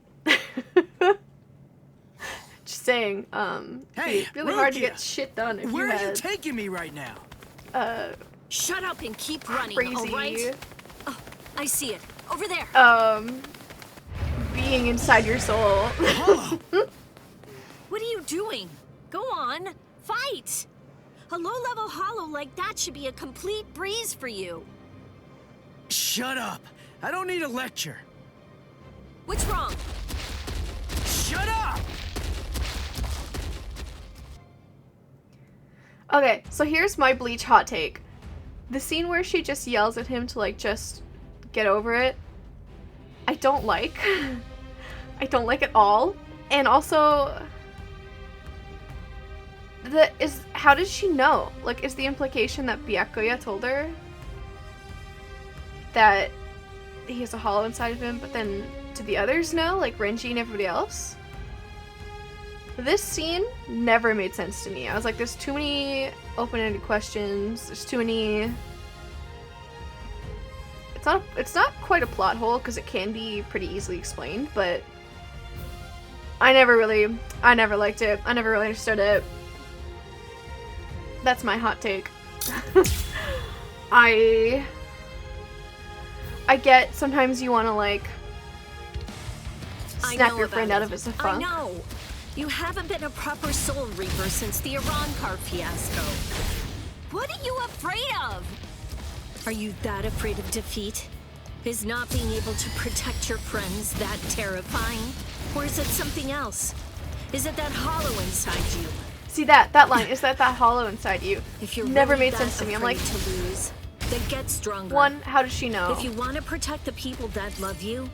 Just saying, Hey, it's really hard to Rukia, get shit done if where you are had, you taking me right now? Shut up and keep running, crazy, all right? Oh, I see it. Over there. being inside your soul. What are you doing? Go on. Fight! A low-level hollow like that should be a complete breeze for you. Shut up. I don't need a lecture. What's wrong? Shut up! Okay, so here's my Bleach hot take. The scene where she just yells at him to, like, just get over it, I don't like. I don't like at all. And also, how did she know? Like, is the implication that Byakuya told her that he has a hollow inside of him, but then did the others know? Like, Renji and everybody else? This scene never made sense to me. I was like, there's too many open-ended questions. There's too many... It's not quite a plot hole, because it can be pretty easily explained, but I never liked it. I never really understood it. That's my hot take. I get sometimes you want to, like, snap your friend out of his funk. I know. You haven't been a proper Soul Reaper since the Arankar fiasco. What are you afraid of? Are you that afraid of defeat? Is not being able to protect your friends that terrifying? Or is it something else? Is it that hollow inside you? See that line, is that hollow inside you? If you're never really made sense to me. I'm like, to lose, then get stronger. One, how does she know? If you want to protect the people that love you,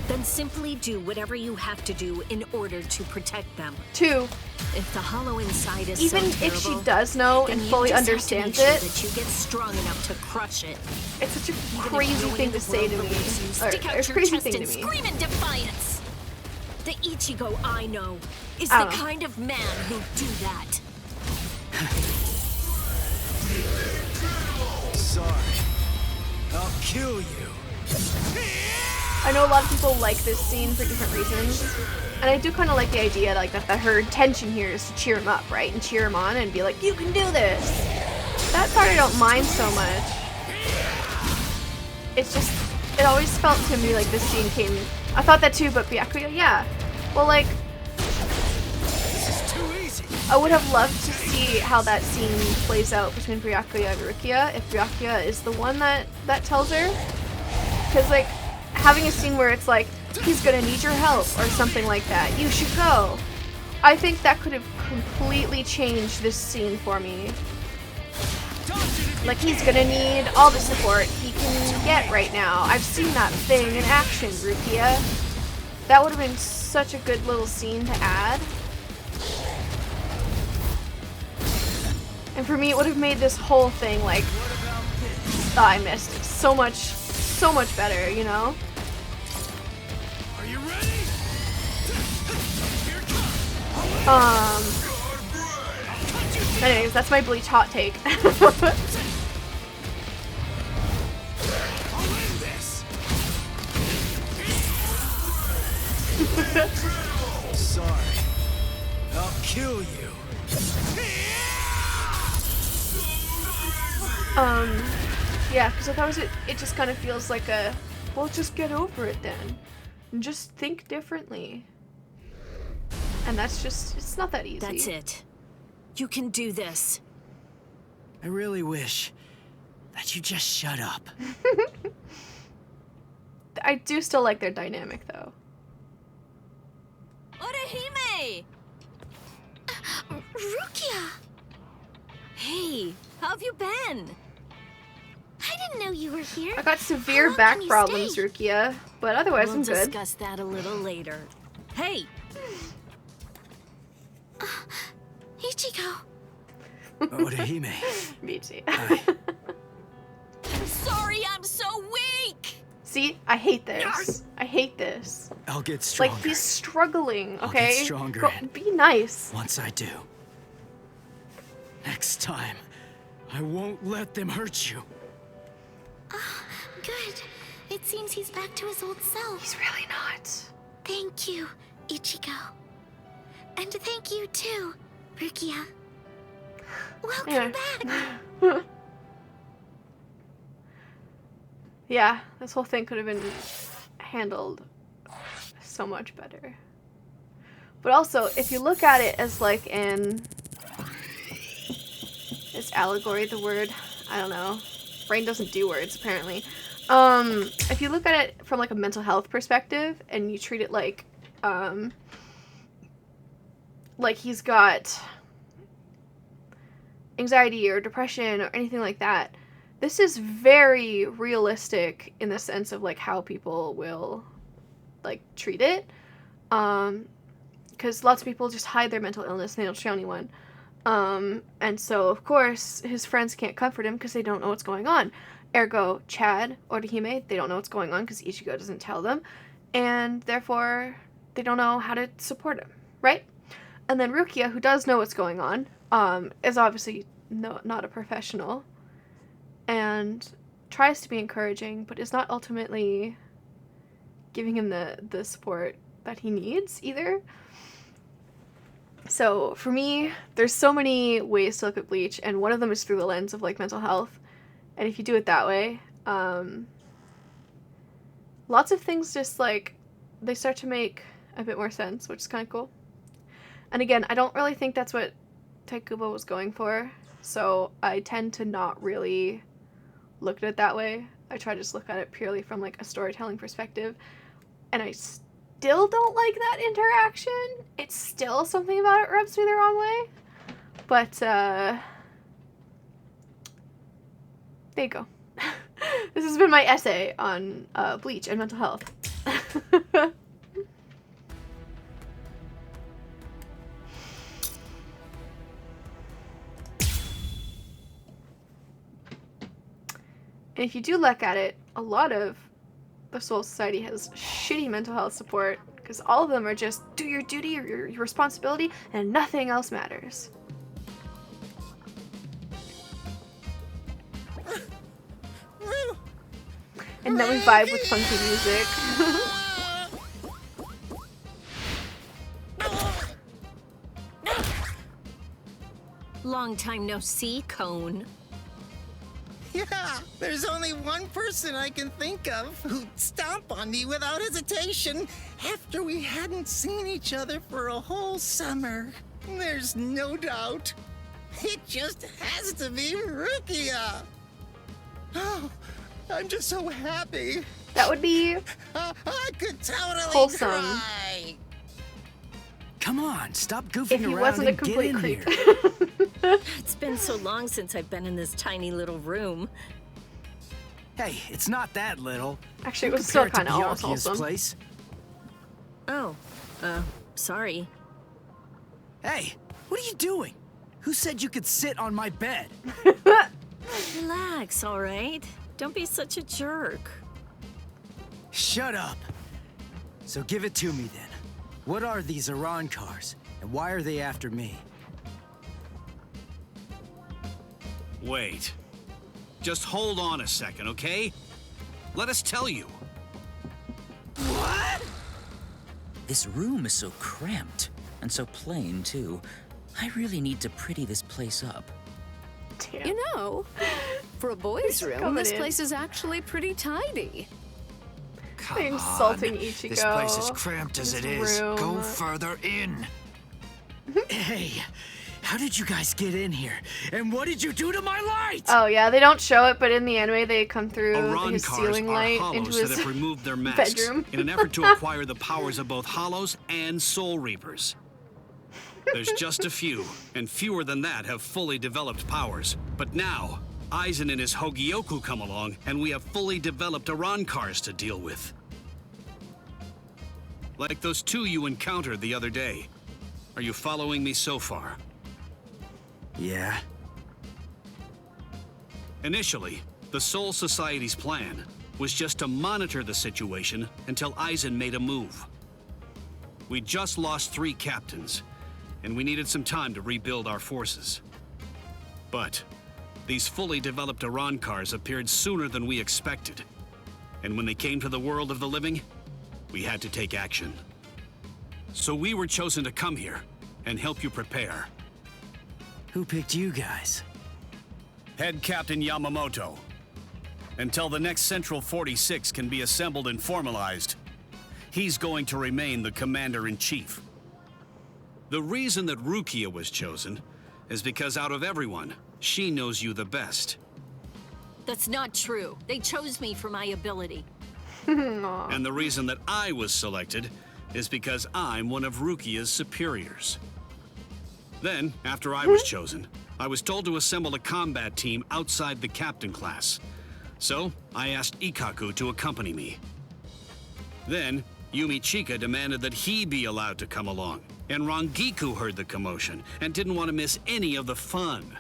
then simply do whatever you have to do in order to protect them. Two, if the hollow inside is even so if she terrible, does know and then you fully just understands have to make it, sure that you get strong enough to crush it. It's such a Even if crazy knowing thing the to say to world me. believes you, stick Or out a your crazy chest thing and to me. scream in defiance. The Ichigo I know is I the don't know. kind of man who'd do that. Sorry. I'll kill you. I know a lot of people like this scene for different reasons, and I do kind of like the idea like that her intention here is to cheer him up, right, and cheer him on and be like, you can do this. That part I don't mind so much. It's just, it always felt to me like this scene came, I thought that too, but Byakuya, yeah. Well, like, I would have loved to see how that scene plays out between Byakuya and Rukia, if Byakuya is the one that tells her. Because, like, having a scene where it's like, he's gonna need your help, or something like that, you should go. I think that could have completely changed this scene for me. Like, he's gonna need all the support he can get right now. I've seen that thing in action, Rukia. That would have been such a good little scene to add. And for me, it would have made this whole thing, like, oh, I missed it. So much better, you know? Are you ready? Anyways, that's my Bleach hot take. Sorry. I'll kill you. Yeah, because if I was it just kind of feels like a, well, just get over it then. And just think differently. And that's just, it's not that easy. That's it. You can do this. I really wish that you just shut up. I do still like their dynamic, though. Orihime! Rukia! Hey, how have you been? I didn't know you were here. I got severe back problems, Rukia, but otherwise I'm We'll good. discuss that a little later. Hey! Ichigo. Orihime. Michi. Sorry, I'm so weak! See? I hate this. I hate this. I'll get stronger. Like, he's struggling, okay? I'll get stronger. Go, be nice. Once I do. Next time, I won't let them hurt you. Good. It seems he's back to his old self. He's really not. Thank you, Ichigo. And thank you too, Rukia. Welcome back. Yeah, this whole thing could have been handled so much better. But also, if you look at it as like an... Is allegory the word? I don't know. Brain doesn't do words, apparently. If you look at it from like a mental health perspective, and you treat it like he's got anxiety or depression or anything like that, this is very realistic in the sense of like how people will like treat it. Because lots of people just hide their mental illness and they don't show anyone. And so of course his friends can't comfort him because they don't know what's going on. Ergo, Chad, Orihime, they don't know what's going on because Ichigo doesn't tell them. And therefore, they don't know how to support him, right? And then Rukia, who does know what's going on, is obviously not a professional. And tries to be encouraging, but is not ultimately giving him the support that he needs either. So for me, there's so many ways to look at Bleach, and one of them is through the lens of like mental health. And if you do it that way, lots of things just like, they start to make a bit more sense, which is kind of cool. And again, I don't really think that's what Taikubo was going for, so I tend to not really look at it that way. I try to just look at it purely from like a storytelling perspective, and I still don't like that interaction. It's still something about it rubs me the wrong way, but there you go. This has been my essay on Bleach and mental health. And if you do look at it, a lot of the Soul Society has shitty mental health support Because all of them are just do your duty or your responsibility and nothing else matters. And then we vibe with funky music. Long time no see, Cone. Yeah, there's only one person I can think of who'd stomp on me without hesitation after we hadn't seen each other for a whole summer. There's no doubt. It just has to be Rukia. Oh, I'm just so happy. That would be I could totally wholesome. cry. Come on, stop goofing If he around wasn't a and get complete in creep. here. It's been so long since I've been in this tiny little room. Hey, it's not that little. Actually, it Don't was still compare it to kind of almost Byakuya's wholesome. place. Oh, sorry. Hey, what are you doing? Who said you could sit on my bed? Relax, all right? Don't be such a jerk. Shut up. So give it to me then. What are these Iran cars, and why are they after me? Wait. Just hold on a second, okay? Let us tell you. What? This room is so cramped, and so plain, too. I really need to pretty this place up. Damn. You know, for a boys' room, coming this in. place is actually pretty tidy. They're insulting Ichigo. This place is cramped as This it is. room. Go further in. Hey, how did you guys get in here? And what did you do to my light? Oh yeah, they don't show it, but in the anime they come through Iran his cars ceiling are light hollows into that his have removed their masks bedroom. in an effort to acquire the powers of both hollows and soul reapers. There's just a few, and fewer than that have fully developed powers. But now, Aizen and his Hogyoku come along, and we have fully developed Iran cars to deal with. Like those two you encountered the other day. Are you following me so far? Yeah. Initially, the Soul Society's plan was just to monitor the situation until Aizen made a move. We just lost 3 captains, and we needed some time to rebuild our forces. But these fully developed Iran cars appeared sooner than we expected. And when they came to the world of the living, we had to take action. So we were chosen to come here and help you prepare. Who picked you guys? Head Captain Yamamoto. Until the next Central 46 can be assembled and formalized, he's going to remain the Commander-in-Chief. The reason that Rukia was chosen is because out of everyone, she knows you the best. That's not true. They chose me for my ability. And the reason that I was selected is because I'm one of Rukia's superiors. Then, after I was chosen, I was told to assemble a combat team outside the captain class. So, I asked Ikkaku to accompany me. Then, Yumi Chika demanded that he be allowed to come along. And Rangiku heard the commotion and didn't want to miss any of the fun.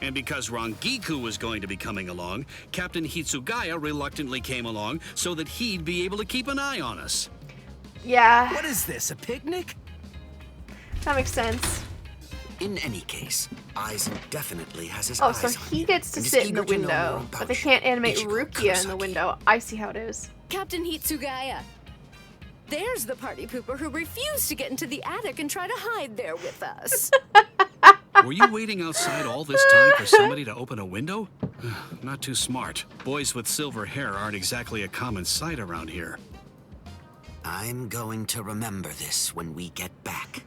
And because Rangiku was going to be coming along, Captain Hitsugaya reluctantly came along so that he'd be able to keep an eye on us. Yeah. What is this, a picnic? That makes sense. In any case, Aizen definitely has his Oh, eyes so on he you gets to and is sit in the eager to know more window, about but they you. can't animate Ichigo Rukia in the Kurosaki. window. I see how it is. Captain Hitsugaya. There's the party pooper who refused to get into the attic and try to hide there with us. Were you waiting outside all this time for somebody to open a window? Not too smart. Boys with silver hair aren't exactly a common sight around here. I'm going to remember this when we get back.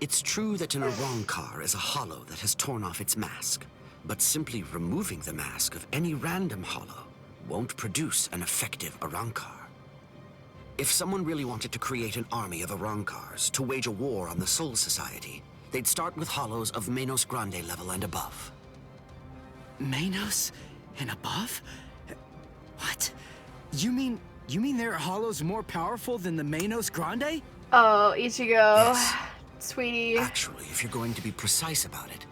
It's true that an Arankar is a hollow that has torn off its mask, but simply removing the mask of any random hollow won't produce an effective Arankar. If someone really wanted to create an army of Arankars to wage a war on the Soul Society, they'd start with hollows of Menos Grande level and above. Menos and above? What? You mean there are hollows more powerful than the Menos Grande? Oh, Ichigo. Sweetie. Actually, if you're going to be precise about it,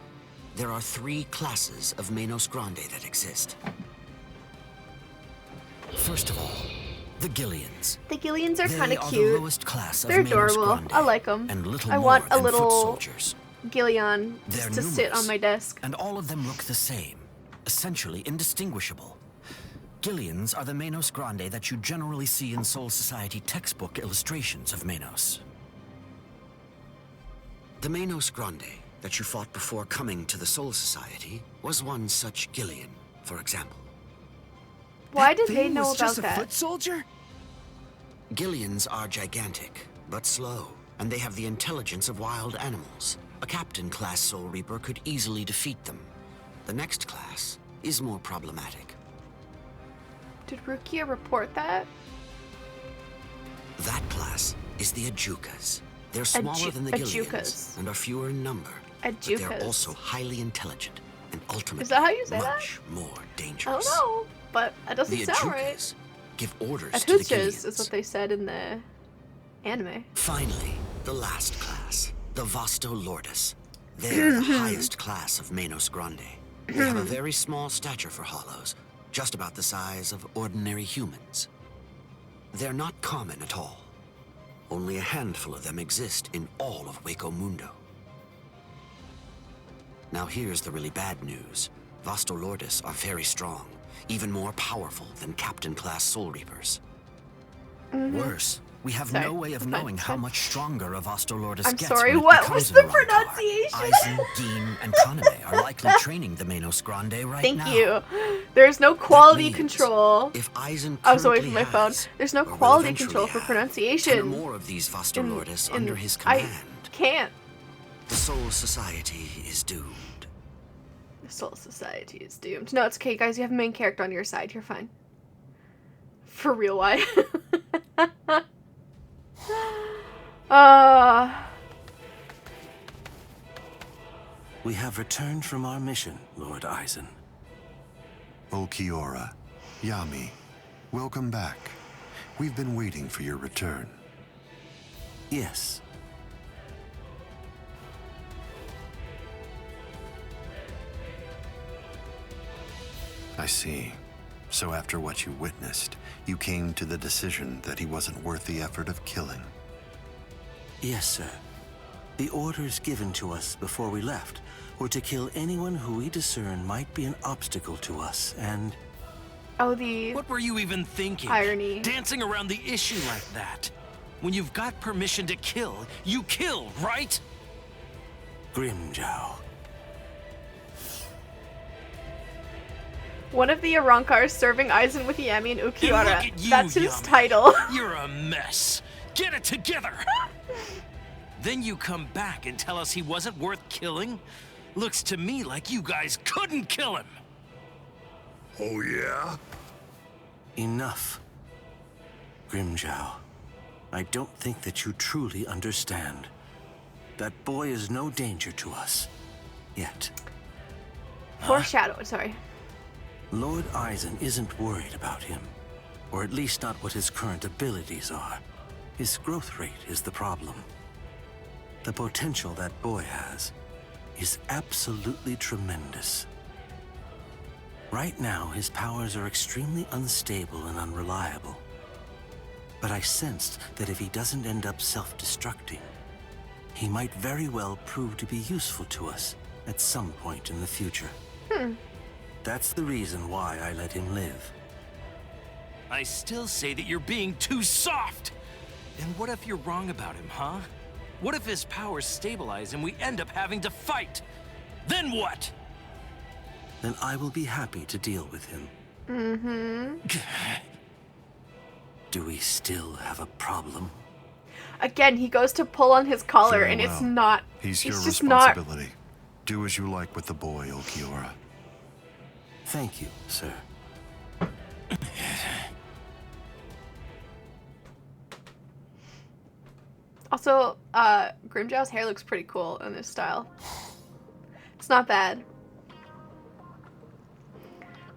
there are 3 classes of Menos Grande that exist. First of all, The Gillians. The Gillians are They kind of are cute. the lowest class of They're Manos adorable. Grande I like them. and little I want more a than foot little soldiers. Gillian They're just to sit numerous, on my desk. and all of them look the same, essentially indistinguishable. Gillians are the Manos Grande that you generally see in Soul Society textbook illustrations of Manos. The Manos Grande that you fought before coming to the Soul Society was one such Gillian, for example. Why did they know about that? Foot soldier? Gillians are gigantic, but slow, and they have the intelligence of wild animals. A captain-class Soul Reaper could easily defeat them. The next class is more problematic. Did Rukia report that? That class is the Ajukas. They're smaller than the Gillians Ajukas. and are fewer in number, but they're Ajukas. also highly intelligent and ultimately Is that how you say that? much more dangerous. Oh no, but that doesn't The sound Ajukas right. give orders to the Ajukas Gillians. is what they said in the anime. Finally, the last class, the Vasto Lordis. They're the highest class of Manos Grande. They have a very small stature for hollows, just about the size of ordinary humans. They're not common at all. Only a handful of them exist in all of Waco Mundo. Now here's the really bad news. Vasto Lordis are very strong, even more powerful than Captain-class Soul Reapers. Worse, we have Sorry, no way of I'm fine, knowing it's how fine. much stronger a Vasto Lordis I'm gets sorry, when it what becomes was an the Ironclar. pronunciation? Aizen, Geen, and Kaname are likely training the Manos Grande right Thank now. you. There's no quality means control. If Aizen I was away from currently my phone. has, There's no or will quality eventually control for have, pronunciation. 10 or more of these Vasto in- Lordis in- under his I command. can't. The Soul Society is doomed. The Soul Society is doomed. No, it's okay, guys. You have a main character on your side. You're fine. For real, why? We have returned from our mission, Lord Aizen. Ulquiorra, Yami, welcome back. We've been waiting for your return. Yes. I see. So after what you witnessed, you came to the decision that he wasn't worth the effort of killing. Yes, sir. The orders given to us before we left were to kill anyone who we discern might be an obstacle to us, and... Oh, the... What were you even thinking? Irony. Dancing around the issue like that. When you've got permission to kill, you kill, right? Grimjow. One of the Arankars serving Aizen with Yami and And Ulquiorra. look at you, That's his Yami. title. You're a mess. Get it together. Then you come back and tell us he wasn't worth killing? Looks to me like you guys couldn't kill him. Oh, yeah? Enough. Grimjow, I don't think that you truly understand. That boy is no danger to us. Yet. Foreshadowed, sorry. Lord Aizen isn't worried about him. Or at least not what his current abilities are. His growth rate is the problem. The potential that boy has is absolutely tremendous. Right now, his powers are extremely unstable and unreliable. But I sensed that if he doesn't end up self-destructing, he might very well prove to be useful to us at some point in the future. That's the reason why I let him live. I still say that you're being too soft. And what if you're wrong about him, huh? What if his powers stabilize and we end up having to fight? Then what? Then I will be happy to deal with him. Do we still have a problem? Again, he goes to pull on his collar, and it's Farewell. not. He's your just not. responsibility. Do as you like with the boy, Ulquiorra. Thank you, sir. Also, Grimjow's hair looks pretty cool in this style. It's not bad.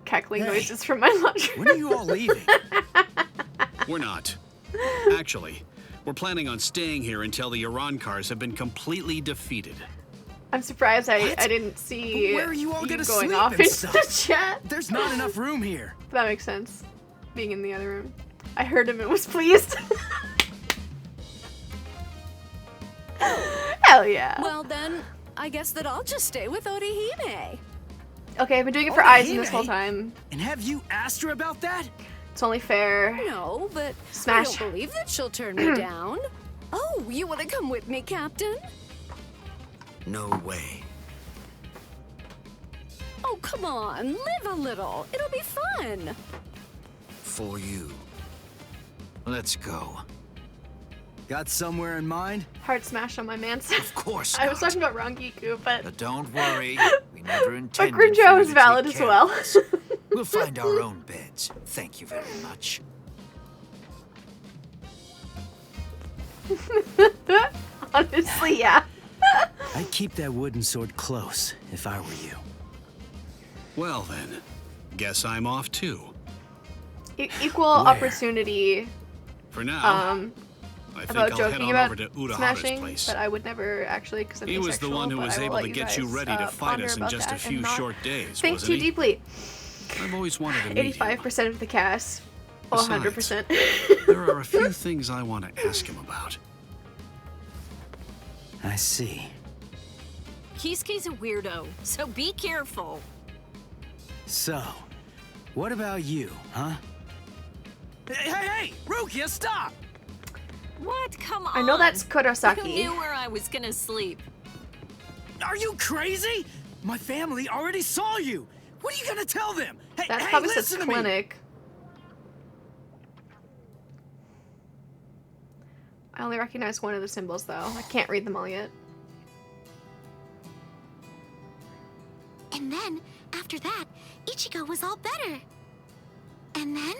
Cackling noises from my lunchroom. When are you all leaving? We're not. Actually, we're planning on staying here until the Arankars have been completely defeated. I'm surprised I didn't see Where are you all gonna going sleep off and into stuff? the chat. There's not enough room here. That makes sense. Being in the other room. I heard him and was pleased. Hell yeah. Well then, I guess that I'll just stay with Orihime. Okay, I've been doing it for Aizen this whole time. And have you asked her about that? It's only fair. No, but Smash. I don't believe that she'll turn me down. Oh, you want to come with me, Captain? No way. Oh, come on, live a little. It'll be fun. For you. Let's go. Got somewhere in mind? Heart smash on my man's. Of course I was not. talking about Rangiku, but But don't worry, we never intended but Grinjo for you is to valid take as care well. of us. We'll find our own beds. Thank you very much. Honestly, yeah. I'd keep that wooden sword close if I were you. Well then, guess I'm off too. Equal opportunity. For now, I think About I'll head joking on about over to Urahara's smashing, place. but I would never actually, because I'm He was the asexual, one who but was I will able let to get you guys, ready to fight ponder us in about just a that few and not short days, think wasn't too he? deeply. I've always wanted to meet him. 85% of the cast. Besides, 100%. There are a few things I want to ask him about. I see. Kisuke's a weirdo, so be careful. So, what about you, huh? Hey, Rukia, stop! What? Come on. I know that's Kurosaki. Who knew where I was gonna sleep? Are you crazy? My family already saw you. What are you gonna tell them? Hey, That hey, probably says listen to me. clinic. I only recognize one of the symbols though. I can't read them all yet. And then, after that, Ichigo was all better. And then...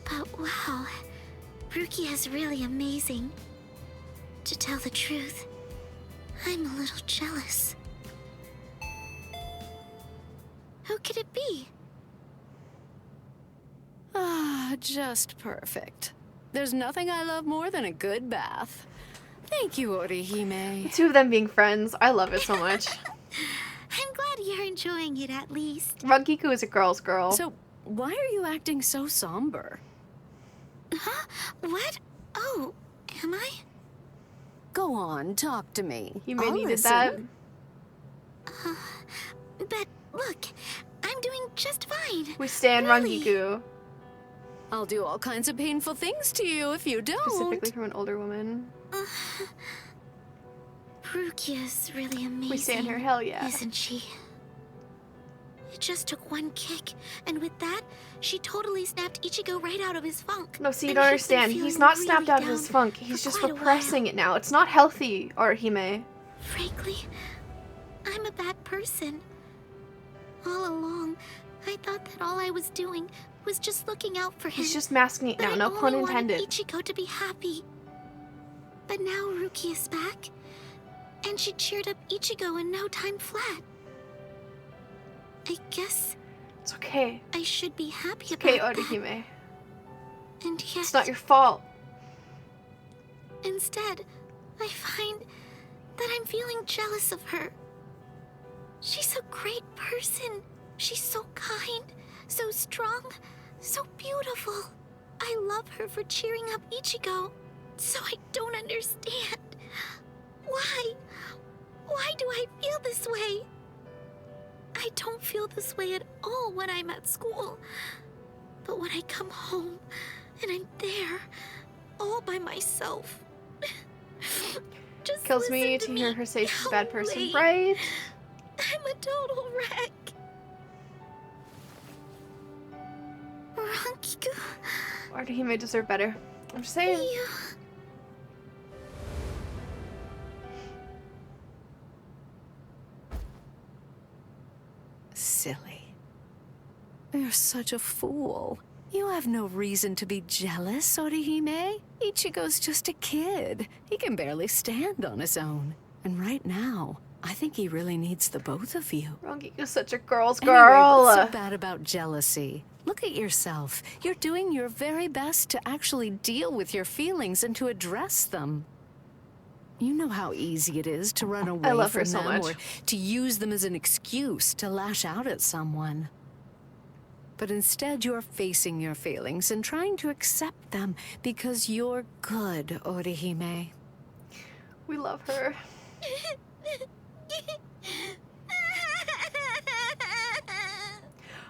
But wow, Rukia is really amazing. To tell the truth, I'm a little jealous. Who could it be? Ah, just perfect. There's nothing I love more than a good bath. Thank you, Orihime. The two of them being friends, I love it so much. I'm glad you're enjoying it at least. Rangiku is a girl's girl. So, why are you acting so somber? Huh? What? Oh, am I? Go on, talk to me. You may I'll needed listen. that. But look, I'm doing just fine. We stand Really? Rangiku. I'll do all kinds of painful things to you if you don't. Specifically from an older woman. Rukia's really amazing. We stand her, hell yeah. Isn't she? It just took one kick, and with that, she totally snapped Ichigo right out of his funk. No, see, you And don't he's been understand. He's feeling not really snapped out of down his funk. He's for just quite a repressing it now. It's not healthy, Orihime. Frankly, I'm a bad person. All along, I thought that all I was doing was just looking out for him. He's just masking it But now, I no only pun wanted intended. Ichigo to be happy. But now Ruki is back, and she cheered up Ichigo in no time flat. I guess It's okay. I should be happy It's okay, about that. Orihime. And yet, It's not your fault. instead, I find that I'm feeling jealous of her. She's a great person. She's so kind, so strong, so beautiful. I love her for cheering up Ichigo. So I don't understand. Why? Why do I feel this way? I don't feel this way at all when I'm at school. But when I come home and I'm there, all by myself. Just Kills me listen to hear her say she's a bad yell person, late. right? I'm a total wreck. Rankiku. Orihime deserve better. I'm just saying. Silly. You're such a fool. You have no reason to be jealous, Orihime. Ichigo's just a kid. He can barely stand on his own. And right now, I think he really needs the both of you. Rangiku's such a girl's Anyway, girl. what's so bad about jealousy? Look at yourself. You're doing your very best to actually deal with your feelings and to address them. You know how easy it is to run away love from her so them much. or to use them as an excuse to lash out at someone. But instead, you're facing your feelings and trying to accept them because you're good, Orihime. We love her.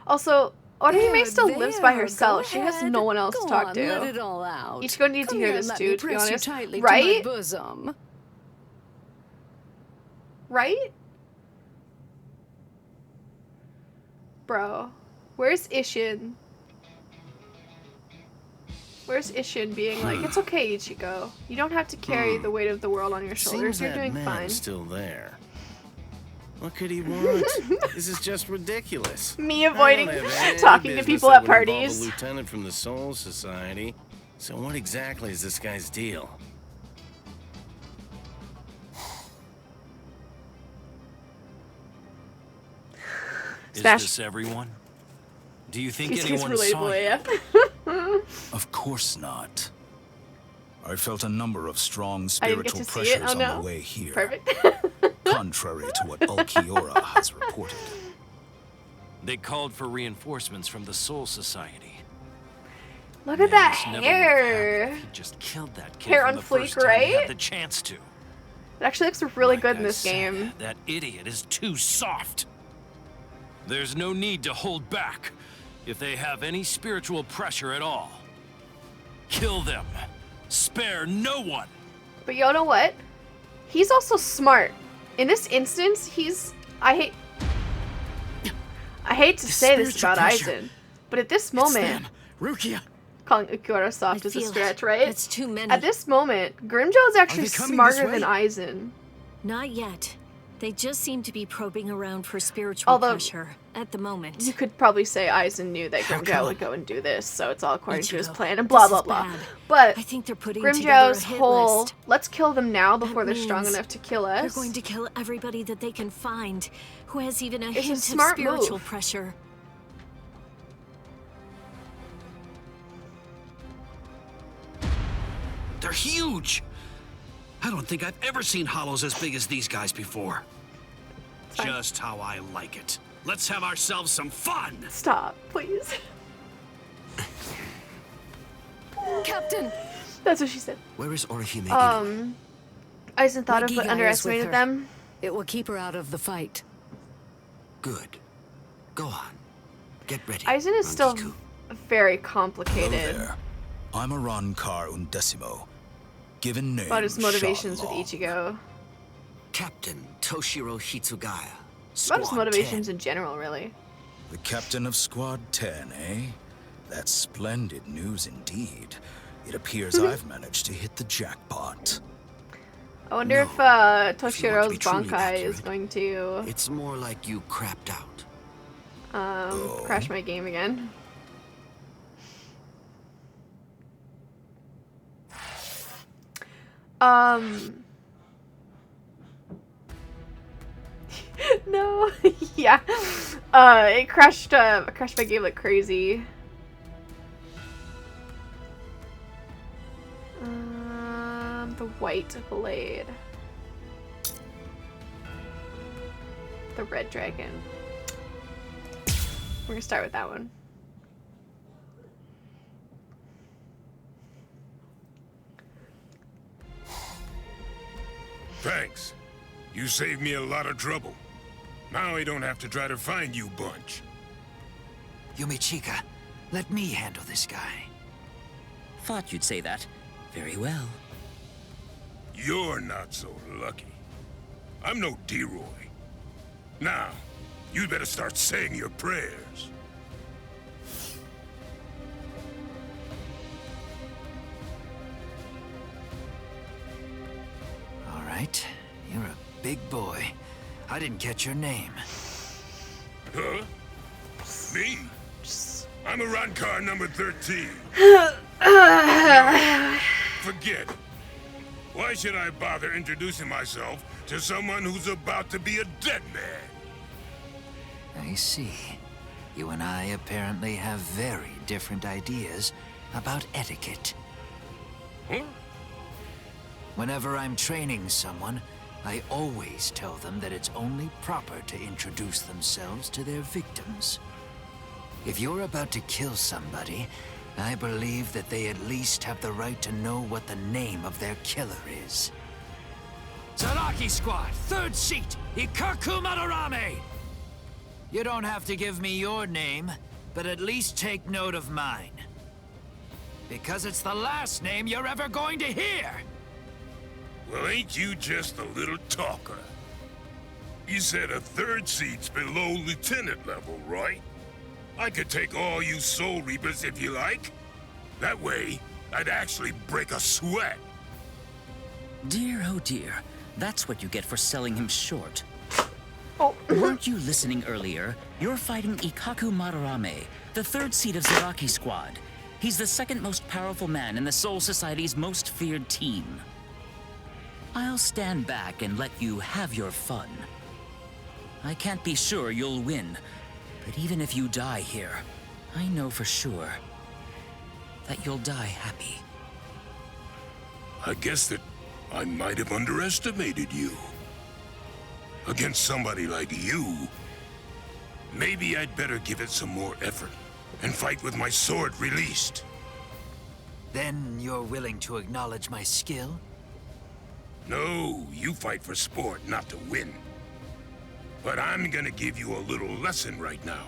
Also, Orihime still lives by herself. She has no one else to talk to. Let it all out. Ichigo needs to hear this too, to be honest. Right? Right? Bosom. Right? Bro. Where's Ishin? Where's Ishin being like, it's okay, Ichigo. You don't have to carry the weight of the world on your shoulders. Seems You're that doing man's fine. still there. What could he want? This is just ridiculous. Me avoiding I don't have any talking to business people that at would involve parties. A lieutenant from the Soul Society. So what exactly is this guy's deal? Smash. Is this everyone? Do you think He's anyone saw relatable, you? Of course not. I felt a number of strong I didn't get spiritual to see it. pressures Oh no. on the way here, Perfect. contrary to what Ulquiorra has reported. They called for reinforcements from the Soul Society. Look at that This never would have hair. happened if he just killed that kid Hair from on the fleek, first time he right? had the chance to. It actually looks really good in I this said, game. That idiot is too soft. There's no need to hold back. If they have any spiritual pressure at all, kill them. Spare no one. But you know what? He's also smart. In this instance, I hate to say this about Aizen, but at this moment, Rukia. calling Ulquiorra soft is a feel stretch, right? that's too many. At this moment, Grimjaw is actually they coming smarter this than way? Aizen. Not yet. They just seem to be probing around for spiritual Although- pressure at the moment. You could probably say Aizen knew that How Grimjaw come? would go and do this, so it's all according to his Ichigo, plan and blah this blah is blah. bad. But I think they're putting together a Grimjaw's hit whole list. let's kill them now before they're strong means enough to kill They're us. going to kill everybody that they can find who has even a It's a hint of smart spiritual move. pressure. They're huge. I don't think I've ever seen hollows as big as these guys before. Just how I like it. Let's have ourselves some fun. Stop, please. Captain! That's what she said. Where is Orihime? Aizen thought of Nagigai but is underestimated with her. them. It will keep her out of the fight. Good. Go on. Get ready. Aizen is still Rangiku. very Hello complicated there. I'm Arankar Undecimo. Given name, about his motivations with Shalom. Ichigo. Captain Toshiro Hitsugaya. About his Squad motivations in general, really. The captain of Squad 10, eh? That's splendid news indeed. It appears I've managed to hit the jackpot. I wonder if if you want to Toshiro's be truly Bankai is accurate, going to It's more like you crapped out. crash my game again. No, yeah, it crashed my game like crazy. The white blade, the red dragon. We're gonna start with that one. Thanks. You saved me a lot of trouble. Now I don't have to try to find you bunch. Yumichika, let me handle this guy. Thought you'd say that. Very well. You're not so lucky. I'm no D-Roy. Now, you better start saying your prayers. All right. You're a big boy. I didn't catch your name. Huh? Me? I'm a Rankar number 13. Forget it. Why should I bother introducing myself to someone who's about to be a dead man? I see. You and I apparently have very different ideas about etiquette. Huh? Whenever I'm training someone, I always tell them that it's only proper to introduce themselves to their victims. If you're about to kill somebody, I believe that they at least have the right to know what the name of their killer is. Zaraki Squad, 3rd seat, Ikaku Madarame! You don't have to give me your name, but at least take note of mine. Because it's the last name you're ever going to hear! Well, ain't you just a little talker? You said a 3rd seat's below lieutenant level, right? I could take all you Soul Reapers if you like. That way, I'd actually break a sweat. Dear, oh dear. That's what you get for selling him short. Oh. Weren't you listening earlier? You're fighting Ikaku Madarame, the 3rd seat of Zaraki Squad. He's the 2nd most powerful man in the Soul Society's most feared team. I'll stand back and let you have your fun. I can't be sure you'll win, but even if you die here, I know for sure that you'll die happy. I guess that I might have underestimated you. Against somebody like you, maybe I'd better give it some more effort and fight with my sword released. Then you're willing to acknowledge my skill? No, you fight for sport, not to win. But I'm gonna give you a little lesson right now.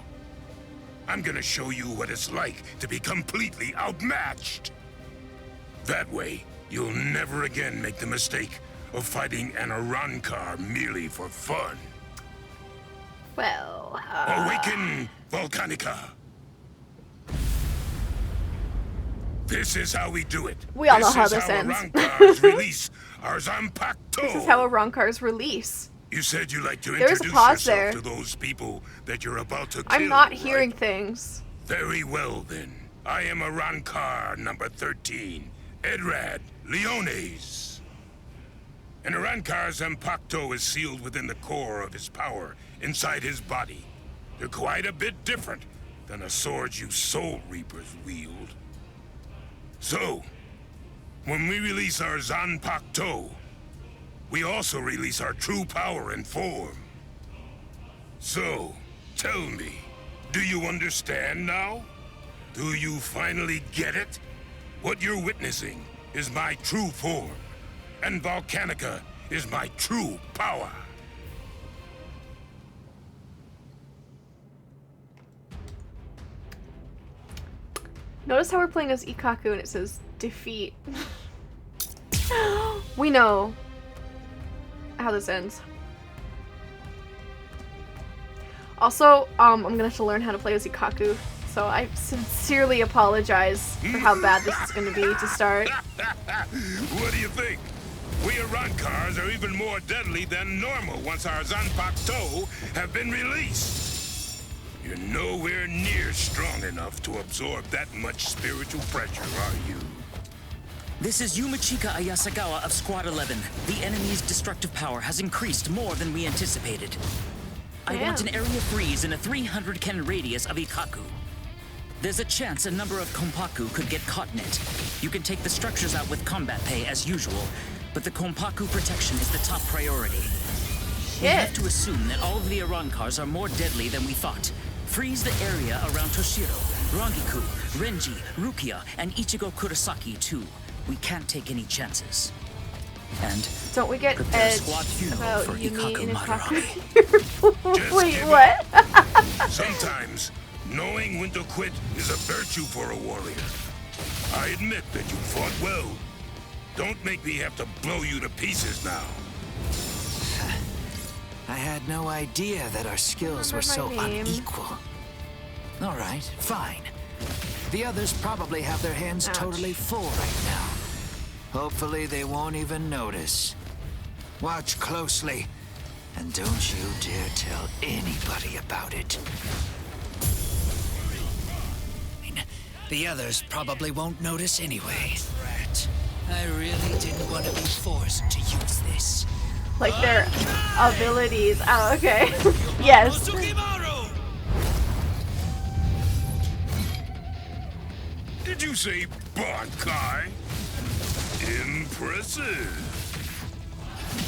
I'm gonna show you what it's like to be completely outmatched. That way, you'll never again make the mistake of fighting an Arankar merely for fun. Well, Awaken, Volcanica! This is how we do it. We all know how this ends. Arankars release our Zanpakuto. This is how Arankars release. You said you like to There was introduce a pause yourself there. to those people that you're about to kill. I'm not right? hearing things. Very well then. I am Arankar number 13, Edrad Leones. An Arankar Zanpakuto is sealed within the core of his power, inside his body. They're quite a bit different than the swords you Soul Reapers wield. So, when we release our Zanpakuto, we also release our true power and form. So, tell me, do you understand now? Do you finally get it? What you're witnessing is my true form, and Volcanica is my true power. Notice how we're playing as Ikaku and it says defeat. We know how this ends. Also, I'm gonna have to learn how to play as Ikaku, so I sincerely apologize for how bad this is gonna be to start. What do you think? We Arankars are even more deadly than normal once our Zanpakuto have been released. You're nowhere near strong enough to absorb that much spiritual pressure, are you? This is Yumachika Ayasagawa of Squad 11. The enemy's destructive power has increased more than we anticipated. I want an area freeze in a 300 ken radius of Ikaku. There's a chance a number of Konpaku could get caught in it. You can take the structures out with combat pay as usual, but the Konpaku protection is the top priority. We have to assume that all of the Arankars are more deadly than we thought. Freeze the area around Toshiro, Rangiku, Renji, Rukia, and Ichigo Kurosaki too. We can't take any chances. And don't we get edge about for Yumi and Ikaku Ikaku? Wait, what? Sometimes, knowing when to quit is a virtue for a warrior. I admit that you fought well. Don't make me have to blow you to pieces now. I had no idea that our skills were so unequal. All right, fine. The others probably have their hands totally full right now. Hopefully they won't even notice. Watch closely, and don't you dare tell anybody about it. The others probably won't notice anyway. Rat, I really didn't want to be forced to use this. Like their abilities. Oh, okay. Yes. Did you say Bankai? Impressive.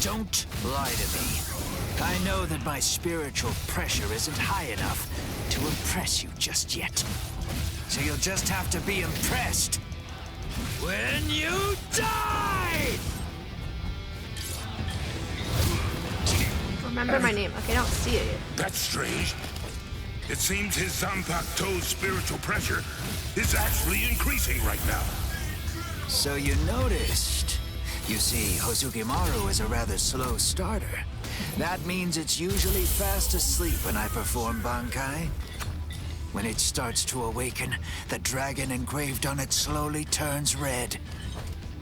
Don't lie to me. I know that my spiritual pressure isn't high enough to impress impress you just yet. So you'll just have to be impressed when you die! Remember my name. Okay, I don't see it yet. That's strange. It seems his Zanpakuto's spiritual pressure is actually increasing right now. So you noticed. You see, Hozukimaru is a rather slow starter. That means it's usually fast asleep when I perform Bankai. When it starts to awaken, the dragon engraved on it slowly turns red.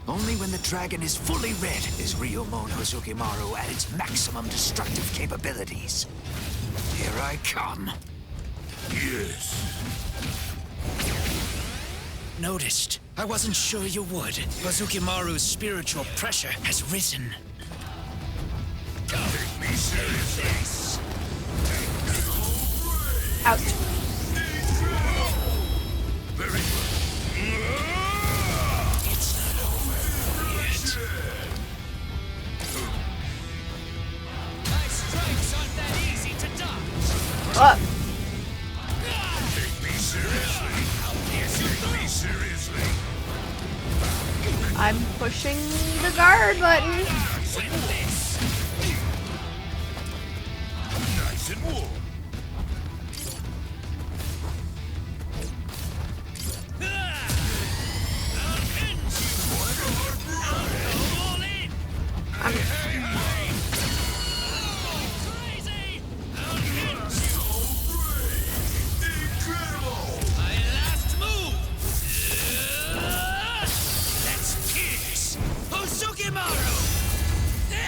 Only when the dragon is fully red is Ryomon Hozukimaru at its maximum destructive capabilities. Here I come. Yes. Noticed. I wasn't sure you would. Hozukimaru's spiritual pressure has risen. Take me seriously. Ouch. Very good. It's not over yet. My strikes aren't that easy to dodge. What? Take me seriously. Take me seriously. I'm pushing the guard button. Nice and warm.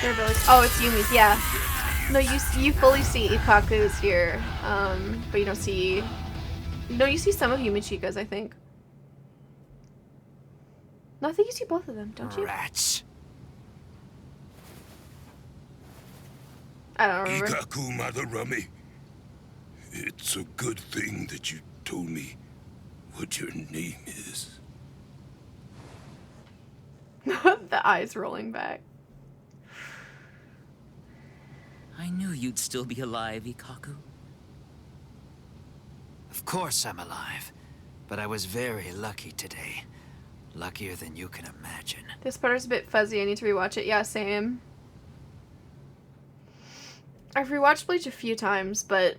They're really, oh, it's Yumi's, yeah. No, you fully see Ikkaku's here, but you don't see. No, you see some of Yumichika's, I think. No, I think you see both of them, don't you? Rats. I don't remember. Ikkaku Madarame. It's a good thing that you told me what your name is. The eyes rolling back. I knew you'd still be alive, Ikkaku. Of course I'm alive, but I was very lucky today. Luckier than you can imagine. This part's a bit fuzzy. I need to rewatch it. Yeah, same. I've rewatched Bleach a few times, but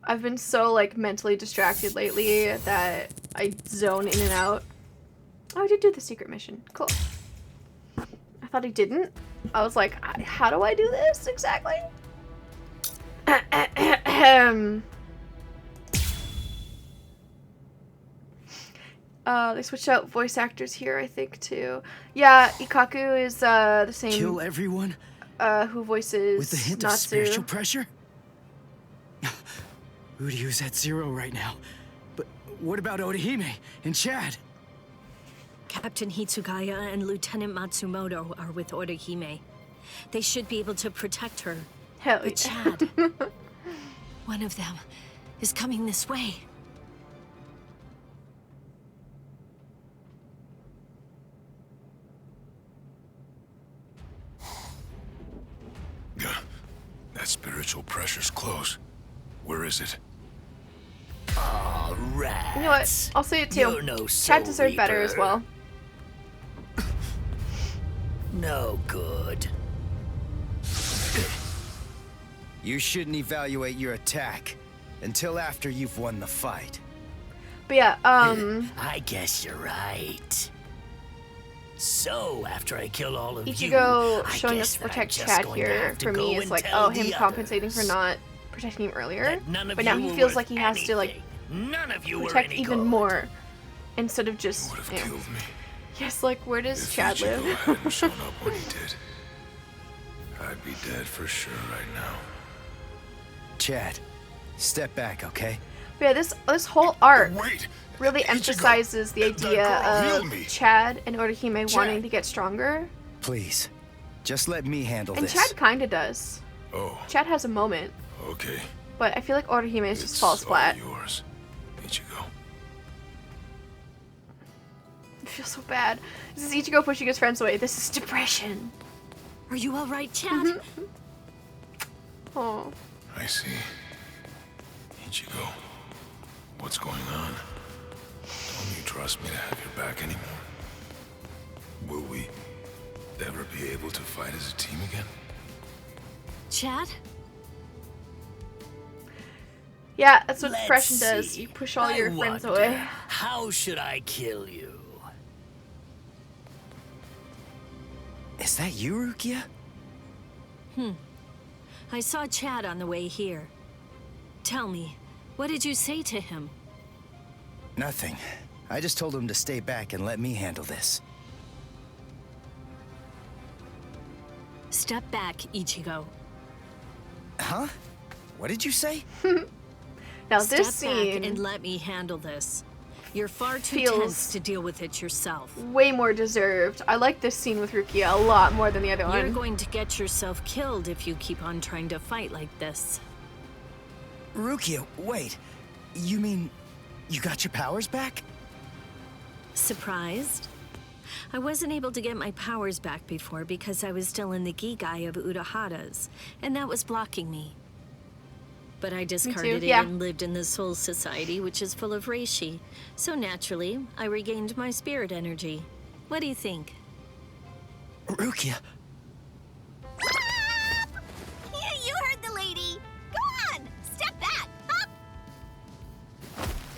I've been so, like, mentally distracted lately that I zone in and out. Oh, I did do the secret mission. Cool. I thought I didn't. I was like, how do I do this exactly? They switched out voice actors here, I think, too. Yeah, Ikkaku is the same. Kill everyone? Who voices with the hint Natsu. of spiritual pressure? Uryu's at 0 right now. But what about Orihime and Chad? Captain Hitsugaya and Lieutenant Matsumoto are with Orihime. They should be able to protect her. Hell but Chad, one of them is coming this way. That spiritual pressure's close. Where is it? Aw, rats. You know what? I'll say it too. You're no Chad deserved better as Reaper. well. No good. You shouldn't evaluate your attack until after you've won the fight. But yeah, I guess you're right. So, after I kill all of Ichigo I showing guess us that I'm protect just Chad going to here have to for me go is and like, tell oh, him the compensating for others not protecting him earlier. that none of But now you he were feels worth like he has to like None of you were protect any even good. more instead of just. Would have you know. killed me. Yes, like where does If Chad Ichigo live? hadn't shown up when he did, I'd be dead for sure right now. Chad, step back, okay? But yeah, this whole arc Wait, really emphasizes the idea girl healed of me. Chad and Orihime Chad. wanting to get stronger. Please, just let me handle And this. Chad kinda does. Oh, Chad has a moment, okay. but I feel like Orihime just It's falls all flat. yours, Ichigo. I feel so bad. This is Ichigo pushing his friends away. This is depression. Are you all right, Chad? Oh. I see. Ichigo, what's going on? Don't you trust me to have your back anymore? Will we ever be able to fight as a team again? Chad? Yeah, that's what Let's depression does. see. You push all I your friends wonder, away. How should I kill you? Is that you, Rukia? I saw Chad on the way here. Tell me, what did you say to him? Nothing. I just told him to stay back and let me handle this. Step back, Ichigo. Huh? What did you say? Now Step this back scene and let me handle this. You're far too feels tense to deal with it yourself. way more deserved. I like this scene with Rukia a lot more than the other You're one. going to get yourself killed if you keep on trying to fight like this. Rukia, wait. You mean you got your powers back? Surprised? I wasn't able to get my powers back before because I was still in the Gigai of Urahara's, and that was blocking me. But I discarded it yeah. and lived in the Soul Society, which is full of reishi. So naturally, I regained my spirit energy. What do you think? Rukia. Yeah, you heard the lady. Go on, step back. Up.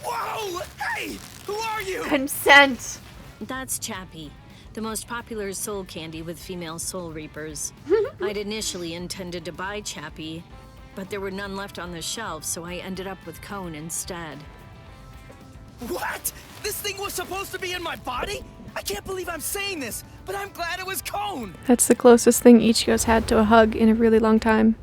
Whoa! Hey! Who are you? Consent. That's Chappie, the most popular soul candy with female soul reapers. I'd initially intended to buy Chappie, but there were none left on the shelf, so I ended up with Cone instead. What? This thing was supposed to be in my body? I can't believe I'm saying this, but I'm glad it was Cone. That's the closest thing Ichigo's had to a hug in a really long time.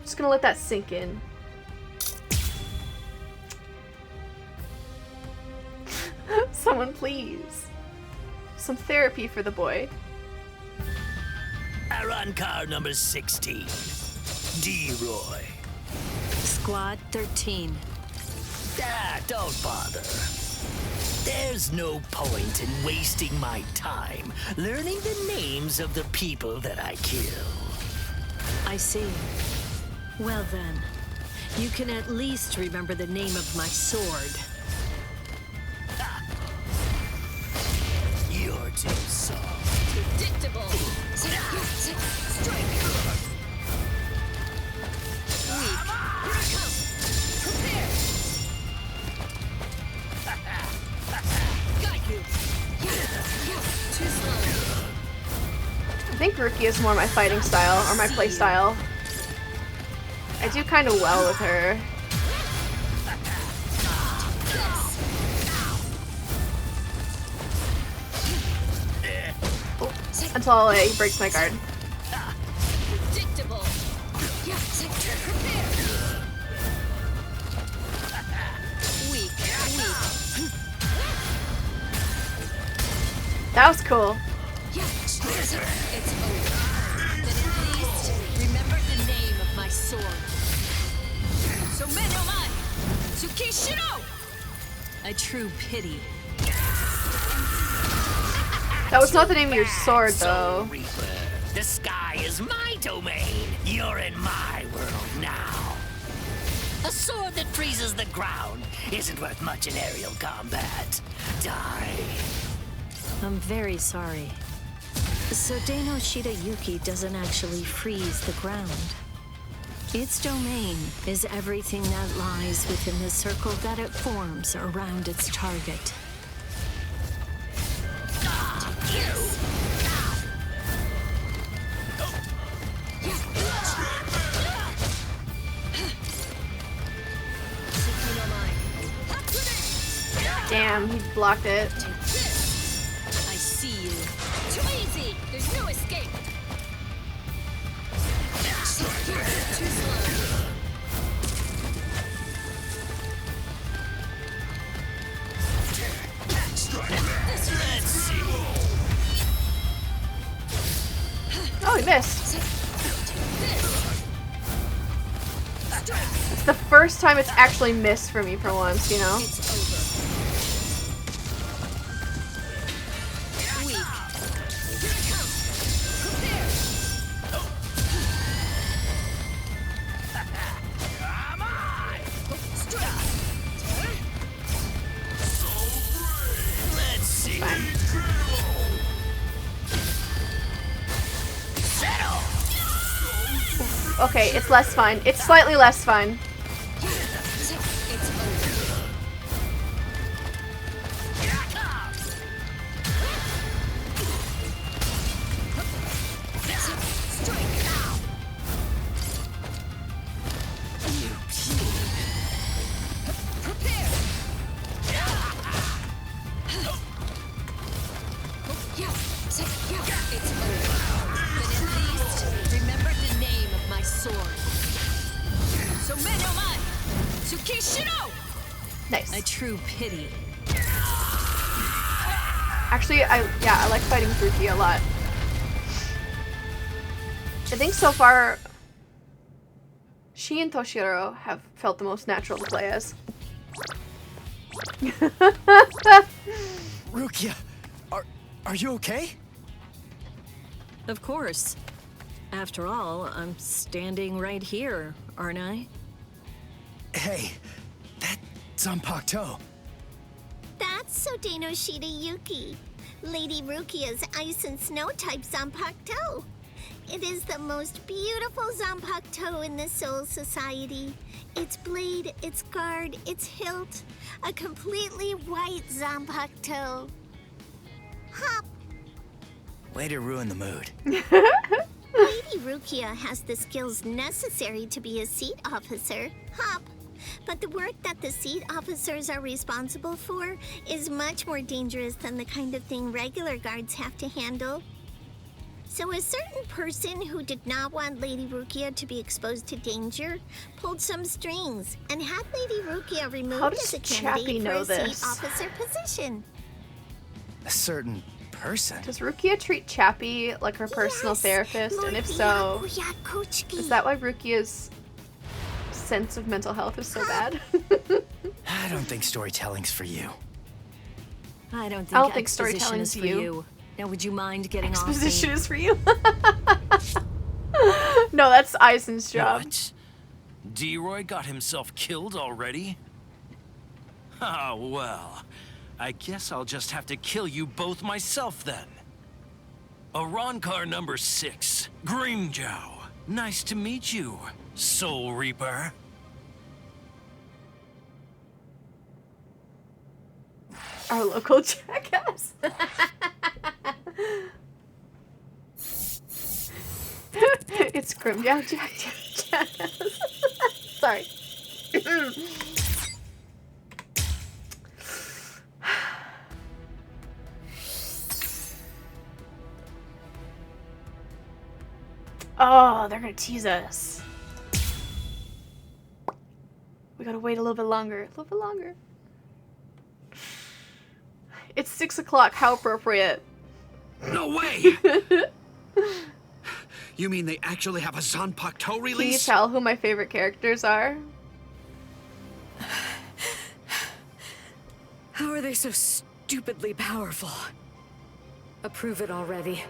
Just gonna let that sink in. Someone please. Some therapy for the boy. Arankar number 16. D-Roy. Squad 13. Ah, don't bother. There's no point in wasting my time learning the names of the people that I kill. I see. Well then, you can at least remember the name of my sword. You're too soft. Predictable. Strike. Weak. Prepare. Got you. Too slow. I think Rukia is more my fighting style, or my play style. I do kind of well with her. Until he breaks my guard. Predictable. Weak. That was cool. It's over. But at least remember the name of my sword. Someno man, Tsukishiro. A true pity. That was not the name of your sword, though. Reaper, the sky is my domain. You're in my world now. A sword that freezes the ground isn't worth much in aerial combat. Die. I'm very sorry. So Deno Shidayuki doesn't actually freeze the ground. Its domain is everything that lies within the circle that it forms around its target. Damn, he blocked it. I see you. Too easy. There's no escape. Too slow. Let's see. Oh, he missed. the first time it's actually missed for me for once, you know? Okay, it's less fun. It's slightly less fun. Nice. A true pity. Actually, I like fighting Ruki a lot. I think so far, she and Toshiro have felt the most natural to play as. Rukia, are you okay? Of course. After all, I'm standing right here, aren't I? Hey, that Zanpakuto. That's Sodeno Shida Yuki, Lady Rukia's ice and snow type Zanpakuto. It is the most beautiful Zanpakuto in the Soul Society. Its blade, its guard, its hilt, a completely white Zanpakuto. Hop! Way to ruin the mood. Lady Rukia has the skills necessary to be a seat officer, Hop. But the work that the seat officers are responsible for is much more dangerous than the kind of thing regular guards have to handle. So a certain person who did not want Lady Rukia to be exposed to danger pulled some strings and had Lady Rukia removed as a candidate for a seat officer position. A certain person? Does Rukia treat Chappie like her personal therapist? And if so, is that why Rukia's sense of mental health is so bad? I don't think storytelling's for you. I don't think exposition storytelling's is for you. Now, would you mind getting off me? Exposition is for you. No, that's Aizen's job. What? D-Roy got himself killed already? Ah, well. I guess I'll just have to kill you both myself then. Arankar number 6, Grimjow. Nice to meet you, Soul Reaper. Our local jackass. It's Grimjow jackass. Sorry. Oh, they're gonna tease us. We gotta wait a little bit longer. A little bit longer. It's 6 o'clock. How appropriate. No way! You mean they actually have a Zanpakuto release? Can you tell who my favorite characters are? How are they so stupidly powerful? Approve it already.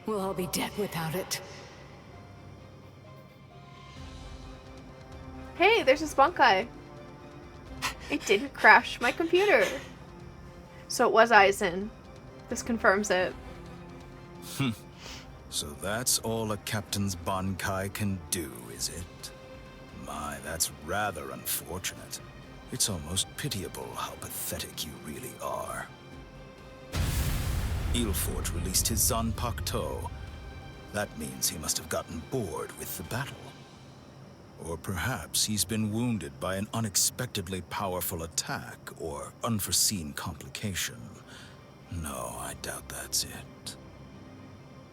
We'll all be dead without it. Hey, there's a Spunkai. It didn't crash my computer. So it was Aizen. This confirms it. So that's all a captain's Bankai can do, is it? My, that's rather unfortunate. It's almost pitiable how pathetic you really are. Ilfort released his Zanpakuto. That means he must have gotten bored with the battle. Or perhaps he's been wounded by an unexpectedly powerful attack or unforeseen complication. No, I doubt that's it.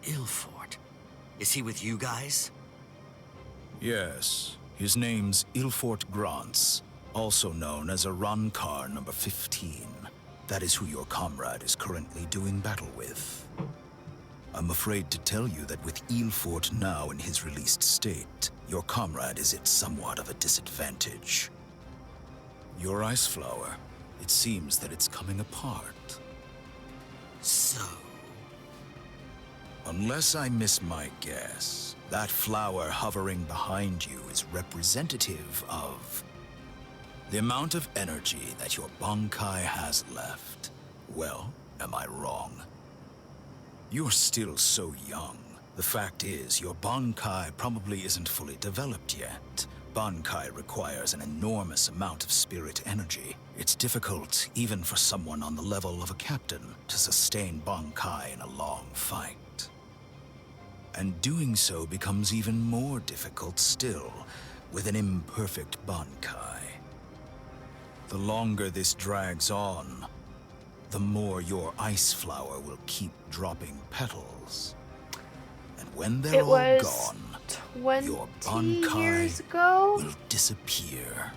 Ilfort? Is he with you guys? Yes. His name's Ilfort Grants, also known as Arankar number 15. That is who your comrade is currently doing battle with. I'm afraid to tell you that with Ilfort now in his released state, your comrade is at somewhat of a disadvantage. Your ice flower, it seems that it's coming apart. So? Unless I miss my guess, that flower hovering behind you is representative of the amount of energy that your Bankai has left. Well, am I wrong? You're still so young. The fact is, your Bankai probably isn't fully developed yet. Bankai requires an enormous amount of spirit energy. It's difficult, even for someone on the level of a captain, to sustain Bankai in a long fight. And doing so becomes even more difficult still, with an imperfect Bankai. The longer this drags on, the more your ice flower will keep dropping petals. And when they're all gone, your Bankai will disappear.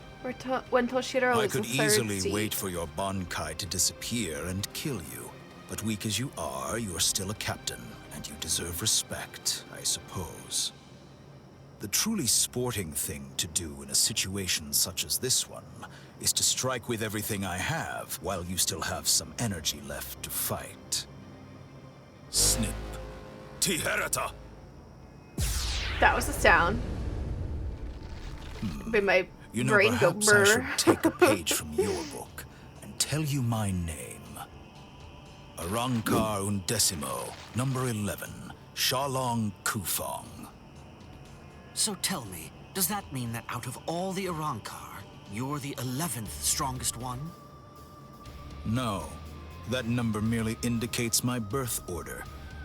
When Toshiro I was could the third easily seed. wait for your Bankai to disappear and kill you. But weak as you are, you're still a captain, and you deserve respect, I suppose. The truly sporting thing to do in a situation such as this one is to strike with everything I have while you still have some energy left to fight. Snip. Tiherata! That was the sound. Made my You know, brain go perhaps I brr. should take a page from your book and tell you my name. Arrancar Undecimo, number 11, Shalong Kufong. So tell me, does that mean that out of all the Arrancar, you're the 11th strongest one? No, that number merely indicates my birth order.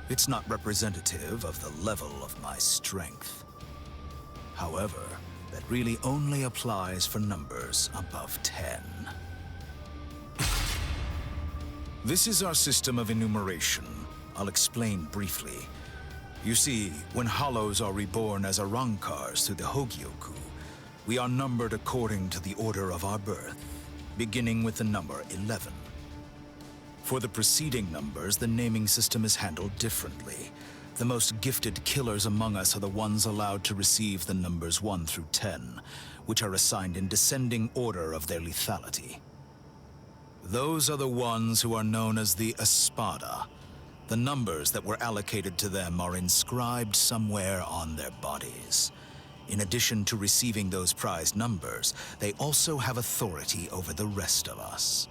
It's not representative of the level of my strength. However, that really only applies for numbers above 10. This is our system of enumeration. I'll explain briefly. You see, when Hollows are reborn as Arrancars through the Hogyoku, we are numbered according to the order of our birth, beginning with the number 11. For the preceding numbers, the naming system is handled differently. The most gifted killers among us are the ones allowed to receive the numbers 1 through 10, which are assigned in descending order of their lethality. Those are the ones who are known as the Espada. The numbers that were allocated to them are inscribed somewhere on their bodies. In addition to receiving those prized numbers, they also have authority over the rest of us.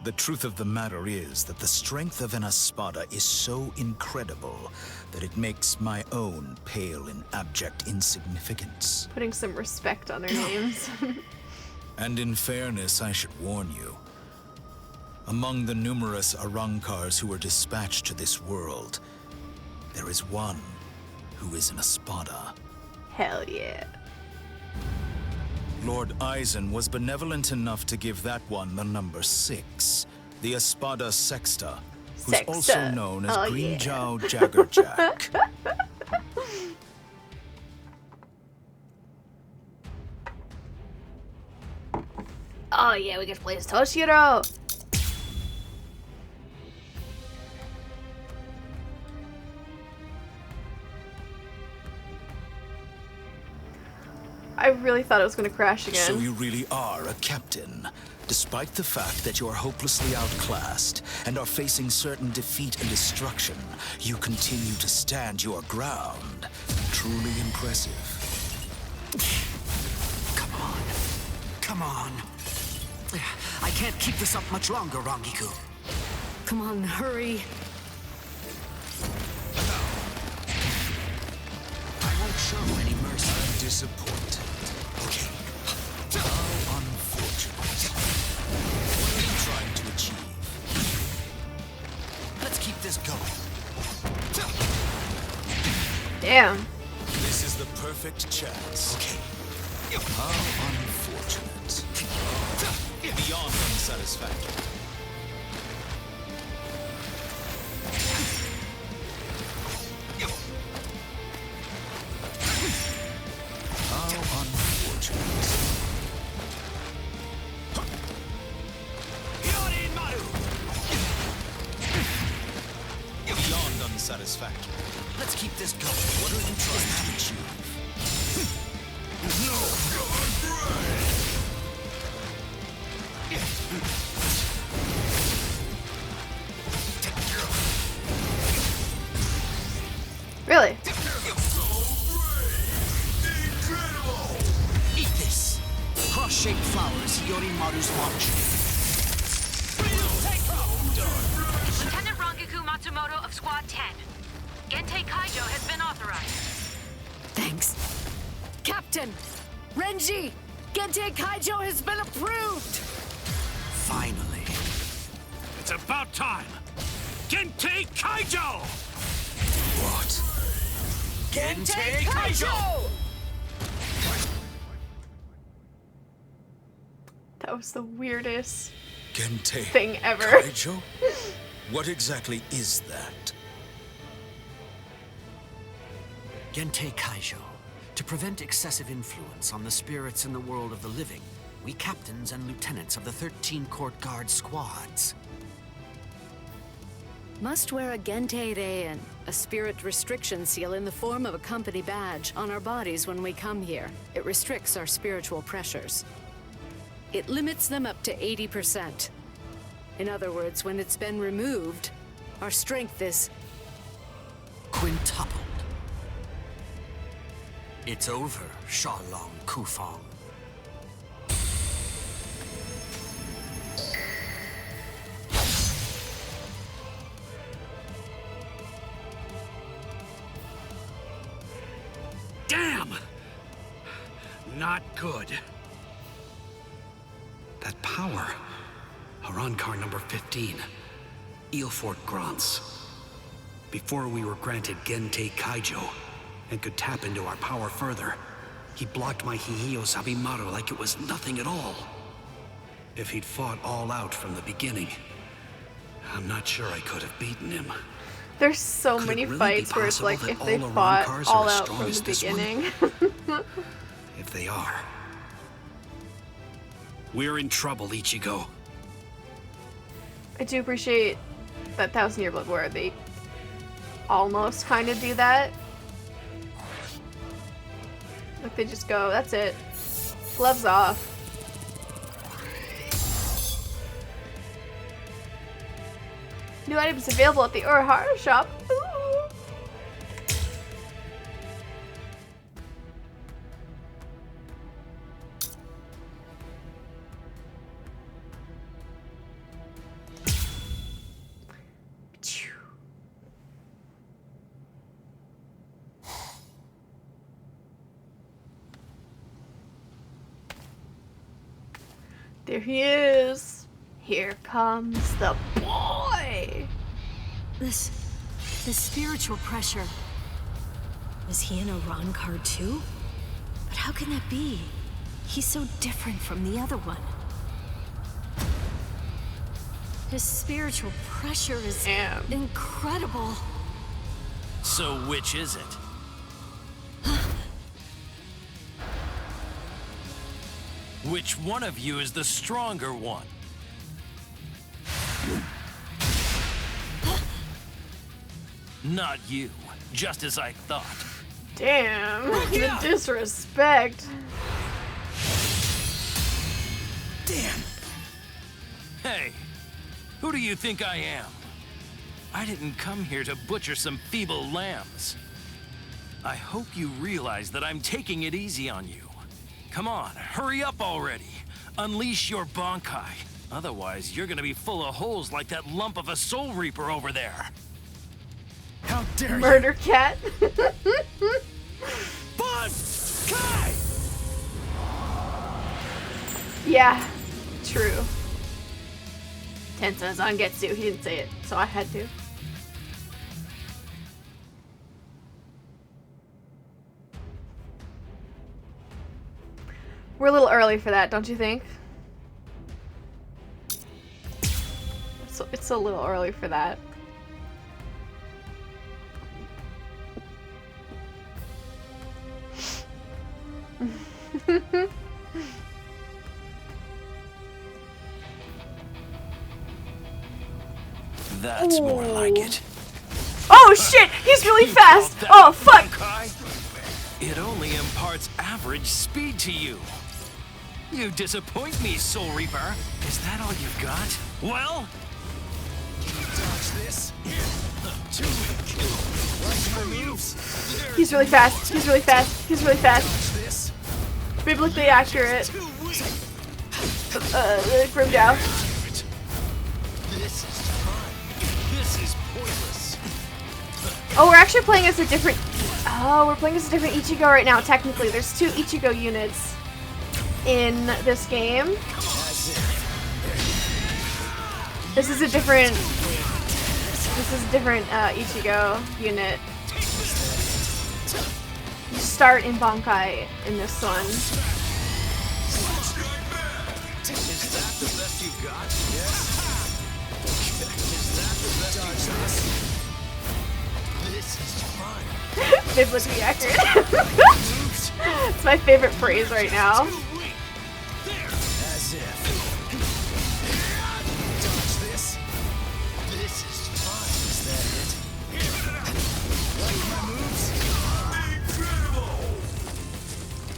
The truth of the matter is that the strength of an Espada is so incredible that it makes my own pale in abject insignificance. Putting some respect on their names. And in fairness, I should warn you. Among the numerous Arrancars who were dispatched to this world, there is one who is an Espada. Hell yeah. Lord Eisen was benevolent enough to give that one the number 6, the Espada Sexta, who's Sexta. also known as Oh, Green yeah. Jiao Jaggerjack. Oh yeah, we get to play as Toshiro. I really thought it was going to crash again. So you really are a captain, despite the fact that you're hopelessly outclassed and are facing certain defeat and destruction. You continue to stand your ground. Truly impressive. Come on. Come on. I can't keep this up much longer, Rangiku. Come on, hurry. I won't show any mercy. I'm disappointed. Okay. How unfortunate. What are you trying to achieve? Let's keep this going. Damn. This is the perfect chance. Okay. How unfortunate. Beyond unsatisfactory. How unfortunate. Beyond unsatisfactory. Let's keep this going. What are you trying to achieve? Really? Eat this. Cross-shaped flowers, Yorimaru's launch. Lieutenant Rangiku Matsumoto of Squad 10. Gentei Kaijo has been authorized. Thanks. Captain! Renji! Gentei Kaijo has been approved! Finally. It's about time! Gentei Kaijo! What? Gentei Kaijo! That was the weirdest Gentei thing ever. Kaijo? What exactly is that? Gentei Kaijo. To prevent excessive influence on the spirits in the world of the living, we captains and lieutenants of the 13 court guard squads. Must wear a Gentei Reien, a spirit restriction seal in the form of a company badge, on our bodies when we come here. It restricts our spiritual pressures. It limits them up to 80%. In other words, when it's been removed, our strength is quintupled. It's over, Shalong Kufang. Damn! Not good. That power. Arankar number 15. Eelfort Grants. Before we were granted Gentei Kaijo and could tap into our power further, he blocked my Hihio Sabimaru like it was nothing at all. If he'd fought all out from the beginning, I'm not sure I could have beaten him. There's so many fights where it's like if they fought all out from the beginning. If they are, we're in trouble, Ichigo. I do appreciate that 1000-Year Blood War. They almost kind of do that. Like they just go, that's it. Gloves off. New items available at the Urahara shop. Ooh. There he is. Here comes the boy. This spiritual pressure. Was he in Arankar too? But how can that be? He's so different from the other one. His spiritual pressure is incredible. So which is it? Which one of you is the stronger one? Not you, just as I thought. Damn, the disrespect. Damn. Hey, who do you think I am? I didn't come here to butcher some feeble lambs. I hope you realize that I'm taking it easy on you. Come on, hurry up already. Unleash your Bankai. Otherwise, you're gonna be full of holes like that lump of a Soul Reaper over there. How dare you! Murder cat. Bankai! Yeah, true. Tensa Zangetsu, he didn't say it, so I had to. We're a little early for that, don't you think? It's a little early for that. That's more like it. Oh shit! He's really fast! Oh fuck! It only imparts average speed to you. You disappoint me, Soul Reaper. Is that all you've got? Well? Dodge this. He's really fast. He's really fast. He's really fast. Biblically accurate. Grim Dow. This is fun. This is pointless. Oh, we're actually playing as a different... Oh, we're playing as a different Ichigo right now, technically. There's 2 Ichigo units in this game. This is a different... Ichigo unit. You start in Bankai in this one. Is that the best you've got? Yes. Is that the best you've got? This is fun. Biblically accurate. It's my favorite phrase right now. As if. Dodge this. This is fun. Is that it? Like my moves? Incredible.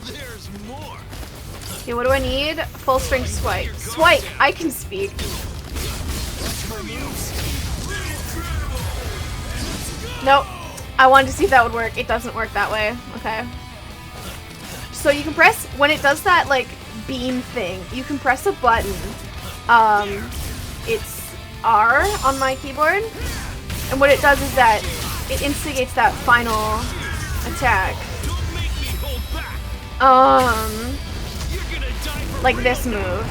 There's more. Okay, what do I need? Full strength swipe. Swipe! I can speak. Nope. I wanted to see if that would work. It doesn't work that way. Okay. So you can press, when it does that like beam thing, you can press a button. It's R on my keyboard. And what it does is that it instigates that final attack. Like this move.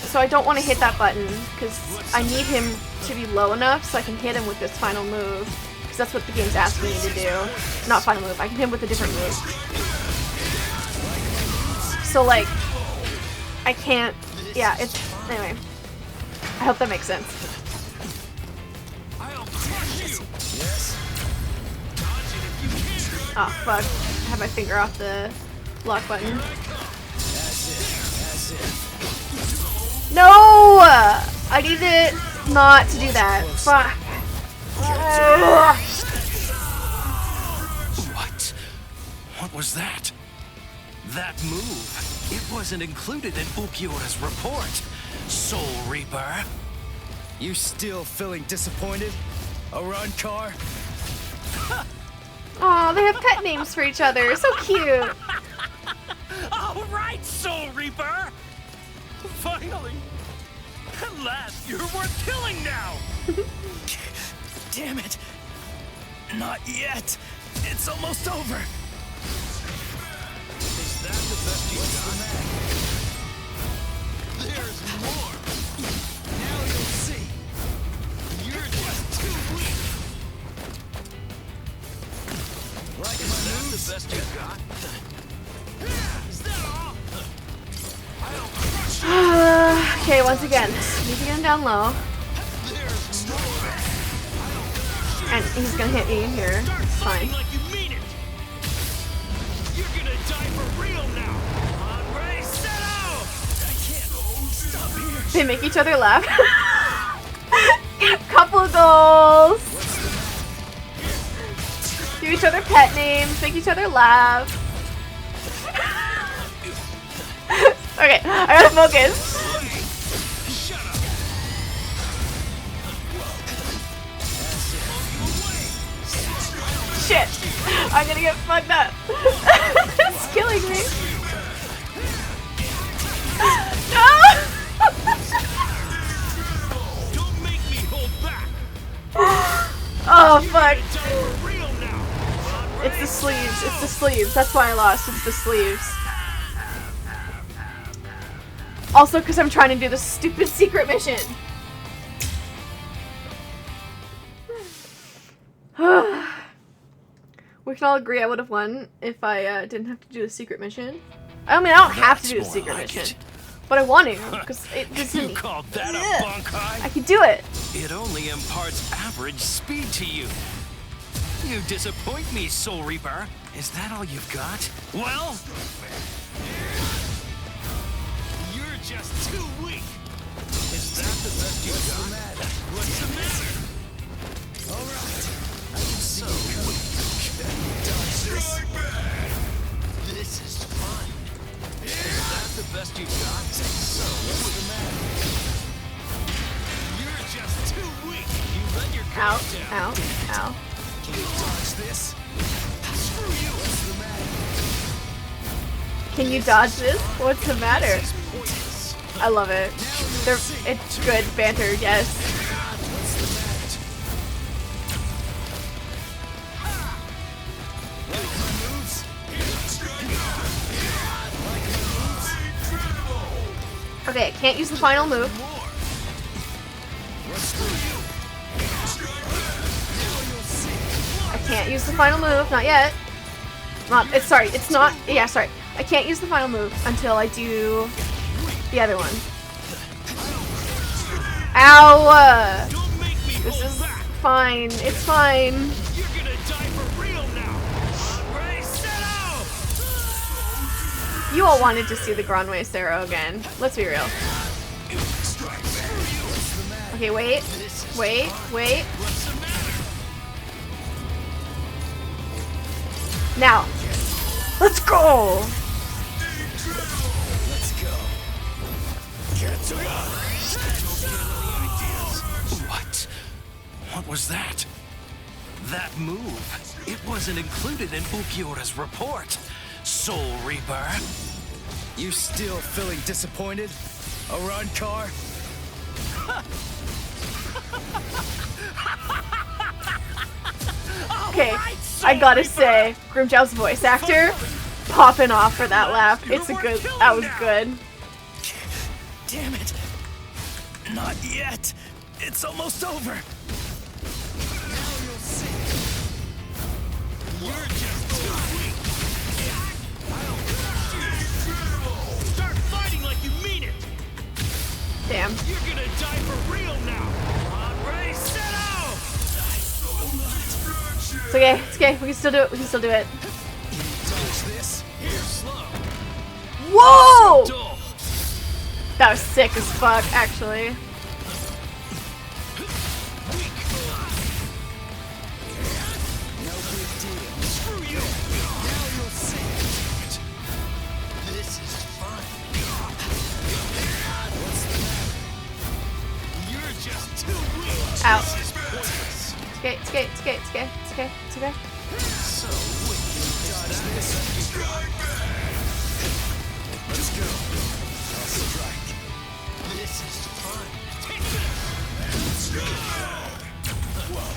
So I don't want to hit that button because I need him to be low enough so I can hit him with this final move. Because that's what the game's asking me to do. Not final move, I can hit him with a different move. So like, I can't, yeah, it's, anyway. I hope that makes sense. Oh fuck, I have my finger off the block button. No! I need it not to do that. Fuck. What was that? That move, it wasn't included in Ukiura's report. Soul Reaper. You still feeling disappointed? Arankar? Aw, they have pet names for each other. So cute. All right, Soul Reaper. Finally. At last, you're worth killing now. Damn it. Not yet. It's almost over. Is that the best you got? There's more. Now you'll see. You're just too weak. Like is that the best you got? Is that all? I'll crush you. Okay, once again, need to get him down low. And he's gonna hit me in here. It's fine. Like you mean it. You're gonna die for real now. Andre, set out. I can't stop here. They make each other laugh. Couple goals. Give each other pet names. Make each other laugh. Okay, I gotta focus. Shit! I'm gonna get fucked up. It's killing me. No! Don't make me hold back. Oh fuck! It's the sleeves. It's the sleeves. That's why I lost. It's the sleeves. Also, because I'm trying to do this stupid secret mission. We can all agree I would have won if I didn't have to do the secret mission. I mean, I don't have to do the secret mission, but I want to because it gives me. You called that a bunkai? I can do it. It only imparts average speed to you. You disappoint me, Soul Reaper. Is that all you've got? Well, you're just too weak. Is that the best you've got? What's the matter? All right. Ow. Ow. Can you dodge this? Screw you. What's the matter? Can you dodge this? What's the matter? I love it. It's good banter, yes. Okay, I can't use the final move. I can't use the final move, not yet. It's not, yeah, sorry. I can't use the final move until I do the other one. Ow! This is fine, it's fine. You're gonna die for real now. You all wanted to see the Granway Sero again. Let's be real. Okay, wait. Now. Let's go! What was that? That move. It wasn't included in Ulquiorra's report. Soul Reaper. You still feeling disappointed, Arrancar? Okay, I gotta say, Grimjow's voice actor popping off for that laugh. That was good. Damn it. Not yet. It's almost over. Now you'll see. You're just too weak. Start fighting like you mean it. Damn. You're gonna die for real now. Andre, set out. It's okay, it's okay. We can still do it. We can still do it. Dodge this. Here, slow. Whoa! That was sick as fuck, actually. No big deal. Screw you. Now you'll see. This is fun. What's the matter? You're just too weak. Ow. This is pointless. It's okay, it's okay, it's okay, it's okay, it's okay, it's okay. So wicked. Dodge this. Strike back. Let's go. I'll strike. This is fun. Take this. Let's go. Whoa.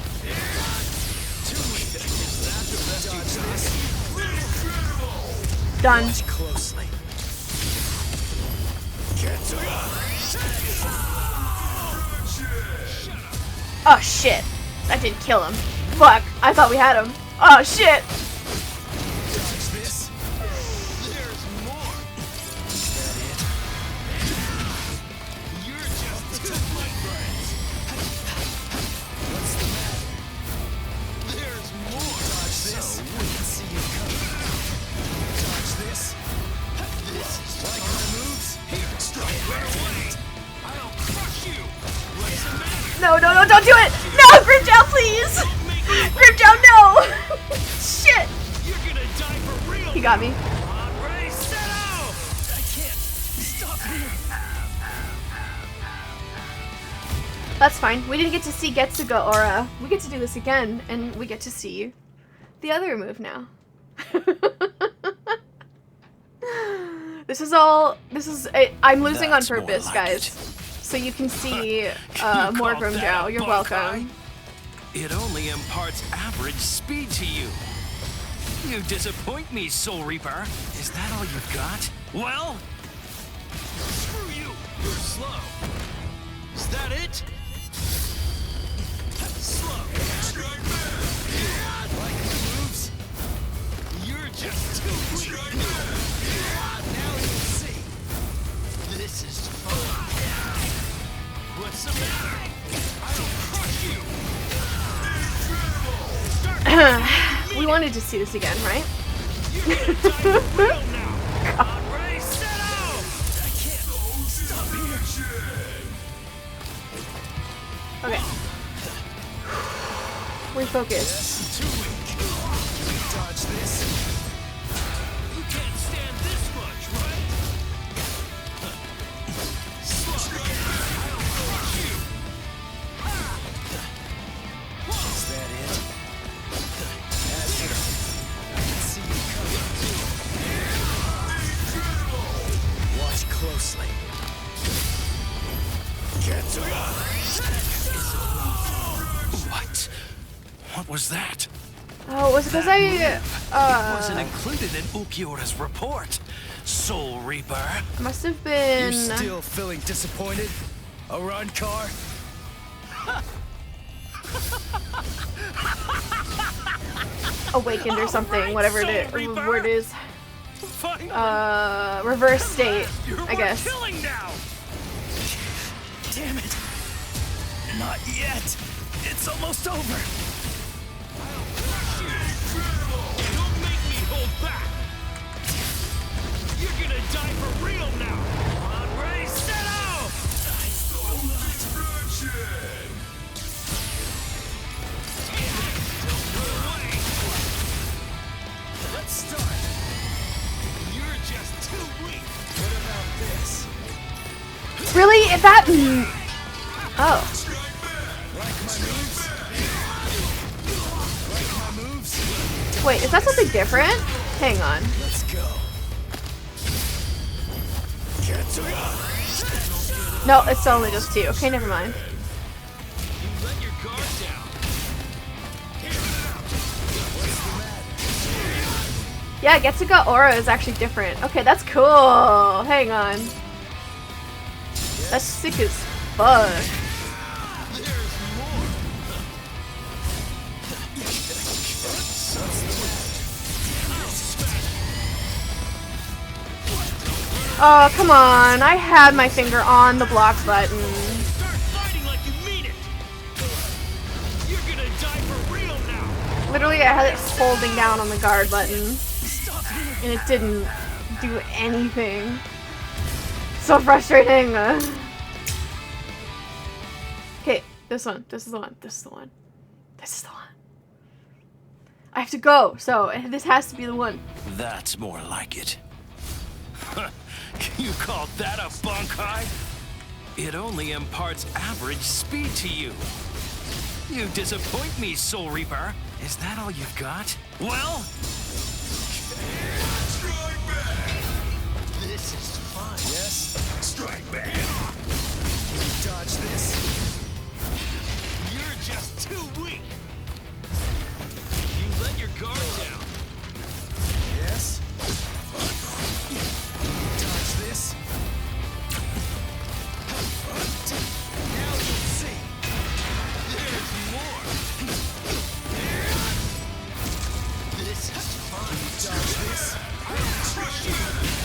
Too weak. Is that the best you got? Incredible. Done. Watch closely. Oh shit. That didn't kill him. Fuck. I thought we had him. Oh shit. Dodge this. There's more. Is that it? You're just too late, friends. What's the matter? There's more. Dodge this. So we can see you coming. Dodge this. This is like my moves. Here, strike right away. I'll crush you. What's the matter? No, no, no, don't do it! No, Grimjow, please! Grimjow, no! Shit! You're gonna die for real. He got me. Andre, set out. I can't stop you. That's fine. We didn't get to see Getsuga Aura. We get to do this again, and we get to see the other move now. I'm losing That's on purpose, more like guys. So you can see more call that Grimjow. a You're Buckeye? welcome. It only imparts average speed to you. You disappoint me, Soul Reaper. Is that all you've got? Well, Screw you. You're slow. Is that it? Slow. Strike back. Like my moves? You're just too weak. Strike back. Now you'll see. This is fun. What's the matter? I'll crush you. We wanted to see this again, right? You're gonna die for real now. Andre, set out. I can't stop here. Okay. Refocus. Yes, too weak. Dodge this. You can't stand this much, right? Slow. I'll crush you. Is was that? Oh, was it because It wasn't included in Ulquiorra's report. Soul Reaper. Must have been. You still feeling disappointed, Arankar? Awakened or something, whatever it word is. Reverse state, I guess. Damn it! Not yet. It's almost over. Don't make me hold back. You're gonna die for real now. On Ray, set out. Let's start. You're just too weak. What about this? Really? That. Oh. Wait, is that something different? Hang on. Let's go. No, it's only just 2. Okay, never mind. Yeah, Getsuga Aura is actually different. Okay, that's cool. Hang on. That's sick as fuck. Oh, come on. I had my finger on the block button. Literally, I had it holding down on the guard button. And it didn't do anything. So frustrating. Okay, this one. This is the one. This is the one. This is the one. I have to go, so this has to be the one. That's more like it. You call that a bunkai? It only imparts average speed to you. You disappoint me, Soul Reaper. Is that all you've got? Well? Strike back. This is fun. Yes? Strike back. Can you dodge this? You're just too weak. You let your guard down. Yes? Dodge this? Now you'll see. There's more. This is fun. Dodge this? I don't trust you.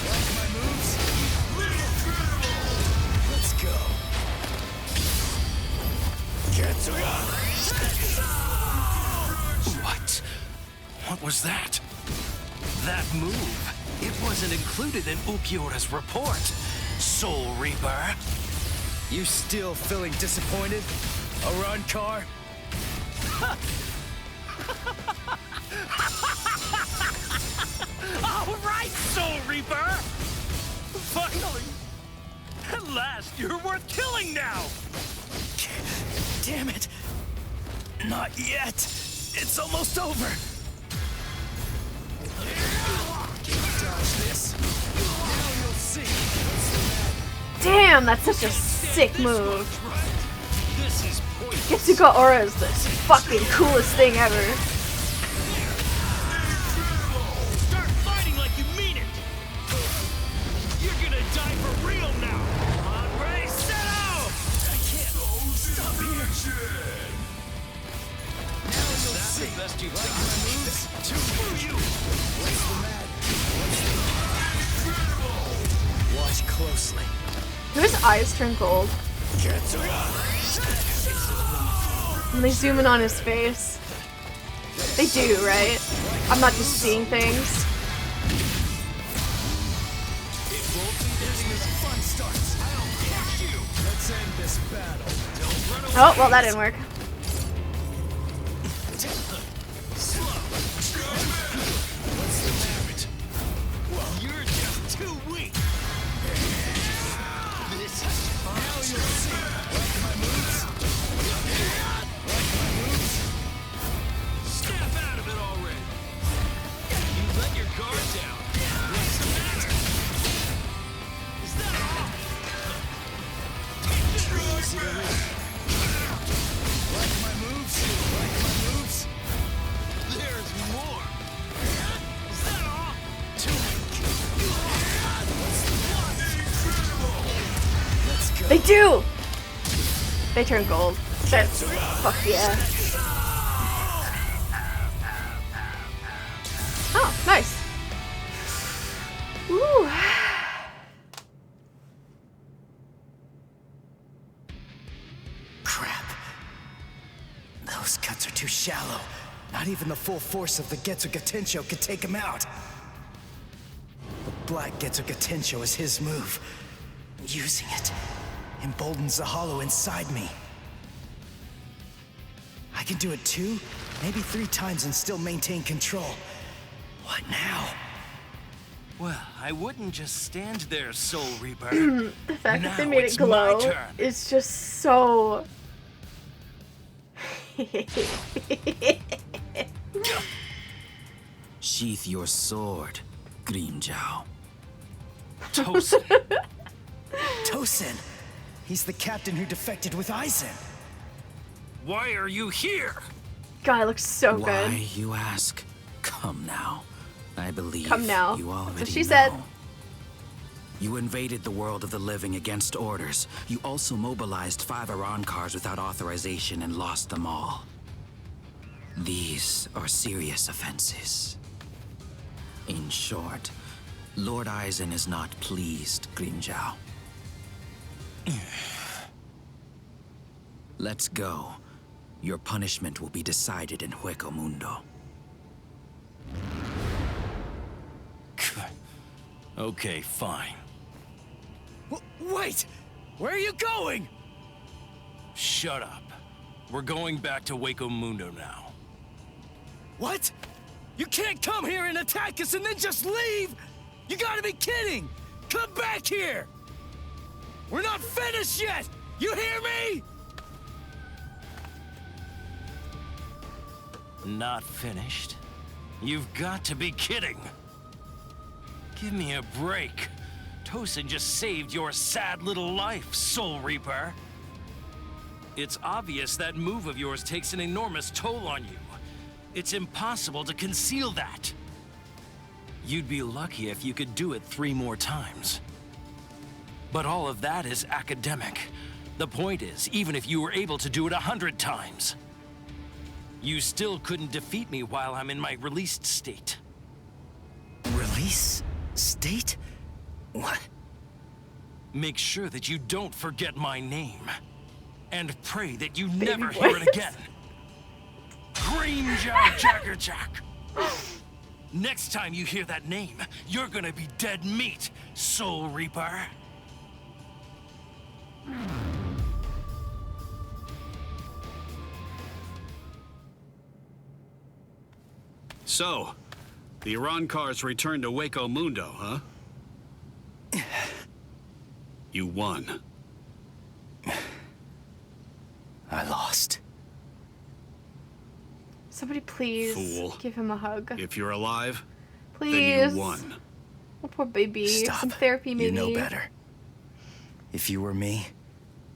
Like my moves? Incredible. Let's go. What? What was that? That move. It wasn't included in Ulquiorra's report. Soul Reaper. You still feeling disappointed, Arankar? All right, Soul Reaper! Finally! At last, you're worth killing now! Damn it! Not yet! It's almost over! Dodge this. Now you'll see. Damn, that's such a sick move. This is Getsuga Aura is the fucking coolest thing ever. Start fighting like you mean it. You're gonna die for real now. On Ray, set out. I can't stop here. Now you'll That's see. the best you Like got. my moves? Too you. What's the matter? Watch closely. Do his eyes turn gold? When they zoom in on his face. They do, right? I'm not just seeing things. Fun starts. Let's end this battle. Oh, well, that didn't work. You're just too weak. This is fun. Now you'll see. Like my moves? Like my moves? Snap out of it already. You let your guard down. What's the matter? Is that all? Like my moves? Like my moves? They do! They turn gold. That's fuck yeah. Oh, nice. Ooh. Crap. Those cuts are too shallow. Not even the full force of the Getsuga Tensho could take him out. The Black Getsuga Tensho is his move. Using it emboldens the hollow inside me. I can do it 2, maybe 3 times and still maintain control. What now? Well, I wouldn't just stand there, Soul Reaper. The fact that they Now made it's it glow my turn. is just so... Sheath your sword, Grimmjow. Tosin. Tosin! He's the captain who defected with Aizen. Why are you here? God, it looks so Why, good. you ask? Come now. I believe Come now. you already That's what she know. said. You invaded the world of the living against orders. You also mobilized 5 Iran cars without authorization and lost them all. These are serious offenses. In short, Lord Aizen is not pleased, Grimmjow. Let's go. Your punishment will be decided in Hueco Mundo. Okay, fine. Wait! Where are you going? Shut up. We're going back to Hueco Mundo now. What? You can't come here and attack us and then just leave! You gotta be kidding! Come back here! We're not finished yet! You hear me? Not finished? You've got to be kidding! Give me a break. Tosin just saved your sad little life, Soul Reaper. It's obvious that move of yours takes an enormous toll on you. It's impossible to conceal that. You'd be lucky if you could do it 3 more times. But all of that is academic. The point is, even if you were able to do it 100 times, you still couldn't defeat me while I'm in my released state. Release? State? What? Make sure that you don't forget my name. And pray that you never hear it again. Grimmjow Jaggerjack! Next time you hear that name, you're gonna be dead meat, Soul Reaper. So, the Iran cars returned to Hueco Mundo, huh? You won. I lost. Somebody please Fool. give him a hug. If you're alive, Please. then you won. Oh, poor baby. Stop. Some therapy, maybe. You know better. If you were me,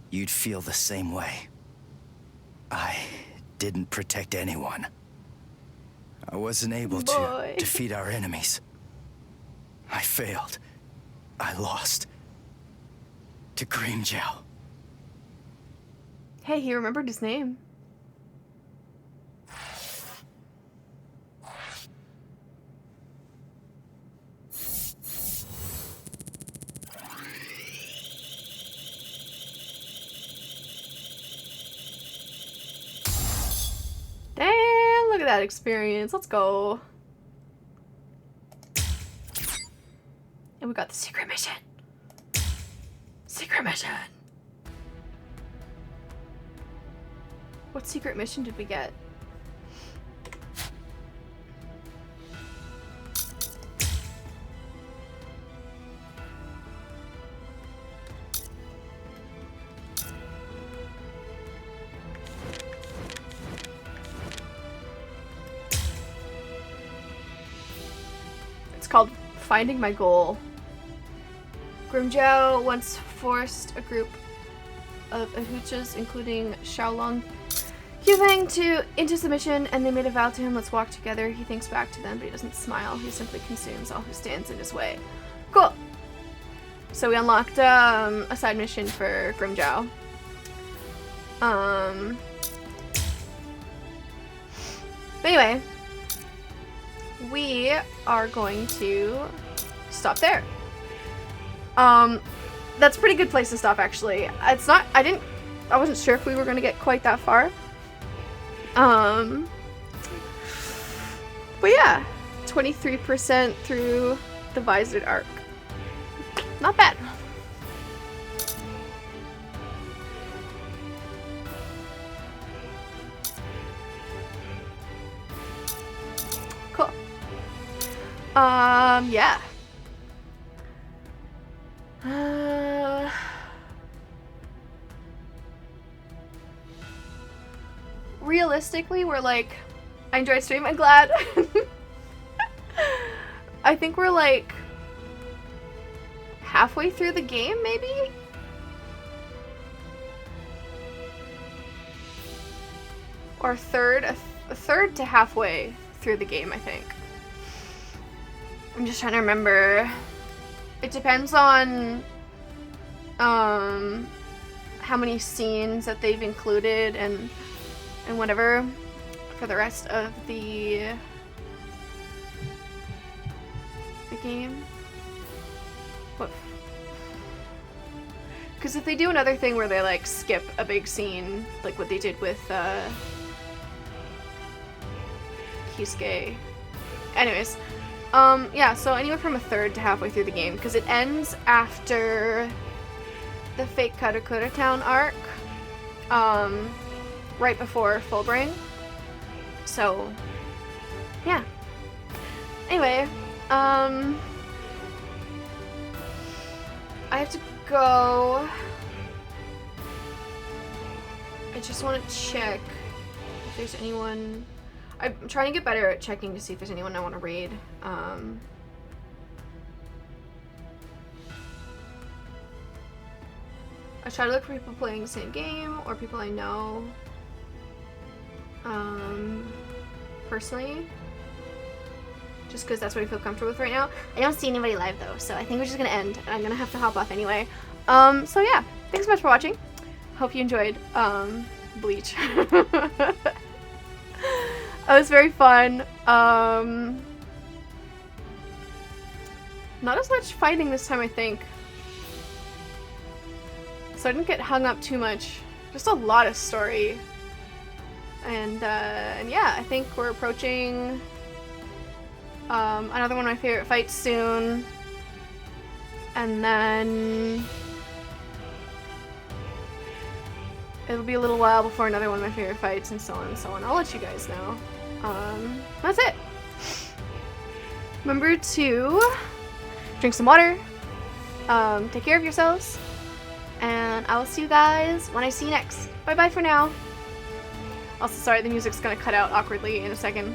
you'd feel the same way. I didn't protect anyone. I wasn't able to defeat our enemies. I failed. I lost. To Grimmjow. Hey, he remembered his name. Damn, look at that experience. Let's go. And we got the secret mission. Secret mission. What secret mission did we get? It's called Finding My Goal. Grimmjow once forced a group of Ahuchas, including Xiaolong, Yufeng, into submission, and they made a vow to him, let's walk together. He thinks back to them, but he doesn't smile. He simply consumes all who stands in his way. Cool. So we unlocked a side mission for Grimjow. But anyway, we are going to stop there. That's a pretty good place to stop, actually. It's not, I wasn't sure if we were gonna get quite that far. But yeah, 23% through the Visored arc. Not bad. Cool. Yeah. Realistically, we're like, I enjoyed stream, I'm glad. I think we're like halfway through the game, maybe? Or a third to halfway through the game, I think. I'm just trying to remember. It depends on how many scenes that they've included and whatever for the rest of the game. What? Because if they do another thing where they like skip a big scene, like what they did with Kisuke. Anyways, yeah, so anywhere from a third to halfway through the game, because it ends after the fake Karakura Town arc, right before Fullbring. So, yeah. Anyway, I have to go. I just want to check if there's anyone. I'm trying to get better at checking to see if there's anyone I want to raid. I try to look for people playing the same game or people I know. Personally. Just because that's what I feel comfortable with right now. I don't see anybody live though, so I think we're just gonna end. And I'm gonna have to hop off anyway. So yeah, thanks so much for watching. Hope you enjoyed Bleach. It was very fun. Not as much fighting this time, I think. So I didn't get hung up too much. Just a lot of story. And yeah, I think we're approaching another one of my favorite fights soon. And then it'll be a little while before another one of my favorite fights, and so on and so on. I'll let you guys know. That's it. Remember to drink some water. Take care of yourselves. And I will see you guys when I see you next. Bye bye for now. Also, sorry, the music's gonna cut out awkwardly in a second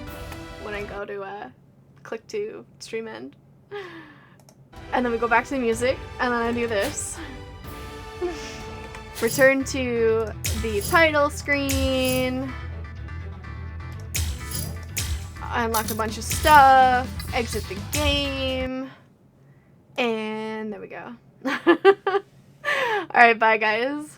when I go to click to stream end. And then we go back to the music, and then I do this. Return to the title screen. I unlocked a bunch of stuff. Exit the game. And there we go. Alright, bye guys.